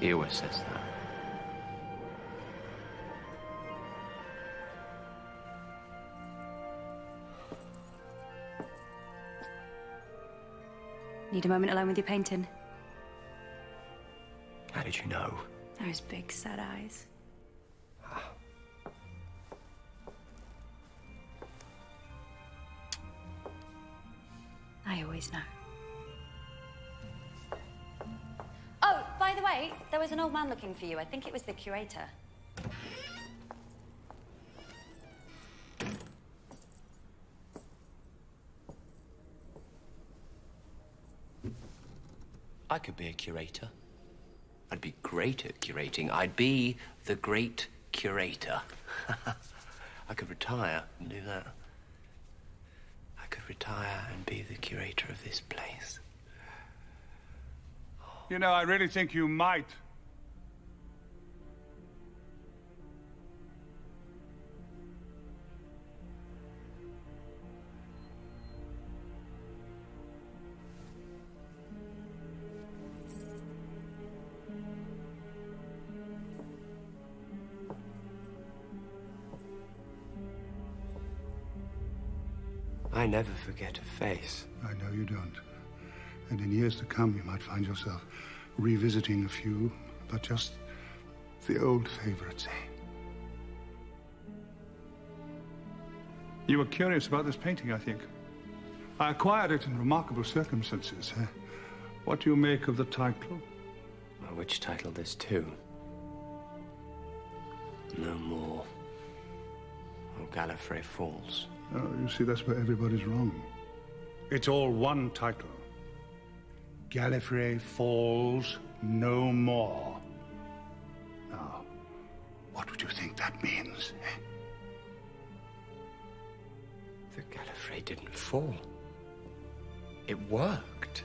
He always says that. Need a moment alone with your painting? How did you know? Those big sad eyes. I always know. Oh, by the way, there was an old man looking for you. I think it was the curator. I could be a curator. I'd be great at curating. I'd be the great curator. I could retire and do that. I could retire and be the curator of this place. You know, I really think you might. I never forget a face. I know you don't. And in years to come, you might find yourself revisiting a few, but just the old favorites, eh? You were curious about this painting, I think. I acquired it in remarkable circumstances. What do you make of the title? Well, which title there's two? No More. Or Gallifrey Falls. Oh, you see, that's where everybody's wrong. It's all one title. Gallifrey Falls No More. Now, what would you think that means, eh? The Gallifrey didn't fall. It worked.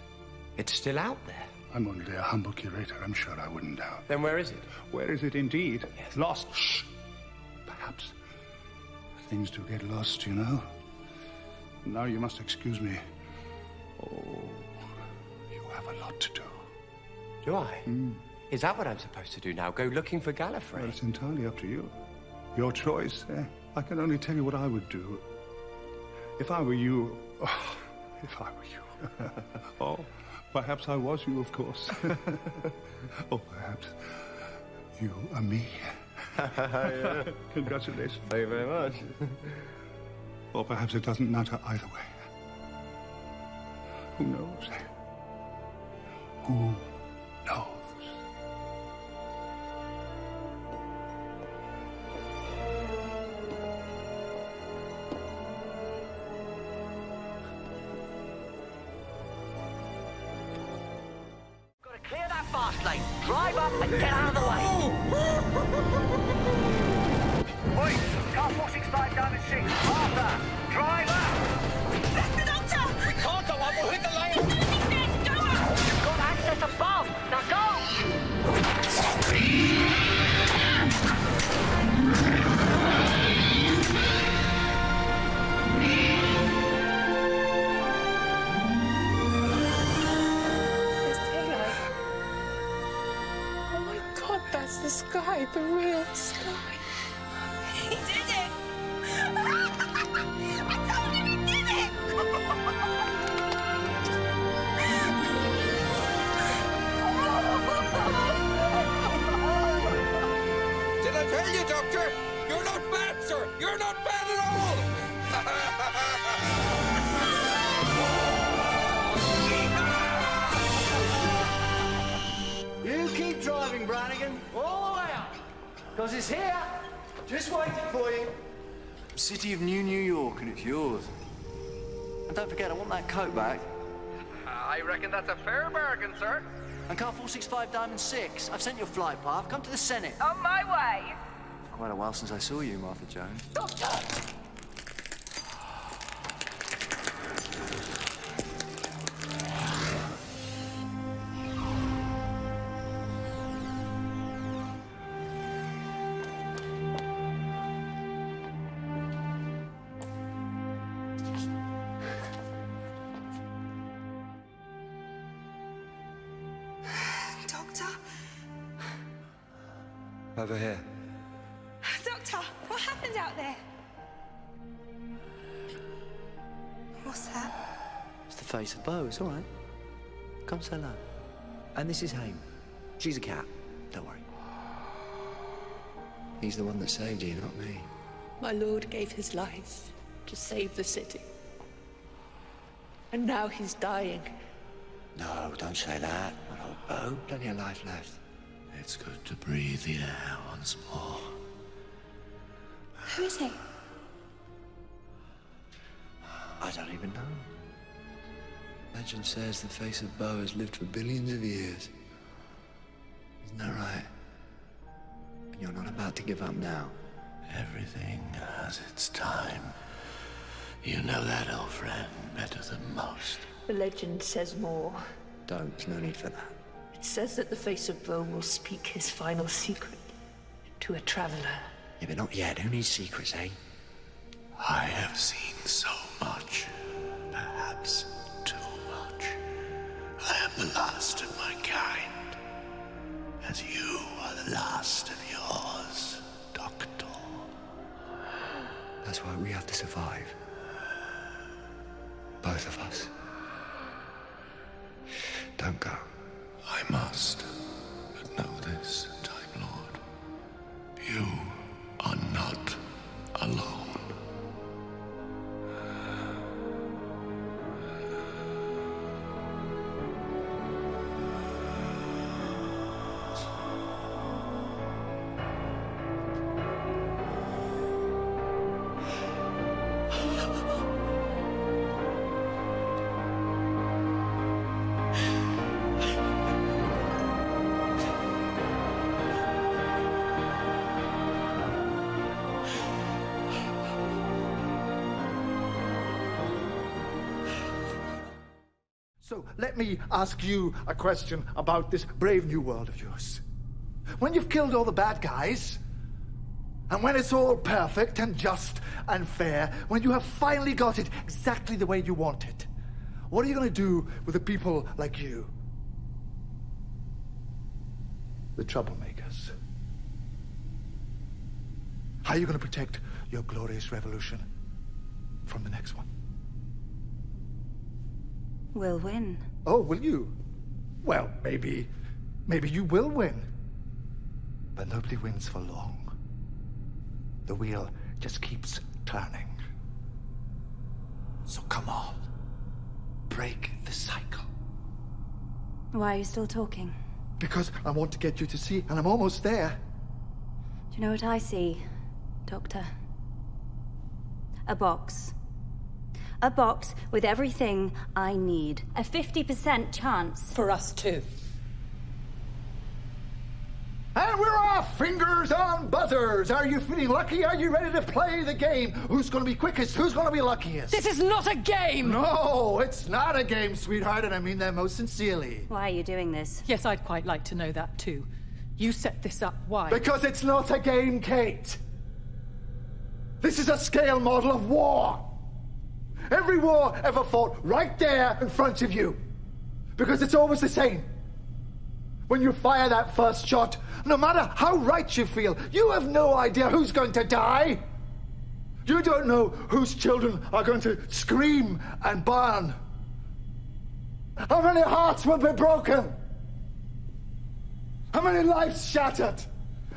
It's still out there. I'm only a humble curator. I'm sure I wouldn't doubt. Then where is it? Where is it indeed? Yes. Lost. Shh. Perhaps. Things do get lost, you know. Now you must excuse me. Oh, you have a lot to do. Do I? Is that what I'm supposed to do now? Go looking for Gallifrey? Well, it's entirely up to you. Your choice. I can only tell you what I would do. If I were you... Oh, if I were you... Oh, perhaps I was you, of course. Or perhaps you are me. Yeah. Congratulations. Thank you very much. Or perhaps it doesn't matter either way. Who knows? Who knows? Gotta clear that fast lane. Drive up and get out of the way. Oi, car 465 down at 6. Arthur, drive up. That's the doctor! We can't go up. We'll hit the lane. You've got access above. Now go. There's daylight. Oh my God, that's the sky, the real sky. He did it! I told him he did it! Did I tell you, Doctor? You're not bad, sir! You're not bad at all! You keep driving, Brannigan, all the way up. Because it's here, just waiting for you. City of New York, and it's yours. And don't forget, I want that coat back. I reckon that's a fair bargain, sir. And car 465 Diamond 6, I've sent you a flight path. Come to the Senate. On my way. Quite a while since I saw you, Martha Jones. Doctor! Doctor? Over here. Doctor, what happened out there? What's that? It's the face of Bo, it's all right. Come say hello. And this is Haim. She's a cat. Don't worry. He's the one that saved you, not me. My lord gave his life to save the city. And now he's dying. No, don't say that. My old Bo, plenty of life left. It's good to breathe the air once more. Who is he? I don't even know. Legend says the face of Bo has lived for billions of years. Isn't that right? And you're not about to give up now. Everything has its time. You know that, old friend, better than most. The legend says more. Don't, there's no need for that. It says that the face of Bo will speak his final secret to a traveler. Yeah, but not yet. Who needs secrets, eh? I have seen so much, perhaps too much. I am the last of my kind, as you are the last of yours, Doctor. That's why we have to survive. Both of us. Don't go. I must, but know this, Time Lord. You are not alone. So let me ask you a question about this brave new world of yours. When you've killed all the bad guys, and when it's all perfect and just and fair, when you have finally got it exactly the way you want it, what are you going to do with the people like you? The troublemakers. How are you going to protect your glorious revolution from the next one? We'll win. Oh, will you? Well, maybe you will win. But nobody wins for long. The wheel just keeps turning. So come on. Break the cycle. Why are you still talking? Because I want to get you to see, and I'm almost there. Do you know what I see, Doctor? A box. A box with everything I need. A 50% chance. For us too. And we're off! Fingers on buzzers! Are you feeling lucky? Are you ready to play the game? Who's gonna be quickest? Who's gonna be luckiest? This is not a game! No, it's not a game, sweetheart, and I mean that most sincerely. Why are you doing this? Yes, I'd quite like to know that too. You set this up, why? Because it's not a game, Kate. This is a scale model of war. Every war ever fought right there in front of you. Because it's always the same. When you fire that first shot, no matter how right you feel, you have no idea who's going to die. You don't know whose children are going to scream and burn. How many hearts will be broken? How many lives shattered?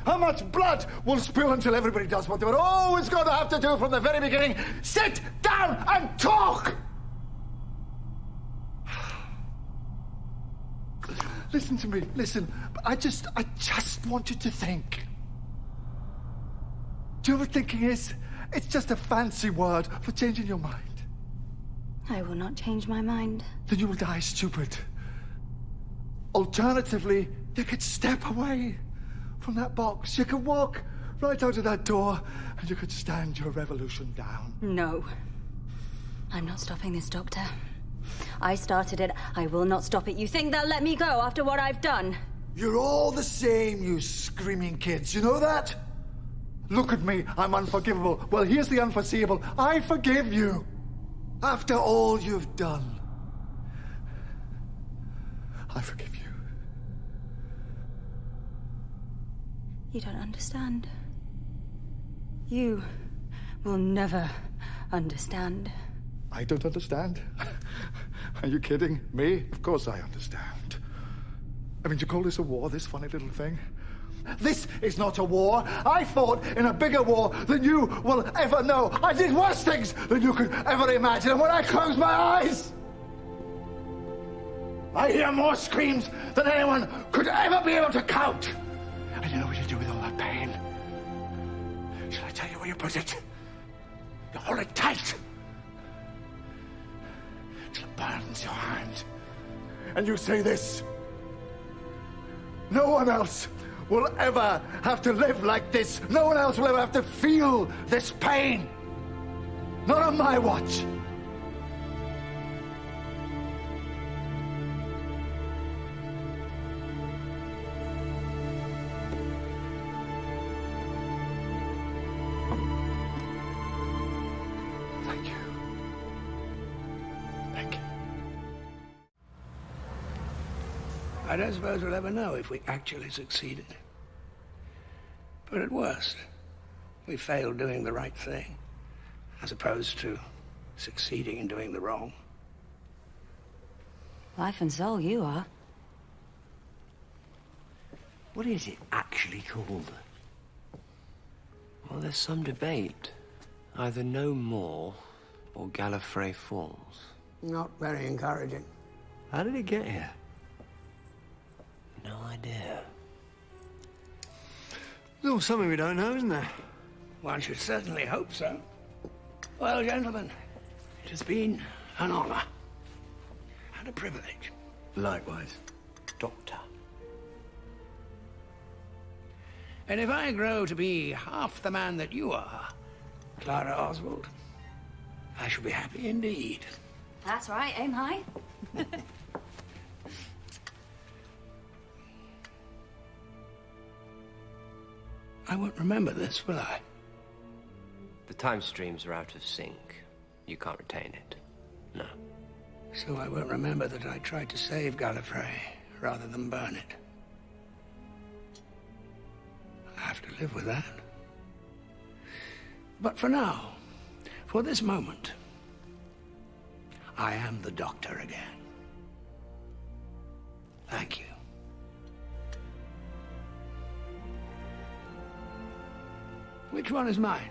How much blood will spill until everybody does what they were always going to have to do from the very beginning? Sit down and talk! Listen to me, listen. I just want you to think. Do you know what thinking is? It's just a fancy word for changing your mind. I will not change my mind. Then you will die stupid. Alternatively, you could step away from that box. You could walk right out of that door, and you could stand your revolution down. No. I'm not stopping this, Doctor. I started it. I will not stop it. You think they'll let me go after what I've done? You're all the same, you screaming kids. You know that? Look at me. I'm unforgivable. Well, here's the unforeseeable. I forgive you. After all you've done, I forgive you. You don't understand. You will never understand. I don't understand? Are you kidding? Me? Of course I understand. I mean, you call this a war, this funny little thing? This is not a war. I fought in a bigger war than you will ever know. I did worse things than you could ever imagine. And when I close my eyes, I hear more screams than anyone could ever be able to count. And you know what you do with all that pain? Shall I tell you where you put it? You hold it tight. Till it burns your hand. And you say this: no one else will ever have to live like this. No one else will ever have to feel this pain. Not on my watch. Thank you. Thank you. I don't suppose we'll ever know if we actually succeeded. But at worst, we failed doing the right thing, as opposed to succeeding in doing the wrong. Life and soul, you are. What is it actually called? Well, there's some debate. Either No More or Gallifrey Falls. Not very encouraging. How did it get here? No idea. There's always something we don't know, isn't there? One should certainly hope so. Well, gentlemen, it has been an honor and a privilege. Likewise, Doctor. And if I grow to be half the man that you are, Clara Oswald, I shall be happy indeed. That's right, aim high. I won't remember this, will I? The time streams are out of sync. You can't retain it. No. So I won't remember that I tried to save Gallifrey rather than burn it. I have to live with that. But for now, for this moment, I am the Doctor again. Thank you. Which one is mine?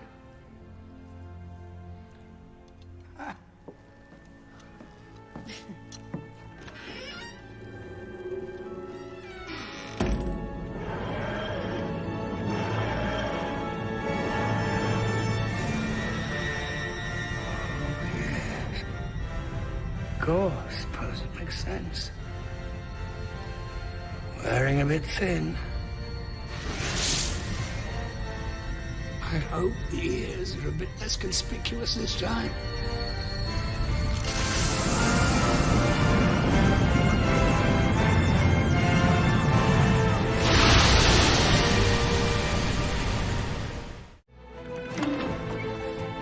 Of course, suppose it makes sense. Wearing a bit thin. I hope the ears are a bit less conspicuous this time.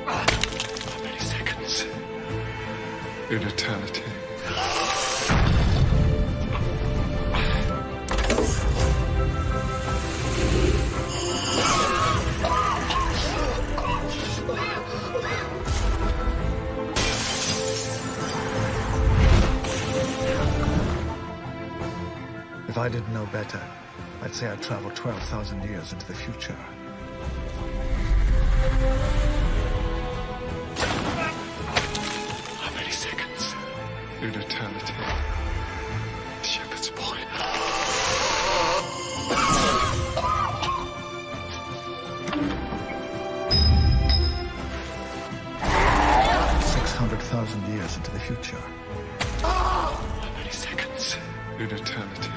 How many seconds? In eternity. If I didn't know better, I'd say I'd traveled 12,000 years into the future. How many seconds? In eternity. Shepherd's boy. Years into the future. How many seconds? In eternity.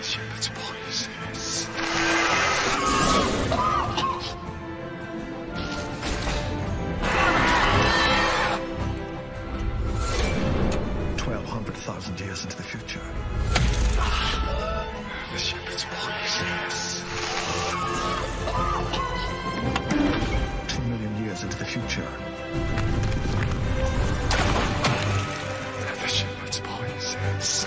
Shepherd's boy says. 1,200,000 years into the future. The shepherd's boy says. 2 million years into the future. The shepherd's boy says.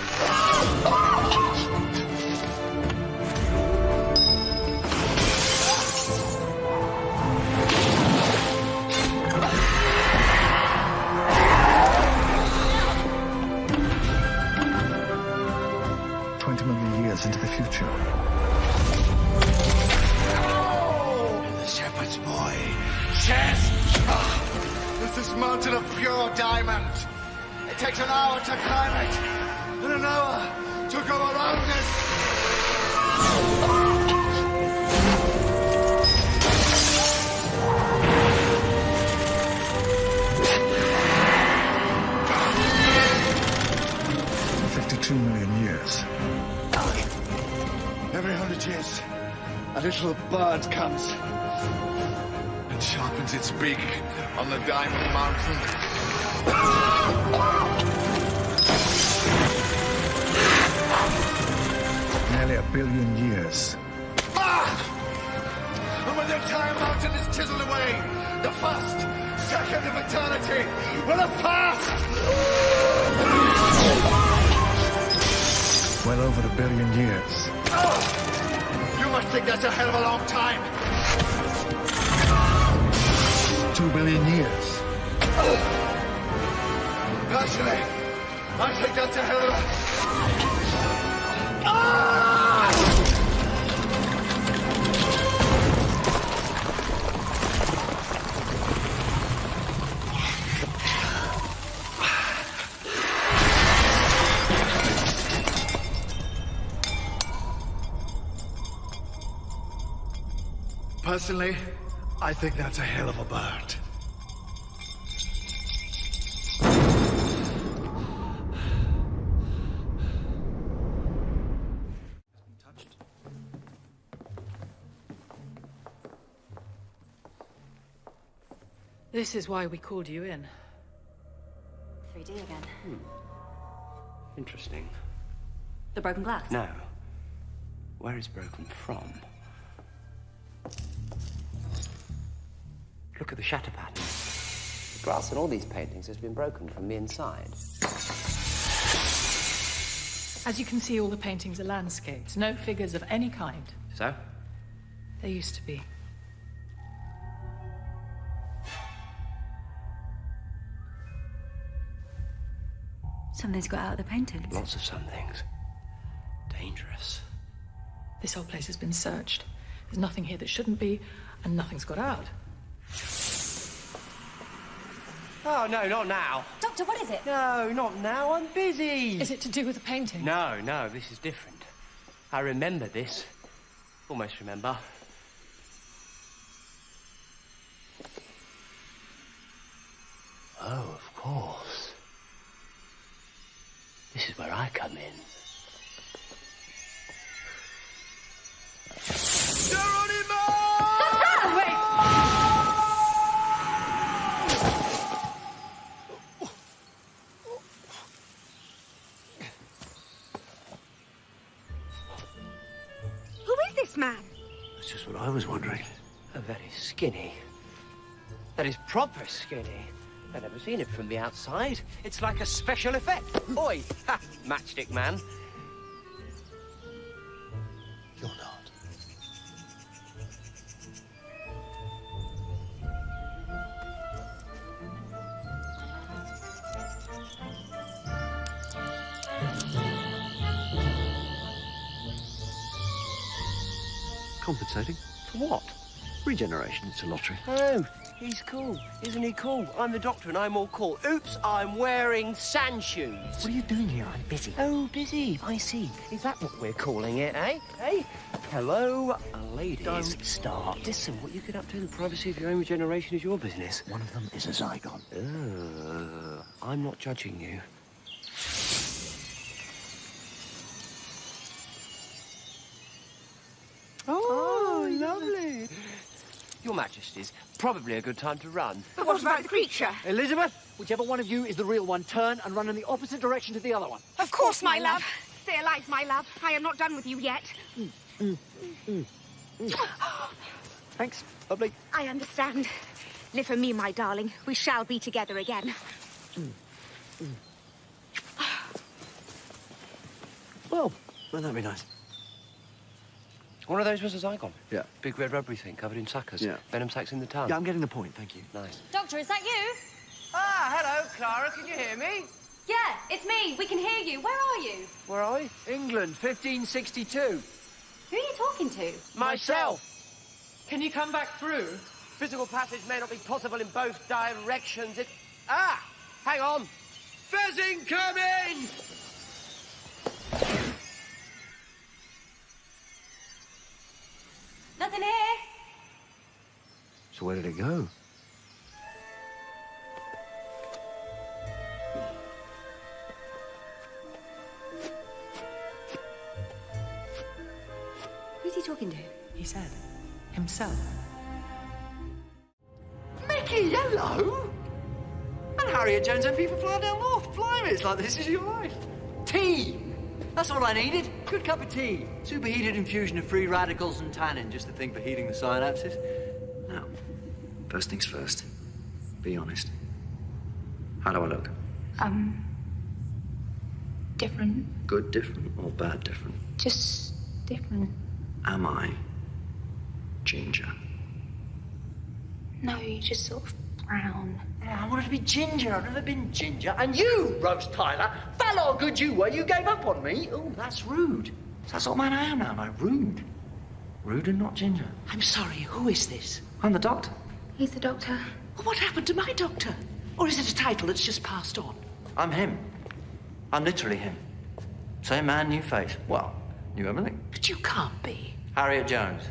20 million years into the future. The shepherd's boy says. This is mountain of pure diamond. It takes an hour to climb it, and an hour to go around it. $52 million years. Every 100 years, a little bird comes and sharpens its beak on the Diamond Mountain. Nearly 1 billion years. And when the entire mountain is chiseled away, the first second of eternity will have passed! Well over 1 billion years. You must think that's a hell of a long time. 2 billion years. Personally, I think that's a hell of a... Personally, I think that's a hell of a bird. This is why we called you in. 3D again. Interesting. The broken glass? No. Where it's broken from. Look at the shatter pattern. The glass in all these paintings has been broken from the inside. As you can see, all the paintings are landscapes, no figures of any kind. So? There used to be. Something's got out of the paintings. Lots of somethings. Dangerous. This whole place has been searched. There's nothing here that shouldn't be, and nothing's got out. Oh, no, not now. Doctor, what is it? No, not now. I'm busy. Is it to do with the painting? No, no, this is different. I remember this. Almost remember. Oh, of course. This is where I come in. Who is this man? That's just what I was wondering. Oh, that is skinny. That is proper skinny. I've never seen it from the outside. It's like a special effect. Oi! Ha! Matchstick man. You're not. Compensating? For what? Regeneration, it's a lottery. Oh, he's cool. Isn't he cool? I'm the doctor and I'm all cool. Oops, I'm wearing sand shoes. What are you doing here? I'm busy. Oh, busy. I see. Is that what we're calling it, eh? Hey? Hello, ladies. Don't start. Listen, what you get up to in the privacy of your own regeneration is your business. One of them is a Zygon. I'm not judging you. Oh, lovely. Your Majesties, probably a good time to run. But what about the creature? Elizabeth, whichever one of you is the real one, turn and run in the opposite direction to the other one. Of course, my love. Stay alive, my love. I am not done with you yet. Thanks. Lovely. I understand. Live for me, my darling. We shall be together again. Well, wouldn't that be nice? One of those was a Zygon. Yeah. Big red rubbery thing covered in suckers. Yeah. Venom sacs in the tongue. Yeah, I'm getting the point, thank you. Nice. Doctor, is that you? Ah, hello, Clara. Can you hear me? Yeah, it's me. We can hear you. Where are you? Where are we? England, 1562. Who are you talking to? Myself. Can you come back through? Physical passage may not be possible in both directions. Ah! Hang on. There's incoming! Nothing here. So where did it go? Who's he talking to? He said himself. Mickey, hello! And Harriet Jones MP for Fly Down North. Blimey, it's like this is your life. Tea! That's all I needed. Good cup of tea. Superheated infusion of free radicals and tannin, just the thing for heating the synapses. Now, first things first. Be honest. How do I look? Different. Good different or bad different? Just different. Am I ginger? No, you just sort of brown. Yeah, I wanted to be ginger. I've never been ginger. And you, Rose Tyler, fellow good you were, you gave up on me. Oh, that's rude. So that's what man I am now, am I? Rude. Rude and not ginger. I'm sorry, who is this? I'm the doctor. He's the doctor. Well, what happened to my doctor? Or is it a title that's just passed on? I'm him. I'm literally him. Same man, new face. Well, new everything. But you can't be. Harriet Jones.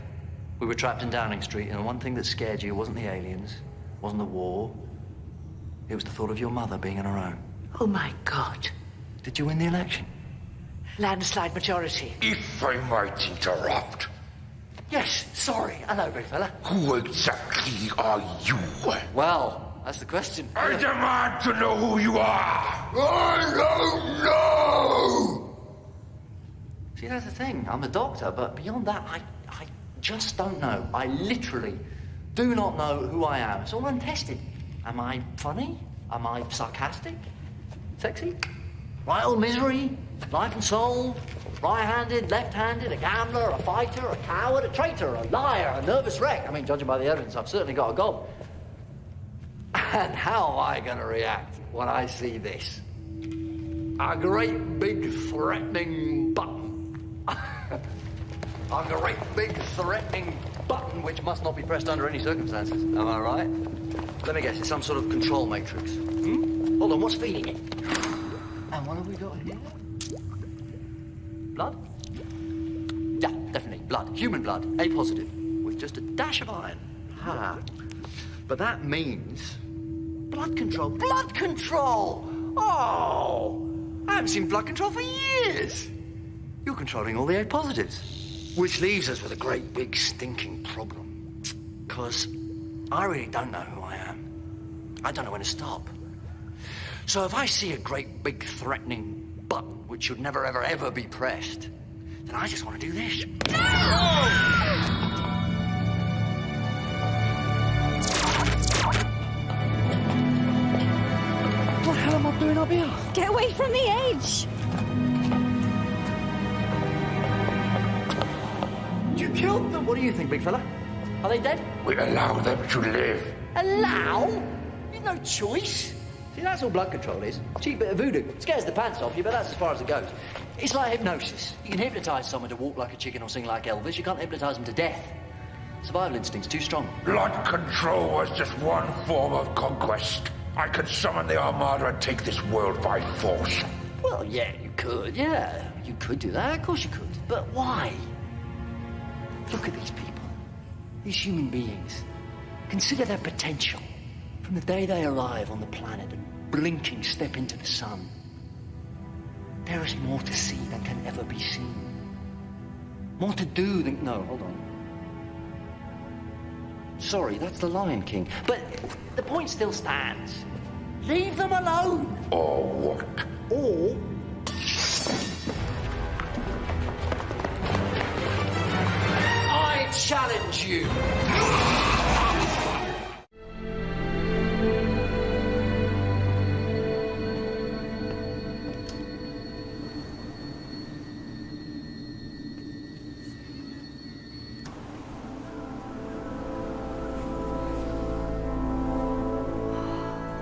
We were trapped in Downing Street, and the one thing that scared you wasn't the aliens, wasn't the war. It was the thought of your mother being on her own. Oh, my God. Did you win the election? Landslide majority. If I might interrupt, Yes, sorry. Hello, big fella. who exactly are you? Well, That's the question. I demand to know who you are! I don't know! See, that's the thing. I'm a doctor, but beyond that, I just don't know. I literally do not know who I am. It's all untested. Am I funny? Am I sarcastic? Sexy? Right old misery? Life and soul? Right-handed, left-handed, a gambler, a fighter, a coward, a traitor, a liar, a nervous wreck. I mean, judging by the evidence, I've certainly got a gob. And how am I going to react when I see this? A great big threatening button. A great big threatening button which must not be pressed under any circumstances. Am I right? Let me guess, it's some sort of control matrix. Hold on, what's feeding it? And what have we got here? Blood? Yeah, definitely, blood. Human blood, A positive, with just a dash of iron. Ha. But that means blood control. Blood control! Oh! I haven't seen blood control for years. You're controlling all the A positives. Which leaves us with a great big stinking problem. Because I really don't know who I am. I don't know when to stop. So if I see a great big threatening button which should never ever ever be pressed, then I just want to do this. What the hell am I doing up here? Get away from the edge! You killed them. What do you think, big fella? Are they dead? We allow them to live. Allow? You've no choice. See, that's all blood control is. Cheap bit of voodoo. Scares the pants off you, but that's as far as it goes. It's like hypnosis. You can hypnotise someone to walk like a chicken or sing like Elvis. You can't hypnotise them to death. Survival instinct's too strong. Blood control was just one form of conquest. I could summon the Armada and take this world by force. Well, yeah, you could. Yeah, you could do that. Of course you could. But why? Look at these people. These human beings. Consider their potential. From the day they arrive on the planet and blinking step into the sun. There is more to see than can ever be seen. More to do than... No, hold on. Sorry, that's the Lion King. But the point still stands. Leave them alone. Or what? Or... I challenge you.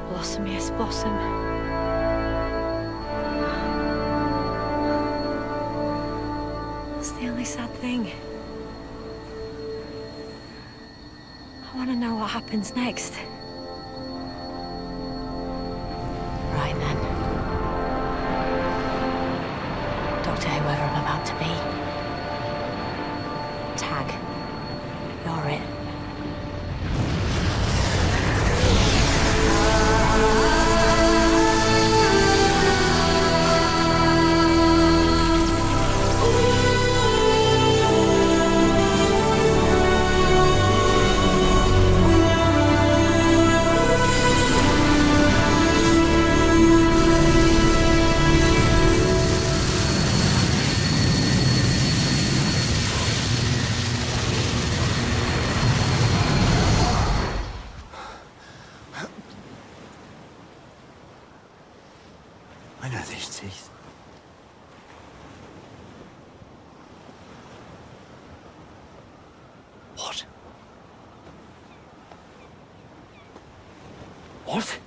Blossom, yes, blossom. That's the only sad thing. I want to know what happens next. Right then. Doctor, whoever I'm about to be. Tag. You're it. I know these teeth. What? What?